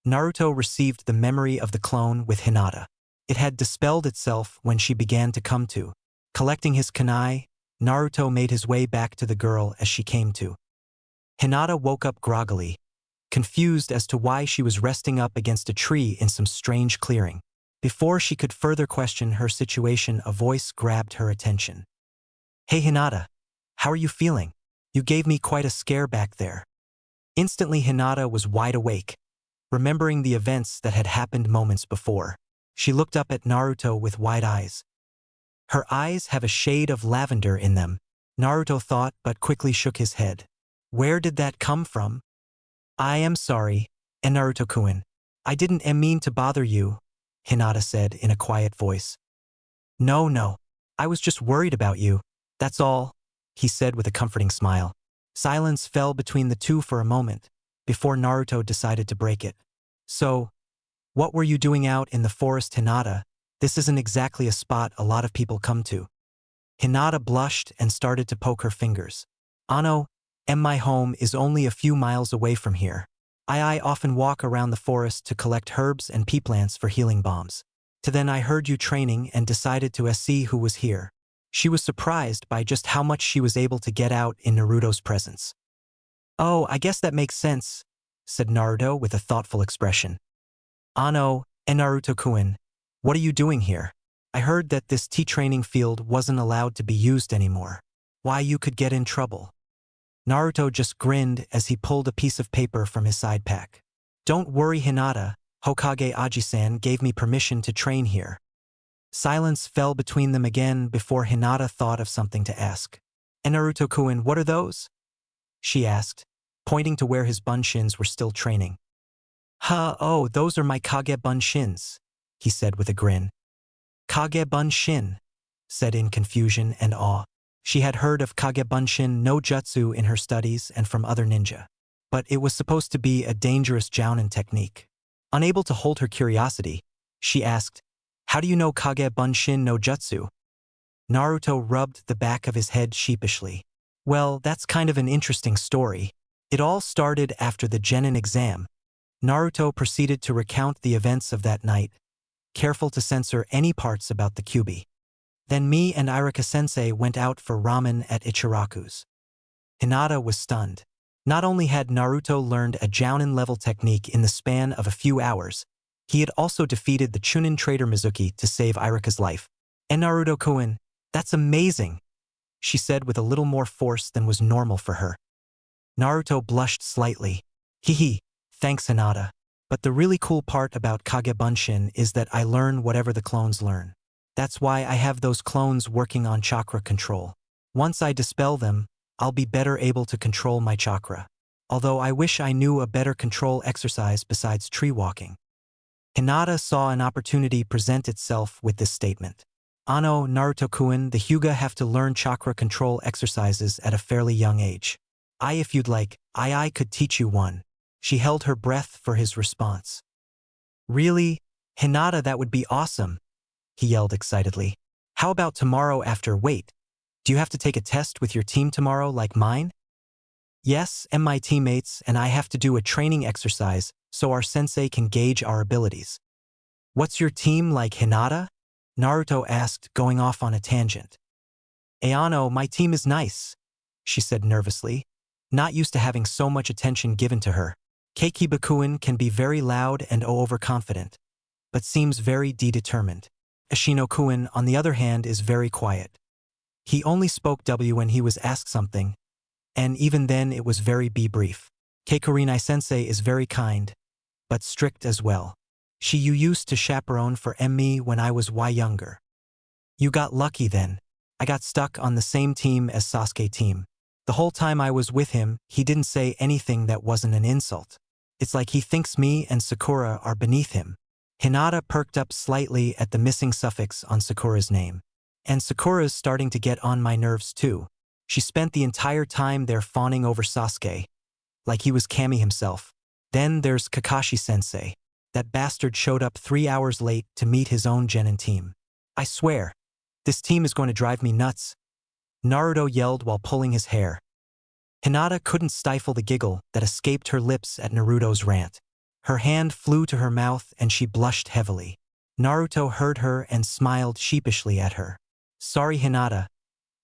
Naruto received the memory of the clone with Hinata. It had dispelled itself when she began to come to. Collecting his kunai, Naruto made his way back to the girl as she came to. Hinata woke up groggily, confused as to why she was resting up against a tree in some strange clearing. Before she could further question her situation, a voice grabbed her attention. Hey Hinata, how are you feeling? You gave me quite a scare back there. Instantly Hinata was wide awake, remembering the events that had happened moments before. She looked up at Naruto with wide eyes. Her eyes have a shade of lavender in them, Naruto thought, but quickly shook his head. Where did that come from? I am sorry, Naruto-kun. I didn't mean to bother you, Hinata said in a quiet voice. No, I was just worried about you, that's all, he said with a comforting smile. Silence fell between the two for a moment, before Naruto decided to break it. So, what were you doing out in the forest, Hinata? This isn't exactly a spot a lot of people come to. Hinata blushed and started to poke her fingers. Ano, my home is only a few miles away from here. I often walk around the forest to collect herbs and pea plants for healing bombs. To then I heard you training and decided to see who was here. She was surprised by just how much she was able to get out in Naruto's presence. "Oh, I guess that makes sense," said Naruto with a thoughtful expression. "Ano, and Naruto-kun, what are you doing here? I heard that this tea training field wasn't allowed to be used anymore. Why, you could get in trouble." Naruto just grinned as he pulled a piece of paper from his side pack. "Don't worry, Hinata, Hokage Aji-san gave me permission to train here." Silence fell between them again before Hinata thought of something to ask. "And Naruto-kun, what are those?" she asked, pointing to where his bunshins were still training. Oh, those are my Kage bunshins," he said with a grin. "Kage bunshin," said in confusion and awe. She had heard of Kage bunshin no jutsu in her studies and from other ninja. But it was supposed to be a dangerous jounin technique. Unable to hold her curiosity, she asked, "How do you know Kage bunshin no jutsu?" Naruto rubbed the back of his head sheepishly. "Well, that's kind of an interesting story. It all started after the genin exam." Naruto proceeded to recount the events of that night, careful to censor any parts about the Kyuubi. "Then me and Iruka-sensei went out for ramen at Ichiraku's." Hinata was stunned. Not only had Naruto learned a jounin-level technique in the span of a few hours, he had also defeated the Chunin traitor Mizuki to save Iruka's life. "And Naruto-kun, that's amazing," she said with a little more force than was normal for her. Naruto blushed slightly. "Hee, thanks Hinata. But the really cool part about Kage Bunshin is that I learn whatever the clones learn. That's why I have those clones working on chakra control. Once I dispel them, I'll be better able to control my chakra. Although I wish I knew a better control exercise besides tree walking." Hinata saw an opportunity present itself with this statement. "Ano, Naruto-kun, the Hyuga have to learn chakra control exercises at a fairly young age. If you'd like, I could teach you one." She held her breath for his response. "Really? Hinata, that would be awesome," he yelled excitedly. "How about tomorrow after? Wait, do you have to take a test with your team tomorrow like mine?" "Yes, and my teammates and I have to do a training exercise so our sensei can gauge our abilities." "What's your team like, Hinata?" Naruto asked, going off on a tangent. "Ayano, my team is nice," she said nervously, not used to having so much attention given to her. "Keikibakuin can be very loud and overconfident, but seems very determined. Ashino-kun, on the other hand, is very quiet. He only spoke W when he was asked something, and even then it was very brief. Keikurinai-sensei is very kind, but strict as well. She used to chaperone for me when I was younger." "You got lucky then. I got stuck on the same team as Sasuke team. The whole time I was with him, he didn't say anything that wasn't an insult. It's like he thinks me and Sakura are beneath him." Hinata perked up slightly at the missing suffix on Sakura's name. "And Sakura's starting to get on my nerves too. She spent the entire time there fawning over Sasuke, like he was Kami himself. Then there's Kakashi-sensei. That bastard showed up 3 hours late to meet his own genin team. I swear, this team is going to drive me nuts," Naruto yelled while pulling his hair. Hinata couldn't stifle the giggle that escaped her lips at Naruto's rant. Her hand flew to her mouth and she blushed heavily. Naruto heard her and smiled sheepishly at her. "Sorry, Hinata.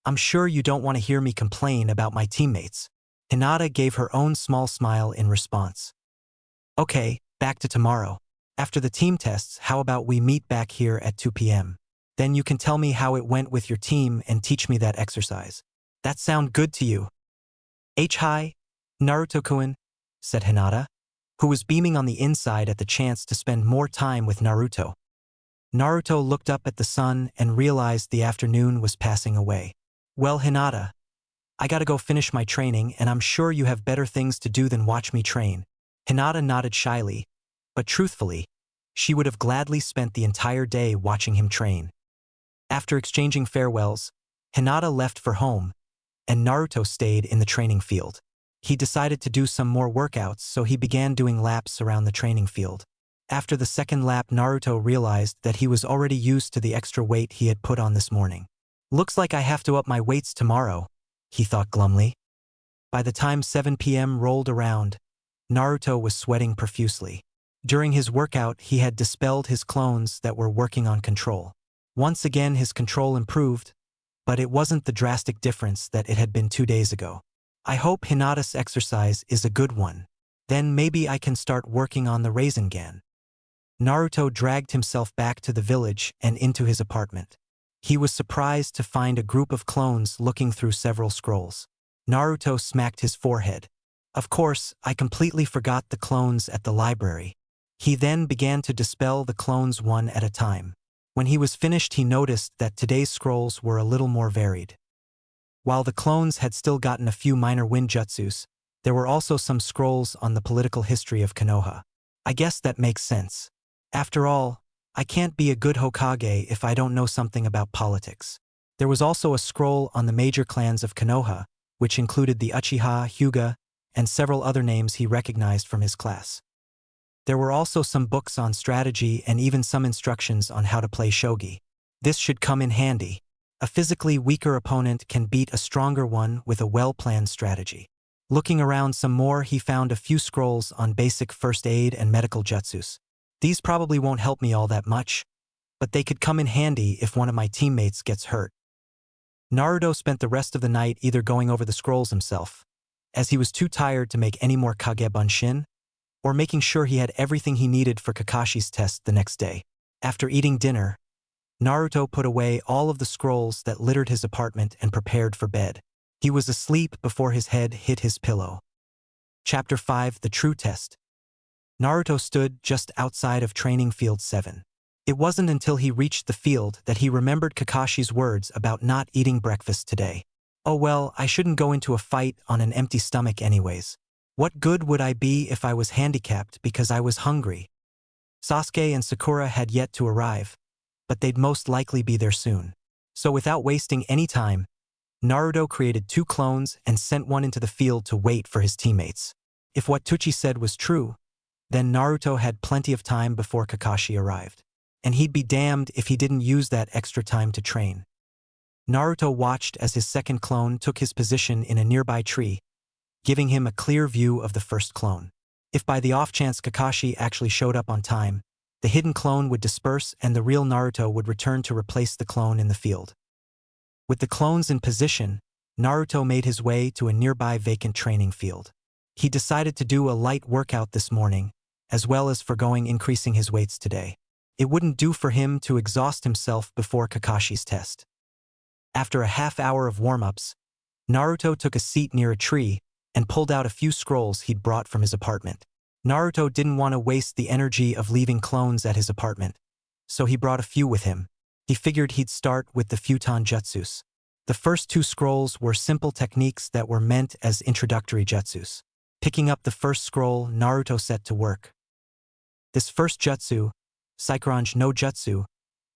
I'm sure you don't want to hear me complain about my teammates." Hinata gave her own small smile in response. "Okay, back to tomorrow. After the team tests, how about we meet back here at 2 p.m. Then you can tell me how it went with your team and teach me that exercise. That sound good to you?" "Hi, Naruto-kun," said Hinata, who was beaming on the inside at the chance to spend more time with Naruto. Naruto looked up at the sun and realized the afternoon was passing away. "Well, Hinata, I gotta go finish my training and I'm sure you have better things to do than watch me train." Hinata nodded shyly, but truthfully, she would have gladly spent the entire day watching him train. After exchanging farewells, Hinata left for home, and Naruto stayed in the training field. He decided to do some more workouts, so he began doing laps around the training field. After the second lap, Naruto realized that he was already used to the extra weight he had put on this morning. "Looks like I have to up my weights tomorrow," he thought glumly. By the time 7 p.m. rolled around, Naruto was sweating profusely. During his workout, he had dispelled his clones that were working on control. Once again, his control improved, but it wasn't the drastic difference that it had been 2 days ago. I hope Hinata's exercise is a good one. Then maybe I can start working on the Rasengan. Naruto dragged himself back to the village and into his apartment. He was surprised to find a group of clones looking through several scrolls. Naruto smacked his forehead. Of course, I completely forgot the clones at the library. He then began to dispel the clones one at a time. When he was finished, he noticed that today's scrolls were a little more varied. While the clones had still gotten a few minor wind jutsus, there were also some scrolls on the political history of Konoha. I guess that makes sense. After all, I can't be a good Hokage if I don't know something about politics. There was also a scroll on the major clans of Konoha, which included the Uchiha, Hyuga, and several other names he recognized from his class. There were also some books on strategy and even some instructions on how to play shogi. This should come in handy. A physically weaker opponent can beat a stronger one with a well-planned strategy. Looking around some more, he found a few scrolls on basic first aid and medical jutsus. These probably won't help me all that much, but they could come in handy if one of my teammates gets hurt. Naruto spent the rest of the night either going over the scrolls himself, as he was too tired to make any more Kage Bunshin, or making sure he had everything he needed for Kakashi's test the next day. After eating dinner, Naruto put away all of the scrolls that littered his apartment and prepared for bed. He was asleep before his head hit his pillow. Chapter 5: The True Test. Naruto stood just outside of Training Field 7. It wasn't until he reached the field that he remembered Kakashi's words about not eating breakfast today. Oh well, I shouldn't go into a fight on an empty stomach anyways. What good would I be if I was handicapped because I was hungry? Sasuke and Sakura had yet to arrive, but they'd most likely be there soon. So without wasting any time, Naruto created 2 clones and sent one into the field to wait for his teammates. If what Tsuchi said was true, then Naruto had plenty of time before Kakashi arrived. And he'd be damned if he didn't use that extra time to train. Naruto watched as his second clone took his position in a nearby tree, giving him a clear view of the first clone. If by the off chance Kakashi actually showed up on time, the hidden clone would disperse and the real Naruto would return to replace the clone in the field. With the clones in position, Naruto made his way to a nearby vacant training field. He decided to do a light workout this morning, as well as forgoing increasing his weights today. It wouldn't do for him to exhaust himself before Kakashi's test. After a half-hour of warm-ups, Naruto took a seat near a tree and pulled out a few scrolls he'd brought from his apartment. Naruto didn't want to waste the energy of leaving clones at his apartment, so he brought a few with him. He figured he'd start with the Futon Jutsus. The first 2 scrolls were simple techniques that were meant as introductory jutsus. Picking up the first scroll, Naruto set to work. This first jutsu, Saikirange no Jutsu,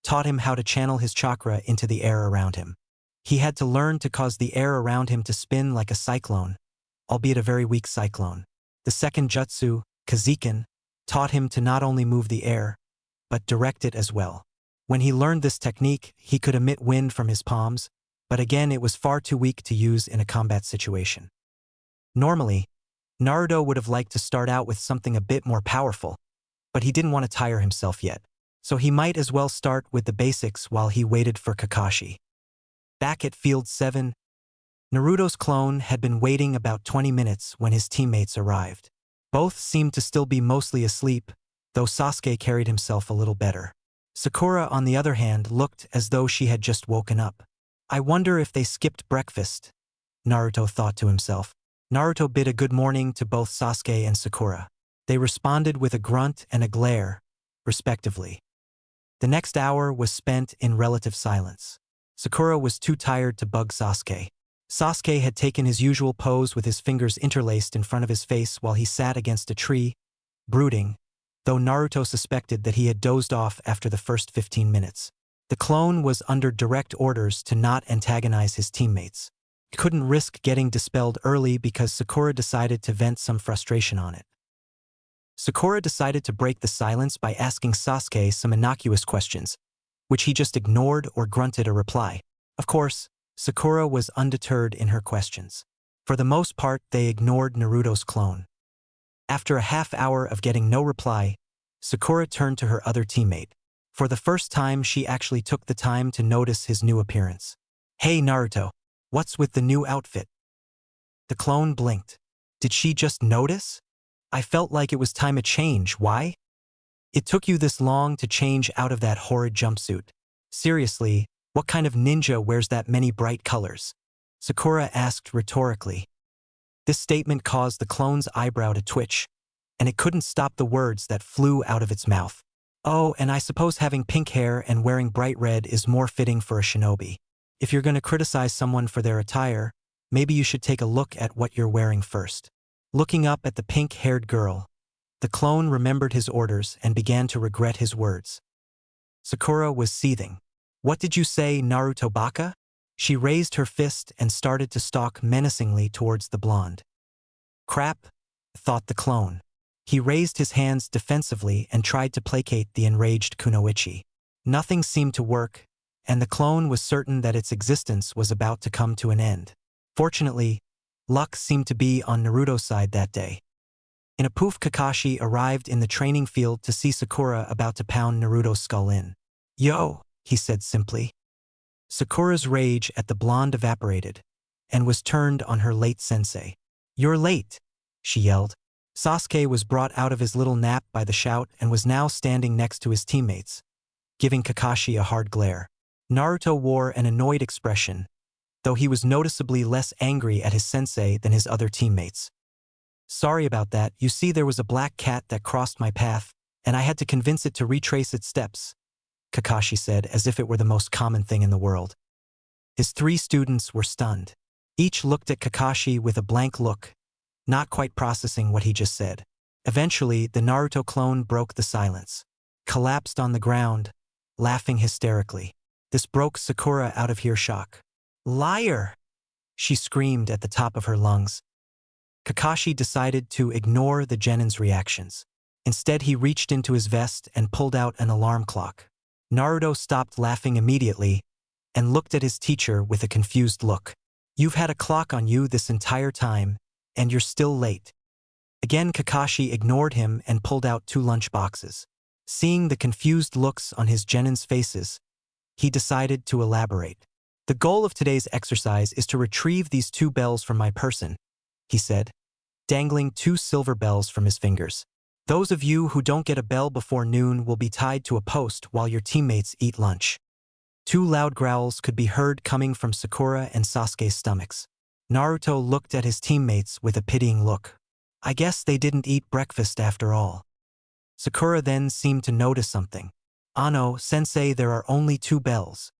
taught him how to channel his chakra into the air around him. He had to learn to cause the air around him to spin like a cyclone, albeit a very weak cyclone. The second jutsu, Kaziken, taught him to not only move the air, but direct it as well. When he learned this technique, he could emit wind from his palms, but again it was far too weak to use in a combat situation. Normally, Naruto would have liked to start out with something a bit more powerful, but he didn't want to tire himself yet, so he might as well start with the basics while he waited for Kakashi. Back at Field 7, Naruto's clone had been waiting about 20 minutes when his teammates arrived. Both seemed to still be mostly asleep, though Sasuke carried himself a little better. Sakura, on the other hand, looked as though she had just woken up. I wonder if they skipped breakfast, Naruto thought to himself. Naruto bid a good morning to both Sasuke and Sakura. They responded with a grunt and a glare, respectively. The next hour was spent in relative silence. Sakura was too tired to bug Sasuke. Sasuke had taken his usual pose with his fingers interlaced in front of his face while he sat against a tree, brooding, though Naruto suspected that he had dozed off after the first 15 minutes. The clone was under direct orders to not antagonize his teammates. He couldn't risk getting dispelled early because Sakura decided to vent some frustration on it. Sakura decided to break the silence by asking Sasuke some innocuous questions, which he just ignored or grunted a reply. Of course, Sakura was undeterred in her questions. For the most part, they ignored Naruto's clone. After a half-hour of getting no reply, Sakura turned to her other teammate. For the first time, she actually took the time to notice his new appearance. Hey Naruto, what's with the new outfit? The clone blinked. Did she just notice? I felt like it was time to change. Why? It took you this long to change out of that horrid jumpsuit. Seriously, what kind of ninja wears that many bright colors? Sakura asked rhetorically. This statement caused the clone's eyebrow to twitch, and it couldn't stop the words that flew out of its mouth. Oh, and I suppose having pink hair and wearing bright red is more fitting for a shinobi. If you're going to criticize someone for their attire, maybe you should take a look at what you're wearing first. Looking up at the pink-haired girl, the clone remembered his orders and began to regret his words. Sakura was seething. What did you say, Naruto Baka? She raised her fist and started to stalk menacingly towards the blonde. Crap, thought the clone. He raised his hands defensively and tried to placate the enraged Kunoichi. Nothing seemed to work, and the clone was certain that its existence was about to come to an end. Fortunately, luck seemed to be on Naruto's side that day. In a poof, Kakashi arrived in the training field to see Sakura about to pound Naruto's skull in. Yo, he said simply. Sakura's rage at the blonde evaporated and was turned on her late sensei. You're late, she yelled. Sasuke was brought out of his little nap by the shout and was now standing next to his teammates, giving Kakashi a hard glare. Naruto wore an annoyed expression, though he was noticeably less angry at his sensei than his other teammates. Sorry about that. You see, there was a black cat that crossed my path, and I had to convince it to retrace its steps, Kakashi said, as if it were the most common thing in the world. His three students were stunned. Each looked at Kakashi with a blank look, not quite processing what he just said. Eventually, the Naruto clone broke the silence, collapsed on the ground, laughing hysterically. This broke Sakura out of earshot. Liar! She screamed at the top of her lungs. Kakashi decided to ignore the genin's reactions. Instead, he reached into his vest and pulled out an alarm clock. Naruto stopped laughing immediately and looked at his teacher with a confused look. You've had a clock on you this entire time, and you're still late. Again, Kakashi ignored him and pulled out 2 lunch boxes. Seeing the confused looks on his genin's faces, he decided to elaborate. The goal of today's exercise is to retrieve these 2 bells from my person, he said, dangling 2 silver bells from his fingers. Those of you who don't get a bell before noon will be tied to a post while your teammates eat lunch. 2 loud growls could be heard coming from Sakura and Sasuke's stomachs. Naruto looked at his teammates with a pitying look. I guess they didn't eat breakfast after all. Sakura then seemed to notice something. Ano, sensei, there are only 2 bells.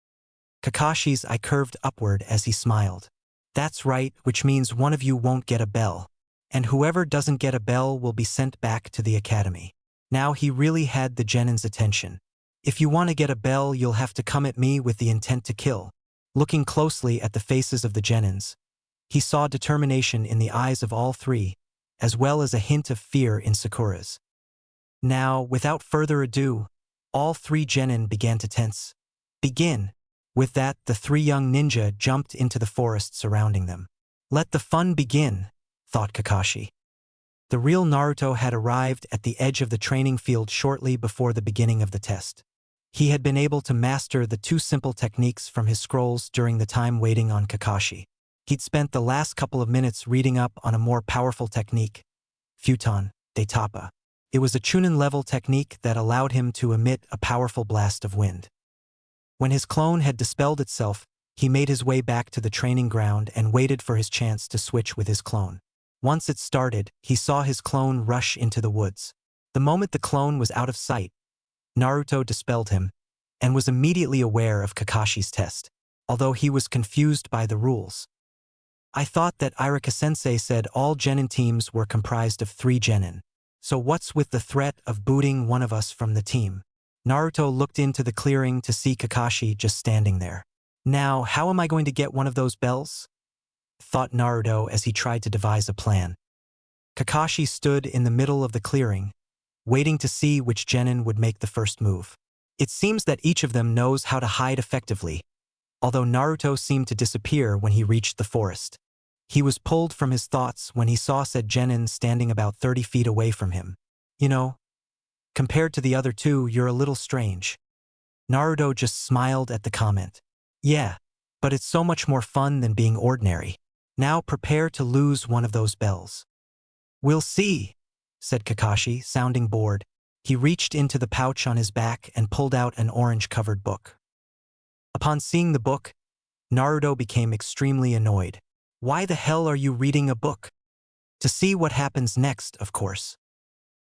Kakashi's eye curved upward as he smiled. That's right, which means one of you won't get a bell. And whoever doesn't get a bell will be sent back to the academy. Now he really had the genin's attention. If you want to get a bell, you'll have to come at me with the intent to kill. Looking closely at the faces of the genins, he saw determination in the eyes of all 3, as well as a hint of fear in Sakura's. Now, without further ado, all 3 genin began to tense. Begin! With that, the 3 young ninja jumped into the forest surrounding them. Let the fun begin, thought Kakashi. The real Naruto had arrived at the edge of the training field shortly before the beginning of the test. He had been able to master the 2 simple techniques from his scrolls during the time waiting on Kakashi. He'd spent the last couple of minutes reading up on a more powerful technique, Futon de Tapa. It was a Chunin-level technique that allowed him to emit a powerful blast of wind. When his clone had dispelled itself, he made his way back to the training ground and waited for his chance to switch with his clone. Once it started, he saw his clone rush into the woods. The moment the clone was out of sight, Naruto dispelled him and was immediately aware of Kakashi's test, although he was confused by the rules. I thought that Iruka-sensei said all genin teams were comprised of 3 genin. So what's with the threat of booting one of us from the team? Naruto looked into the clearing to see Kakashi just standing there. Now, how am I going to get one of those bells? Thought Naruto as he tried to devise a plan. Kakashi stood in the middle of the clearing, waiting to see which genin would make the first move. It seems that each of them knows how to hide effectively, although Naruto seemed to disappear when he reached the forest. He was pulled from his thoughts when he saw said genin standing about 30 feet away from him. You know, compared to the other 2, you're a little strange. Naruto just smiled at the comment. Yeah, But it's so much more fun than being ordinary. Now prepare to lose one of those bells. We'll see, said Kakashi, sounding bored. He reached into the pouch on his back and pulled out an orange-covered book. Upon seeing the book, Naruto became extremely annoyed. Why the hell are you reading a book? To see what happens next, of course.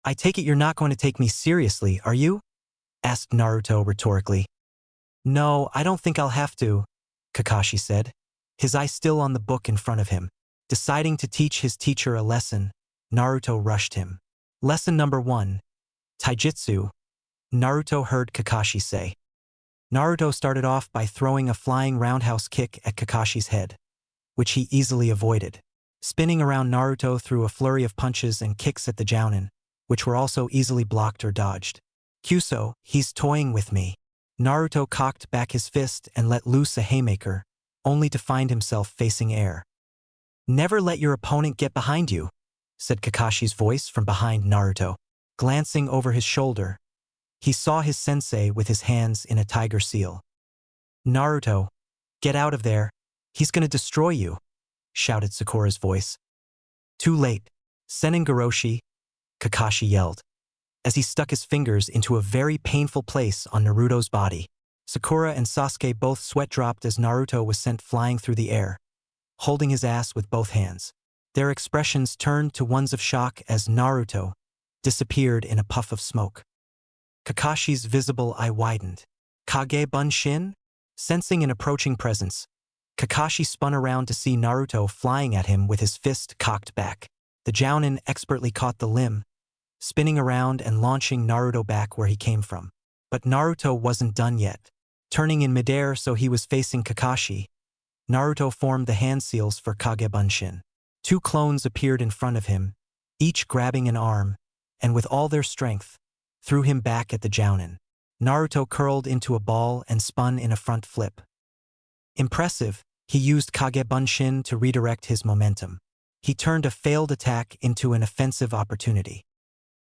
I take it you're not going to take me seriously, are you? Asked Naruto rhetorically. No, I don't think I'll have to, Kakashi said, his eye still on the book in front of him. Deciding to teach his teacher a lesson, Naruto rushed him. Lesson number 1. Taijutsu, Naruto heard Kakashi say. Naruto started off by throwing a flying roundhouse kick at Kakashi's head, which he easily avoided. Spinning around, Naruto threw a flurry of punches and kicks at the Jounin, which were also easily blocked or dodged. Kyuso, he's toying with me. Naruto cocked back his fist and let loose a haymaker, only to find himself facing air. Never let your opponent get behind you, said Kakashi's voice from behind Naruto. Glancing over his shoulder, he saw his sensei with his hands in a tiger seal. Naruto, get out of there. He's gonna destroy you, shouted Sakura's voice. Too late. Senengoroshi, Kakashi yelled, as he stuck his fingers into a very painful place on Naruto's body. Sakura and Sasuke both sweat dropped as Naruto was sent flying through the air, holding his ass with both hands. Their expressions turned to ones of shock as Naruto disappeared in a puff of smoke. Kakashi's visible eye widened. Kage Bunshin? Sensing an approaching presence, Kakashi spun around to see Naruto flying at him with his fist cocked back. The Jounin expertly caught the limb, spinning around and launching Naruto back where he came from. But Naruto wasn't done yet. Turning in midair so he was facing Kakashi, Naruto formed the hand seals for Kage Bunshin. 2 clones appeared in front of him, each grabbing an arm, and with all their strength, threw him back at the Jounin. Naruto curled into a ball and spun in a front flip. Impressive, he used Kage Bunshin to redirect his momentum. He turned a failed attack into an offensive opportunity.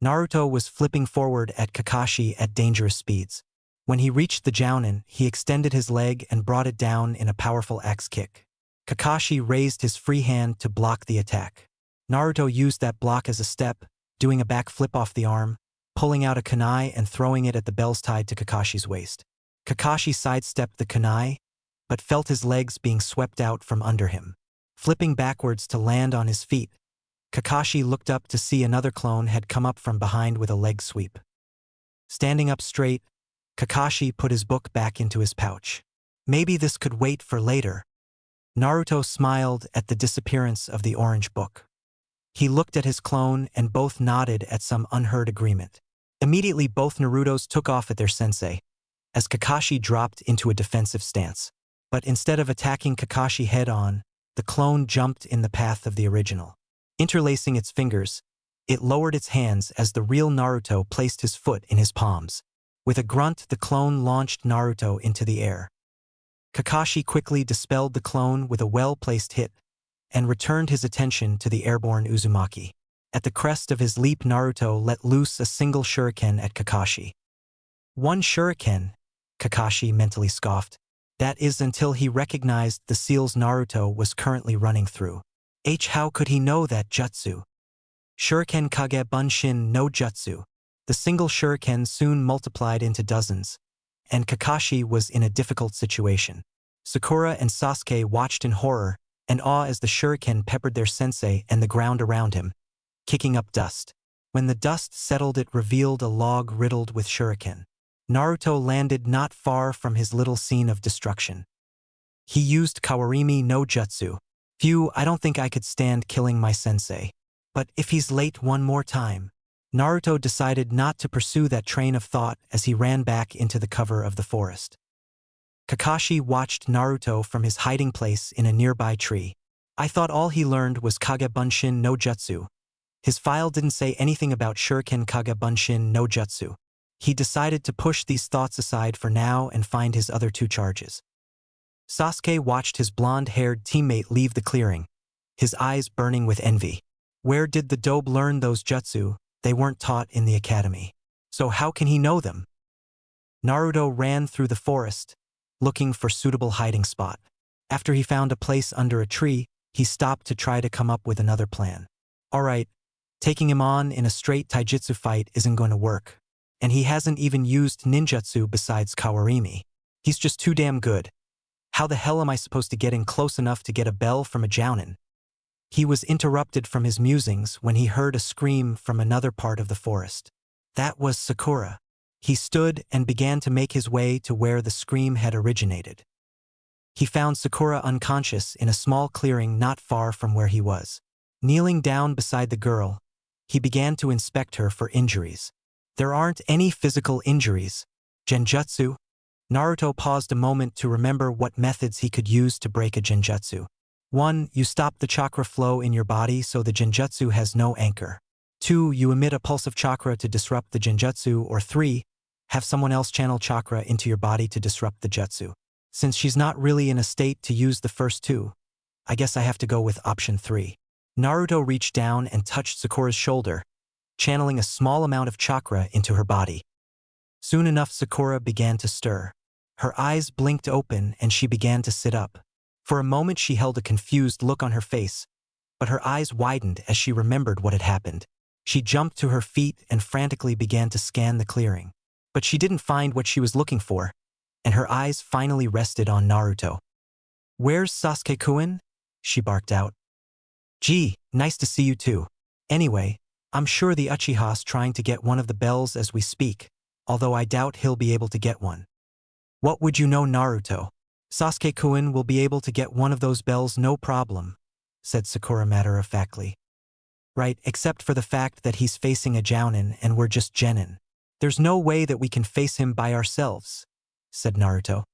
Naruto was flipping forward at Kakashi at dangerous speeds. When he reached the Jounin, he extended his leg and brought it down in a powerful axe kick. Kakashi raised his free hand to block the attack. Naruto used that block as a step, doing a back flip off the arm, pulling out a kunai and throwing it at the bells tied to Kakashi's waist. Kakashi sidestepped the kunai, but felt his legs being swept out from under him. Flipping backwards to land on his feet, Kakashi looked up to see another clone had come up from behind with a leg sweep. Standing up straight, Kakashi put his book back into his pouch. Maybe this could wait for later. Naruto smiled at the disappearance of the orange book. He looked at his clone and both nodded at some unheard agreement. Immediately both Narutos took off at their sensei, as Kakashi dropped into a defensive stance. But instead of attacking Kakashi head-on, the clone jumped in the path of the original. Interlacing its fingers, it lowered its hands as the real Naruto placed his foot in his palms. With a grunt, the clone launched Naruto into the air. Kakashi quickly dispelled the clone with a well-placed hit and returned his attention to the airborne Uzumaki. At the crest of his leap, Naruto let loose a single shuriken at Kakashi. 1 shuriken, Kakashi mentally scoffed. That is until he recognized the seals Naruto was currently running through. How could he know that jutsu? Shuriken Kage Bunshin no Jutsu. The single shuriken soon multiplied into dozens, and Kakashi was in a difficult situation. Sakura and Sasuke watched in horror and awe as the shuriken peppered their sensei and the ground around him, kicking up dust. When the dust settled, it revealed a log riddled with shuriken. Naruto landed not far from his little scene of destruction. He used Kawarimi no Jutsu. Phew, I don't think I could stand killing my sensei. But if he's late one more time. Naruto decided not to pursue that train of thought as he ran back into the cover of the forest. Kakashi watched Naruto from his hiding place in a nearby tree. I thought all he learned was Kage Bunshin no Jutsu. His file didn't say anything about Shuriken Kage Bunshin no Jutsu. He decided to push these thoughts aside for now and find his other 2 charges. Sasuke watched his blonde-haired teammate leave the clearing, his eyes burning with envy. Where did the dobe learn those jutsu? They weren't taught in the academy. So how can he know them? Naruto ran through the forest, looking for suitable hiding spot. After he found a place under a tree, he stopped to try to come up with another plan. Alright, taking him on in a straight taijutsu fight isn't going to work. And he hasn't even used ninjutsu besides kawarimi. He's just too damn good. How the hell am I supposed to get in close enough to get a bell from a jounin? He was interrupted from his musings when he heard a scream from another part of the forest. That was Sakura. He stood and began to make his way to where the scream had originated. He found Sakura unconscious in a small clearing not far from where he was. Kneeling down beside the girl, he began to inspect her for injuries. There aren't any physical injuries. Genjutsu? Naruto paused a moment to remember what methods he could use to break a genjutsu. 1. You stop the chakra flow in your body so the genjutsu has no anchor. 2. You emit a pulse of chakra to disrupt the genjutsu. Or 3. Have someone else channel chakra into your body to disrupt the jutsu. Since she's not really in a state to use the first two, I guess I have to go with option 3. Naruto reached down and touched Sakura's shoulder, channeling a small amount of chakra into her body. Soon enough, Sakura began to stir. Her eyes blinked open and she began to sit up. For a moment she held a confused look on her face, but her eyes widened as she remembered what had happened. She jumped to her feet and frantically began to scan the clearing. But she didn't find what she was looking for, and her eyes finally rested on Naruto. "Where's Sasuke-kun?" she barked out. "Gee, nice to see you too. Anyway, I'm sure the Uchiha's trying to get one of the bells as we speak, although I doubt he'll be able to get one." "What would you know, Naruto? Sasuke-kun will be able to get one of those bells no problem," said Sakura matter-of-factly. "Right, except for the fact that he's facing a jounin and we're just genin. There's no way that we can face him by ourselves," said Naruto.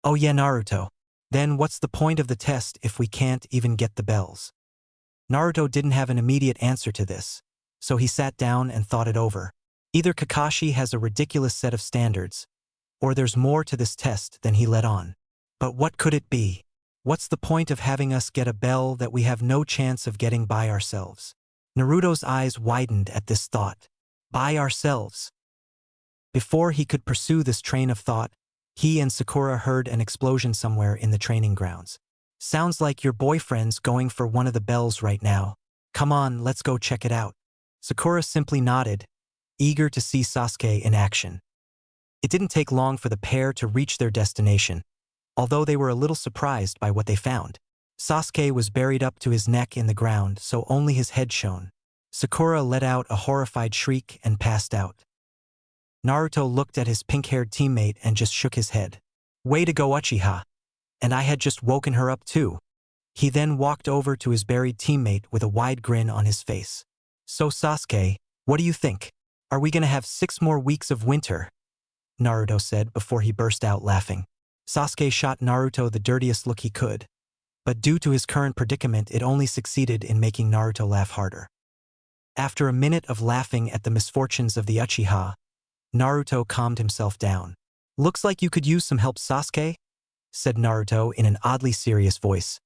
"Oh yeah, Naruto. Then what's the point of the test if we can't even get the bells?" Naruto didn't have an immediate answer to this, so he sat down and thought it over. Either Kakashi has a ridiculous set of standards, or there's more to this test than he let on. But what could it be? What's the point of having us get a bell that we have no chance of getting by ourselves? Naruto's eyes widened at this thought. By ourselves. Before he could pursue this train of thought, he and Sakura heard an explosion somewhere in the training grounds. "Sounds like your boyfriend's going for one of the bells right now. Come on, let's go check it out." Sakura simply nodded, eager to see Sasuke in action. It didn't take long for the pair to reach their destination, although they were a little surprised by what they found. Sasuke was buried up to his neck in the ground, so only his head shone. Sakura let out a horrified shriek and passed out. Naruto looked at his pink-haired teammate and just shook his head. "Way to go, Uchiha. And I had just woken her up too." He then walked over to his buried teammate with a wide grin on his face. "So Sasuke, what do you think? Are we gonna have 6 more weeks of winter?" Naruto said before he burst out laughing. Sasuke shot Naruto the dirtiest look he could, but due to his current predicament it only succeeded in making Naruto laugh harder. After a minute of laughing at the misfortunes of the Uchiha, Naruto calmed himself down. "Looks like you could use some help, Sasuke," said Naruto in an oddly serious voice.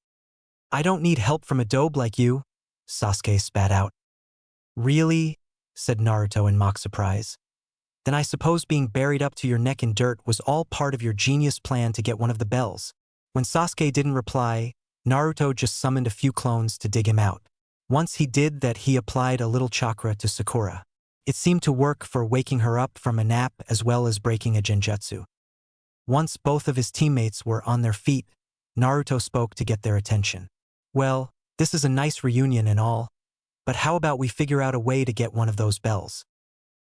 "I don't need help from a dobe like you," Sasuke spat out. "Really?" said Naruto in mock surprise. "Then I suppose being buried up to your neck in dirt was all part of your genius plan to get one of the bells." When Sasuke didn't reply, Naruto just summoned a few clones to dig him out. Once he did that, he applied a little chakra to Sakura. It seemed to work for waking her up from a nap as well as breaking a genjutsu. Once both of his teammates were on their feet, Naruto spoke to get their attention. "Well, this is a nice reunion and all, but how about we figure out a way to get one of those bells?"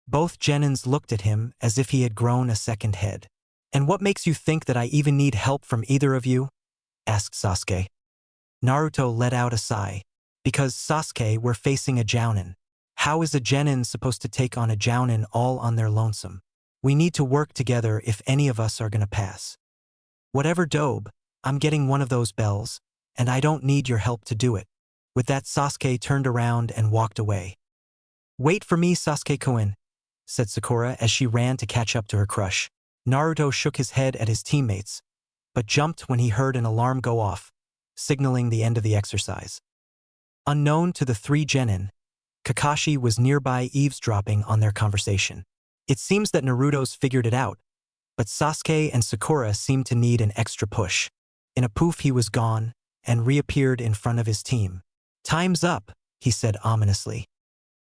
Both genins looked at him as if he had grown a second head. "And what makes you think that I even need help from either of you?" asked Sasuke. Naruto let out a sigh. "Because, Sasuke, we're facing a jounin. How is a genin supposed to take on a jounin all on their lonesome? We need to work together if any of us are gonna pass. Whatever, dobe, I'm getting one of those bells, and I don't need your help to do it." With that, Sasuke turned around and walked away. "Wait for me, Sasuke-kun," said Sakura as she ran to catch up to her crush. Naruto shook his head at his teammates, but jumped when he heard an alarm go off, signaling the end of the exercise. Unknown to the 3 genin, Kakashi was nearby eavesdropping on their conversation. It seems that Naruto's figured it out, but Sasuke and Sakura seemed to need an extra push. In a poof he was gone, and reappeared in front of his team. "Time's up," he said ominously.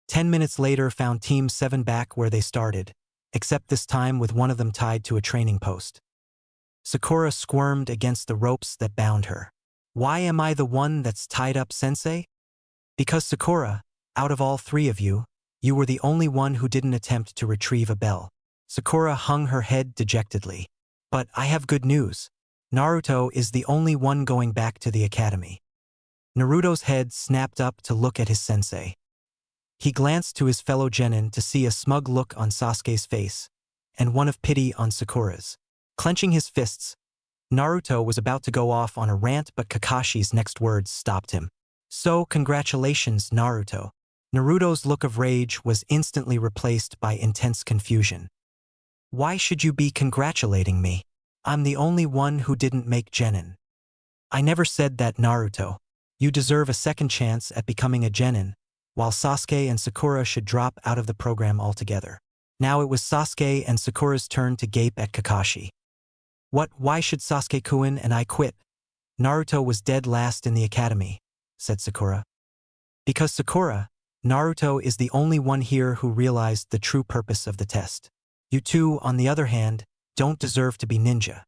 10 minutes later found Team 7 back where they started, except this time with one of them tied to a training post. Sakura squirmed against the ropes that bound her. "Why am I the one that's tied up, sensei?" "Because Sakura, out of all 3 of you, you were the only one who didn't attempt to retrieve a bell." Sakura hung her head dejectedly. "But I have good news. Naruto is the only one going back to the academy." Naruto's head snapped up to look at his sensei. He glanced to his fellow genin to see a smug look on Sasuke's face, and one of pity on Sakura's. Clenching his fists, Naruto was about to go off on a rant, but Kakashi's next words stopped him. "So, congratulations, Naruto." Naruto's look of rage was instantly replaced by intense confusion. "Why should you be congratulating me? I'm the only one who didn't make genin." "I never said that, Naruto. You deserve a second chance at becoming a genin, while Sasuke and Sakura should drop out of the program altogether." Now it was Sasuke and Sakura's turn to gape at Kakashi. Why should Sasuke-kun and I quit? Naruto was dead last in the academy," said Sakura. "Because Sakura, Naruto is the only one here who realized the true purpose of the test. You two, on the other hand, don't deserve to be ninja."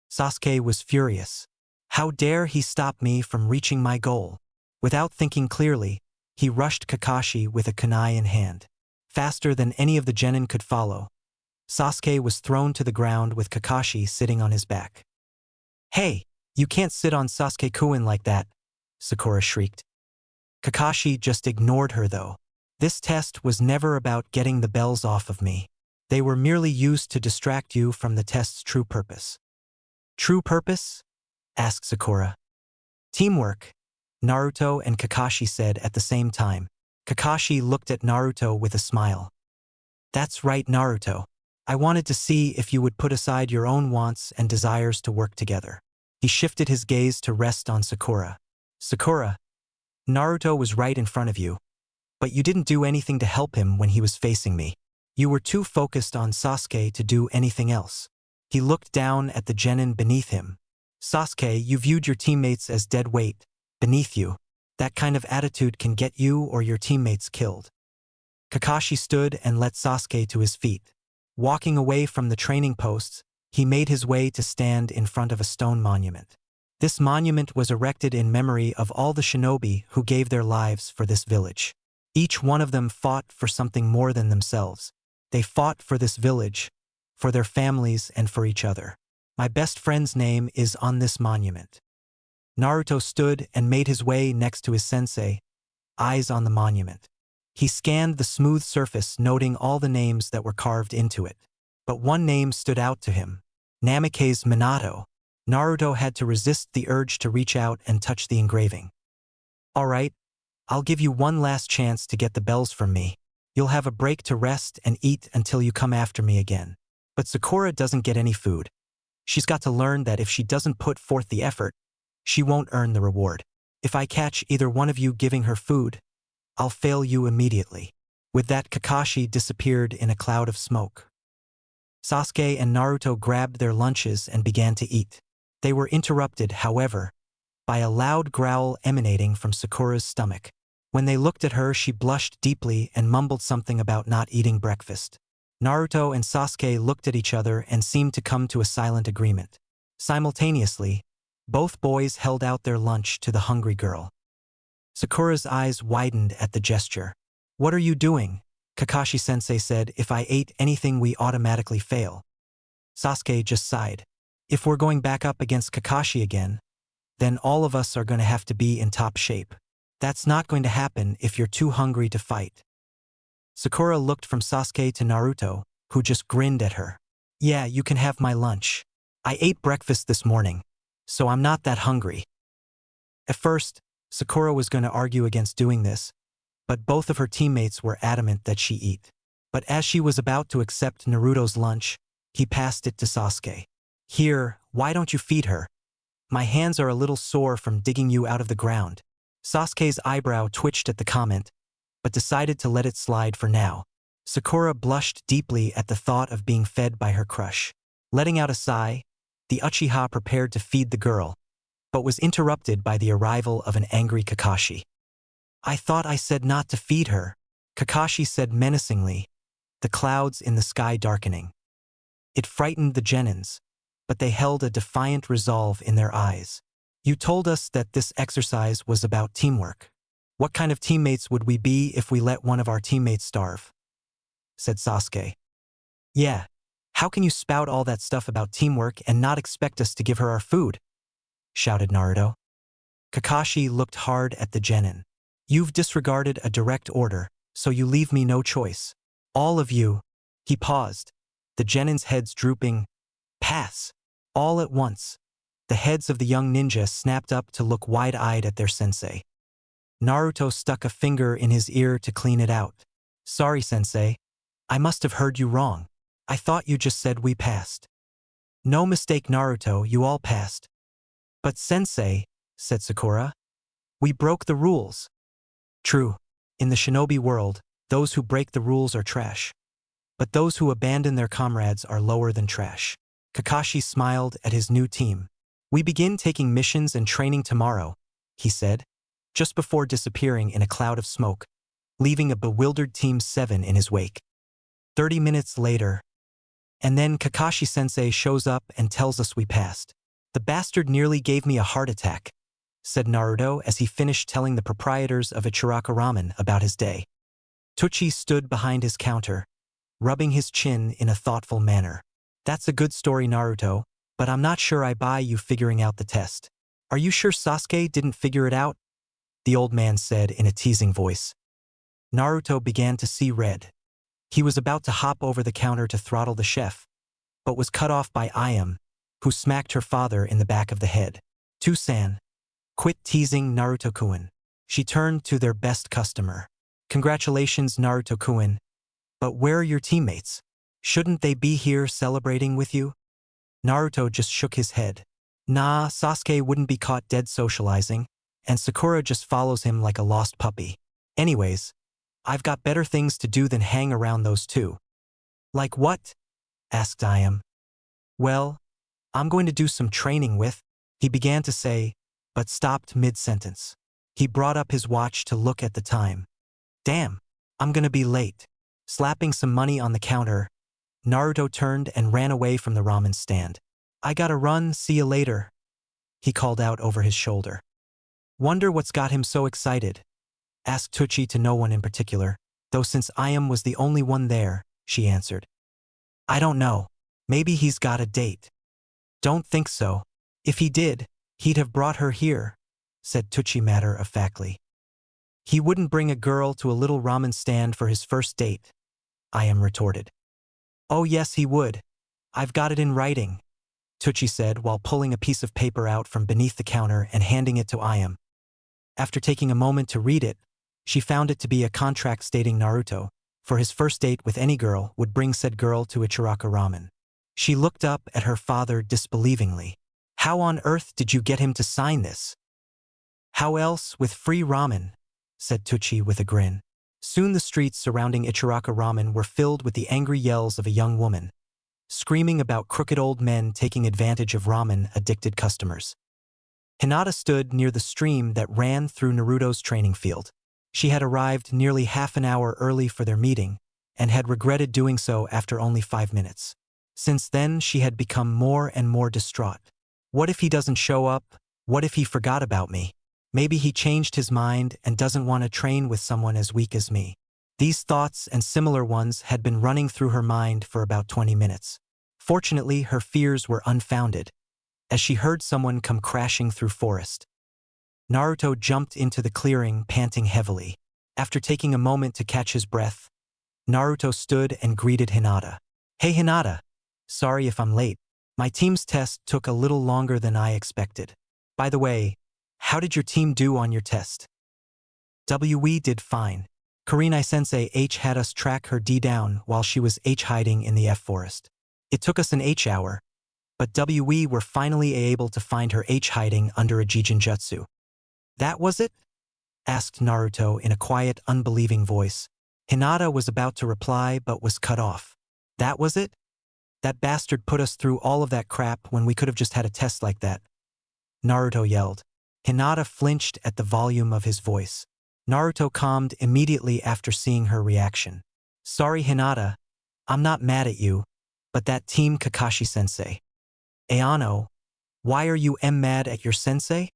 Sasuke was furious. How dare he stop me from reaching my goal? Without thinking clearly, he rushed Kakashi with a kunai in hand. Faster than any of the genin could follow, Sasuke was thrown to the ground with Kakashi sitting on his back. "Hey, you can't sit on Sasuke-kun like that," Sakura shrieked. Kakashi just ignored her though. "This test was never about getting the bells off of me. They were merely used to distract you from the test's true purpose." "True purpose?" asked Sakura. "Teamwork," Naruto and Kakashi said at the same time. Kakashi looked at Naruto with a smile. "That's right, Naruto. I wanted to see if you would put aside your own wants and desires to work together." He shifted his gaze to rest on Sakura. "Sakura, Naruto was right in front of you, but you didn't do anything to help him when he was facing me. You were too focused on Sasuke to do anything else." He looked down at the genin beneath him. "Sasuke, you viewed your teammates as dead weight, beneath you. That kind of attitude can get you or your teammates killed." Kakashi stood and led Sasuke to his feet. Walking away from the training posts, he made his way to stand in front of a stone monument. This monument was erected in memory of all the shinobi who gave their lives for this village. Each one of them fought for something more than themselves. They fought for this village, for their families, and for each other. "My best friend's name is on this monument." Naruto stood and made his way next to his sensei, eyes on the monument. He scanned the smooth surface, noting all the names that were carved into it. But one name stood out to him: Namikaze Minato. Naruto had to resist the urge to reach out and touch the engraving. "All right, I'll give you one last chance to get the bells from me. You'll have a break to rest and eat until you come after me again." But Sakura doesn't get any food. She's got to learn that if she doesn't put forth the effort, she won't earn the reward. "If I catch either one of you giving her food, I'll fail you immediately." With that, Kakashi disappeared in a cloud of smoke. Sasuke and Naruto grabbed their lunches and began to eat. They were interrupted, however, by a loud growl emanating from Sakura's stomach. When they looked at her, she blushed deeply and mumbled something about not eating breakfast. Naruto and Sasuke looked at each other and seemed to come to a silent agreement. Simultaneously, both boys held out their lunch to the hungry girl. Sakura's eyes widened at the gesture. "What are you doing?" Kakashi-sensei said. "If I ate anything, we automatically fail." Sasuke just sighed. "If we're going back up against Kakashi again, then all of us are going to have to be in top shape. That's not going to happen if you're too hungry to fight." Sakura looked from Sasuke to Naruto, who just grinned at her. "Yeah, you can have my lunch. I ate breakfast this morning, so I'm not that hungry." At first, Sakura was going to argue against doing this, but both of her teammates were adamant that she eat. But as she was about to accept Naruto's lunch, he passed it to Sasuke. "Here, why don't you feed her? My hands are a little sore from digging you out of the ground." Sasuke's eyebrow twitched at the comment, but decided to let it slide for now. Sakura blushed deeply at the thought of being fed by her crush. Letting out a sigh, the Uchiha prepared to feed the girl. but was interrupted by the arrival of an angry Kakashi. I thought I said not to feed her, Kakashi said menacingly, the clouds in the sky darkening. It frightened the genins, but they held a defiant resolve in their eyes. You told us that this exercise was about teamwork. What kind of teammates would we be if we let one of our teammates starve? Said Sasuke. Yeah. How can you spout all that stuff about teamwork and not expect us to give her our food? Shouted Naruto. Kakashi looked hard at the genin. You've disregarded a direct order, so you leave me no choice. All of you. He paused, the genin's heads drooping. Pass. All at once. The heads of the young ninja snapped up to look wide-eyed at their sensei. Naruto stuck a finger in his ear to clean it out. Sorry, sensei. I must have heard you wrong. I thought you just said we passed. No mistake, Naruto, you all passed. But sensei, said Sakura, we broke the rules. True. In the shinobi world, those who break the rules are trash. But those who abandon their comrades are lower than trash. Kakashi smiled at his new team. We begin taking missions and training tomorrow, he said, just before disappearing in a cloud of smoke, leaving a bewildered Team 7 in his wake. 30 minutes later, and then Kakashi-sensei shows up and tells us we passed. The bastard nearly gave me a heart attack, said Naruto as he finished telling the proprietors of Ichiraka Ramen about his day. Tucci stood behind his counter, rubbing his chin in a thoughtful manner. That's a good story, Naruto, but I'm not sure I buy you figuring out the test. Are you sure Sasuke didn't figure it out? The old man said in a teasing voice. Naruto began to see red. He was about to hop over the counter to throttle the chef, but was cut off by Ayam, who smacked her father in the back of the head. Tusan, quit teasing Naruto-kun. She turned to their best customer. Congratulations, Naruto-kun. But where are your teammates? Shouldn't they be here celebrating with you? Naruto just shook his head. Nah, Sasuke wouldn't be caught dead socializing, and Sakura just follows him like a lost puppy. Anyways, I've got better things to do than hang around those two. Like what? Asked Ayam. Well, I'm going to do some training with, he began to say, but stopped mid-sentence. He brought up his watch to look at the time. Damn, I'm gonna be late. Slapping some money on the counter, Naruto turned and ran away from the ramen stand. I gotta run, see you later, he called out over his shoulder. Wonder what's got him so excited? Asked Tucci to no one in particular, though since Ayam was the only one there, she answered. I don't know. Maybe he's got a date. Don't think so. If he did, he'd have brought her here, said Tucci matter-of-factly. He wouldn't bring a girl to a little ramen stand for his first date, Ayam retorted. Oh yes, he would. I've got it in writing, Tucci said while pulling a piece of paper out from beneath the counter and handing it to Ayam. After taking a moment to read it, she found it to be a contract stating Naruto, for his first date with any girl, would bring said girl to Ichiraka Ramen. She looked up at her father disbelievingly. How on earth did you get him to sign this? How else, with free ramen, said Tucci with a grin. Soon the streets surrounding Ichiraka Ramen were filled with the angry yells of a young woman, screaming about crooked old men taking advantage of ramen-addicted customers. Hinata stood near the stream that ran through Naruto's training field. She had arrived nearly half an hour early for their meeting, and had regretted doing so after only 5 minutes. Since then, she had become more and more distraught. What if he doesn't show up? What if he forgot about me? Maybe he changed his mind and doesn't want to train with someone as weak as me. These thoughts and similar ones had been running through her mind for about 20 minutes. Fortunately, her fears were unfounded, as she heard someone come crashing through forest. Naruto jumped into the clearing, panting heavily. After taking a moment to catch his breath, Naruto stood and greeted Hinata. Hey Hinata, sorry if I'm late. My team's test took a little longer than I expected. By the way, how did your team do on your test? We did fine. Kurenai-sensei H had us track her D down while she was H hiding in the F forest. It took us an H hour, but we were finally able to find her H hiding under a Jijin jutsu. That was it? Asked Naruto in a quiet, unbelieving voice. Hinata was about to reply but was cut off. That was it? That bastard put us through all of that crap when we could have just had a test like that. Naruto yelled. Hinata flinched at the volume of his voice. Naruto calmed immediately after seeing her reaction. Sorry Hinata, I'm not mad at you, but that team Kakashi-sensei. Ayano, why are you mad at your sensei?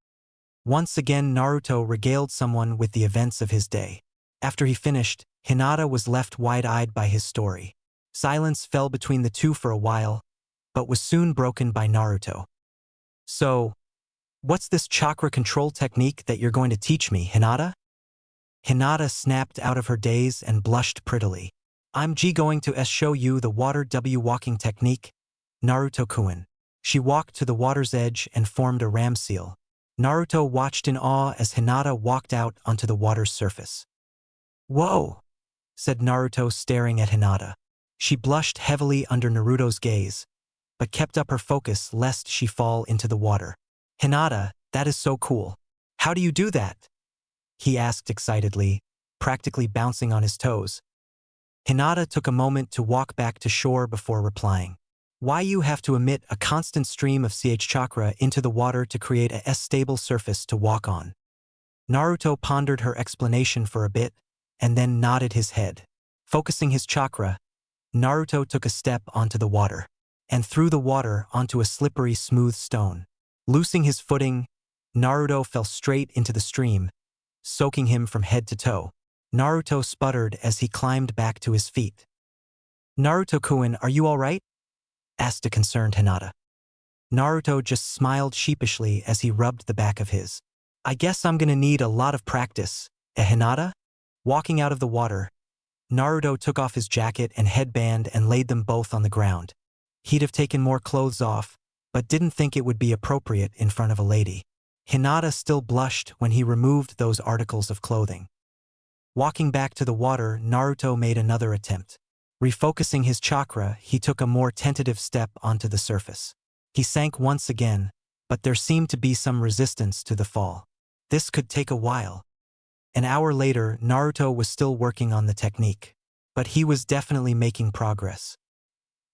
Once again Naruto regaled someone with the events of his day. After he finished, Hinata was left wide-eyed by his story. Silence fell between the two for a while, but was soon broken by Naruto. So, what's this chakra control technique that you're going to teach me, Hinata? Hinata snapped out of her daze and blushed prettily. I'm going to show you the water W walking technique, Naruto-kun. She walked to the water's edge and formed a ram seal. Naruto watched in awe as Hinata walked out onto the water's surface. Whoa, said Naruto staring at Hinata. She blushed heavily under Naruto's gaze, but kept up her focus lest she fall into the water. Hinata, that is so cool. How do you do that? He asked excitedly, practically bouncing on his toes. Hinata took a moment to walk back to shore before replying. Why you have to emit a constant stream of CH chakra into the water to create a stable surface to walk on? Naruto pondered her explanation for a bit, and then nodded his head. Focusing his chakra, Naruto took a step onto the water, and threw the water onto a slippery smooth stone. Loosing his footing, Naruto fell straight into the stream, soaking him from head to toe. Naruto sputtered as he climbed back to his feet. Naruto-kun, are you all right? Asked a concerned Hinata. Naruto just smiled sheepishly as he rubbed the back of his. I guess I'm gonna need a lot of practice, Hinata? Walking out of the water, Naruto took off his jacket and headband and laid them both on the ground. He'd have taken more clothes off, but didn't think it would be appropriate in front of a lady. Hinata still blushed when he removed those articles of clothing. Walking back to the water, Naruto made another attempt. Refocusing his chakra, he took a more tentative step onto the surface. He sank once again, but there seemed to be some resistance to the fall. This could take a while. An hour later, Naruto was still working on the technique, but he was definitely making progress.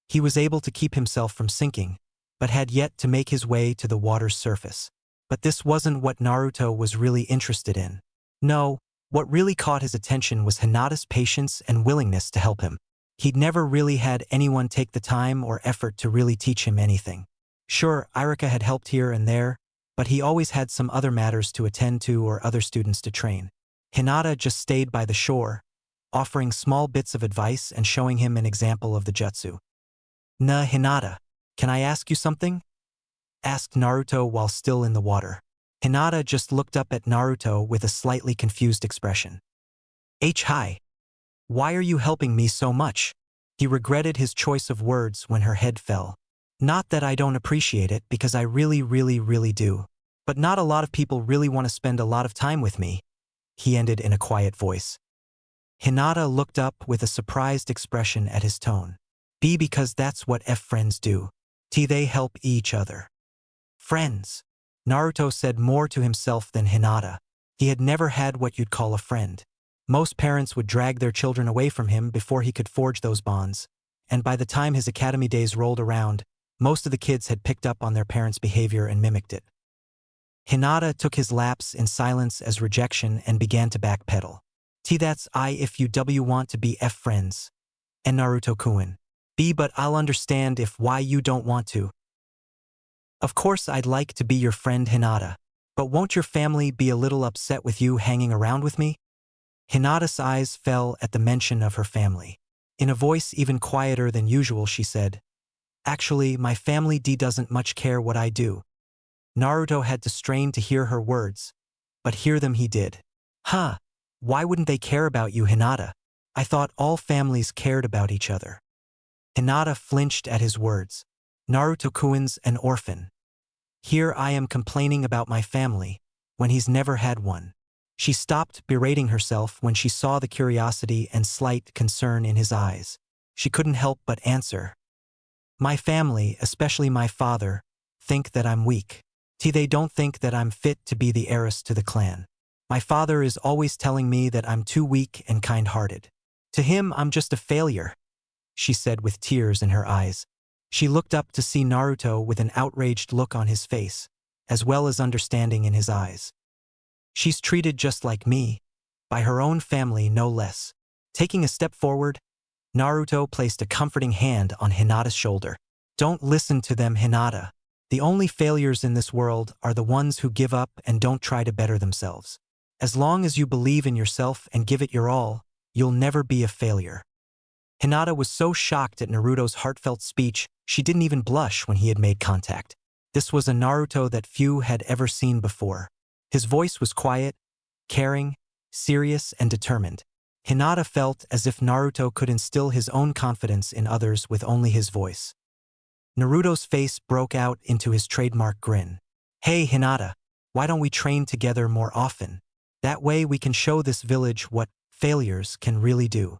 He was able to keep himself from sinking, but had yet to make his way to the water's surface. But this wasn't what Naruto was really interested in. No, what really caught his attention was Hinata's patience and willingness to help him. He'd never really had anyone take the time or effort to really teach him anything. Sure, Iruka had helped here and there, but he always had some other matters to attend to or other students to train. Hinata just stayed by the shore, offering small bits of advice and showing him an example of the jutsu. Hinata, can I ask you something? Asked Naruto while still in the water. Hinata just looked up at Naruto with a slightly confused expression. Hi. Why are you helping me so much? He regretted his choice of words when her head fell. Not that I don't appreciate it, because I really do. But not a lot of people really want to spend a lot of time with me, he ended in a quiet voice. Hinata looked up with a surprised expression at his tone. Because that's what friends do. They help each other. Friends. Naruto said more to himself than Hinata. He had never had what you'd call a friend. Most parents would drag their children away from him before he could forge those bonds, and by the time his academy days rolled around, most of the kids had picked up on their parents' behavior and mimicked it. Hinata took his lapse in silence as rejection and began to backpedal. That's if you want to be friends. And Naruto-kun. But I'll understand if why you don't want to. Of course I'd like to be your friend Hinata, but won't your family be a little upset with you hanging around with me? Hinata's eyes fell at the mention of her family. In a voice even quieter than usual she said, Actually, my family doesn't much care what I do. Naruto had to strain to hear her words, but hear them he did. Why wouldn't they care about you, Hinata? I thought all families cared about each other. Hinata flinched at his words. Naruto-kun's an orphan. Here I am complaining about my family, when he's never had one. She stopped berating herself when she saw the curiosity and slight concern in his eyes. She couldn't help but answer. My family, especially my father, think that I'm weak. They don't think that I'm fit to be the heiress to the clan. My father is always telling me that I'm too weak and kind-hearted. To him, I'm just a failure, she said with tears in her eyes. She looked up to see Naruto with an outraged look on his face, as well as understanding in his eyes. She's treated just like me, by her own family no less. Taking a step forward, Naruto placed a comforting hand on Hinata's shoulder. Don't listen to them, Hinata. The only failures in this world are the ones who give up and don't try to better themselves. As long as you believe in yourself and give it your all, you'll never be a failure. Hinata was so shocked at Naruto's heartfelt speech, she didn't even blush when he had made contact. This was a Naruto that few had ever seen before. His voice was quiet, caring, serious, and determined. Hinata felt as if Naruto could instill his own confidence in others with only his voice. Naruto's face broke out into his trademark grin. Hey Hinata, why don't we train together more often? That way we can show this village what failures can really do.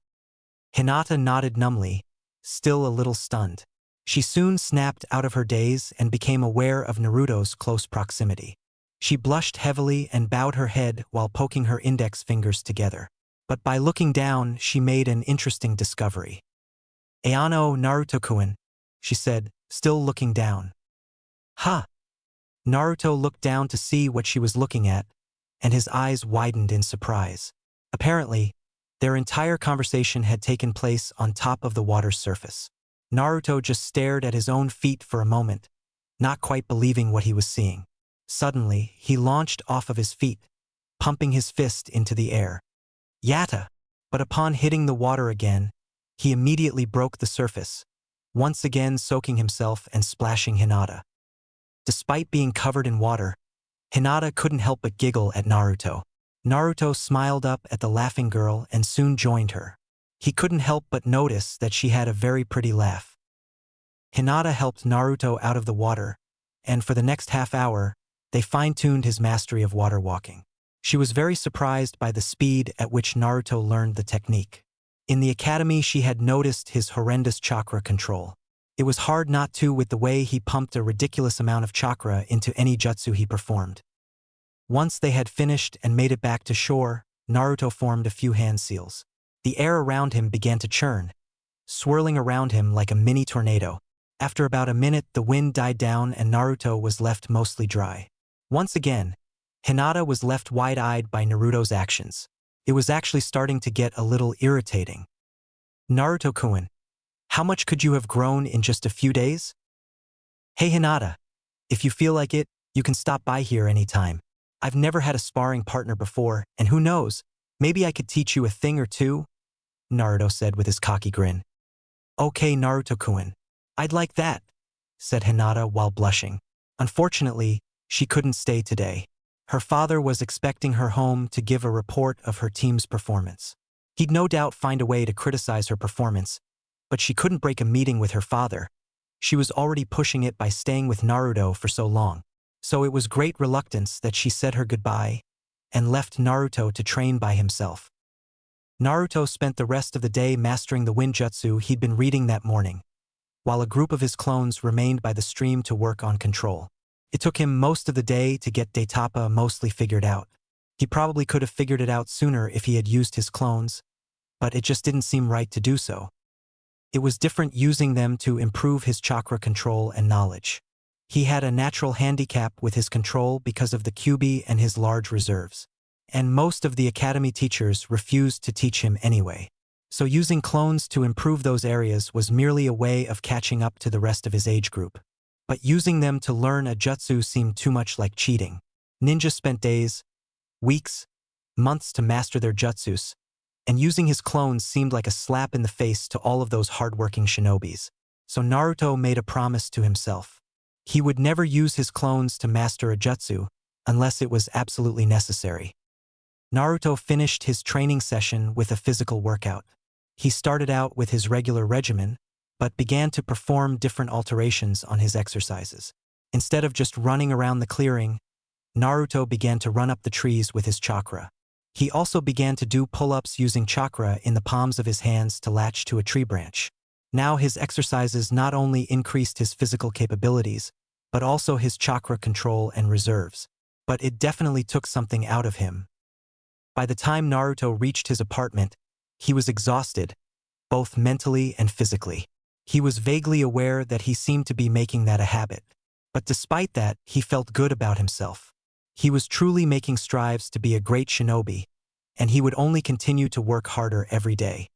Hinata nodded numbly, still a little stunned. She soon snapped out of her daze and became aware of Naruto's close proximity. She blushed heavily and bowed her head while poking her index fingers together. But by looking down, she made an interesting discovery. Ayano Naruto-kun, she said, still looking down. Huh? Naruto looked down to see what she was looking at, and his eyes widened in surprise. Apparently, their entire conversation had taken place on top of the water's surface. Naruto just stared at his own feet for a moment, not quite believing what he was seeing. Suddenly, he launched off of his feet, pumping his fist into the air. Yatta! But upon hitting the water again, he immediately broke the surface, once again soaking himself and splashing Hinata. Despite being covered in water, Hinata couldn't help but giggle at Naruto. Naruto smiled up at the laughing girl and soon joined her. He couldn't help but notice that she had a very pretty laugh. Hinata helped Naruto out of the water, and for the next half hour, they fine-tuned his mastery of water walking. She was very surprised by the speed at which Naruto learned the technique. In the academy, she had noticed his horrendous chakra control. It was hard not to with the way he pumped a ridiculous amount of chakra into any jutsu he performed. Once they had finished and made it back to shore, Naruto formed a few hand seals. The air around him began to churn, swirling around him like a mini tornado. After about a minute, the wind died down and Naruto was left mostly dry. Once again, Hinata was left wide-eyed by Naruto's actions. It was actually starting to get a little irritating. Naruto-kun, how much could you have grown in just a few days? Hey Hinata, if you feel like it, you can stop by here anytime. I've never had a sparring partner before, and who knows, maybe I could teach you a thing or two, Naruto said with his cocky grin. Okay Naruto-kun, I'd like that, said Hinata while blushing. Unfortunately, she couldn't stay today. Her father was expecting her home to give a report of her team's performance. He'd no doubt find a way to criticize her performance, but she couldn't break a meeting with her father. She was already pushing it by staying with Naruto for so long. So it was great reluctance that she said her goodbye and left Naruto to train by himself. Naruto spent the rest of the day mastering the wind jutsu he'd been reading that morning, while a group of his clones remained by the stream to work on control. It took him most of the day to get Daitapa mostly figured out. He probably could have figured it out sooner if he had used his clones, but it just didn't seem right to do so. It was different using them to improve his chakra control and knowledge. He had a natural handicap with his control because of the Kyuubi and his large reserves. And most of the academy teachers refused to teach him anyway. So using clones to improve those areas was merely a way of catching up to the rest of his age group. But using them to learn a jutsu seemed too much like cheating. Ninjas spent days, weeks, months to master their jutsus, and using his clones seemed like a slap in the face to all of those hardworking shinobis. So Naruto made a promise to himself. He would never use his clones to master a jutsu unless it was absolutely necessary. Naruto finished his training session with a physical workout. He started out with his regular regimen, but began to perform different alterations on his exercises. Instead of just running around the clearing, Naruto began to run up the trees with his chakra. He also began to do pull-ups using chakra in the palms of his hands to latch to a tree branch. Now his exercises not only increased his physical capabilities, but also his chakra control and reserves. But it definitely took something out of him. By the time Naruto reached his apartment, he was exhausted, both mentally and physically. He was vaguely aware that he seemed to be making that a habit. But despite that, he felt good about himself. He was truly making strides to be a great shinobi, and he would only continue to work harder every day.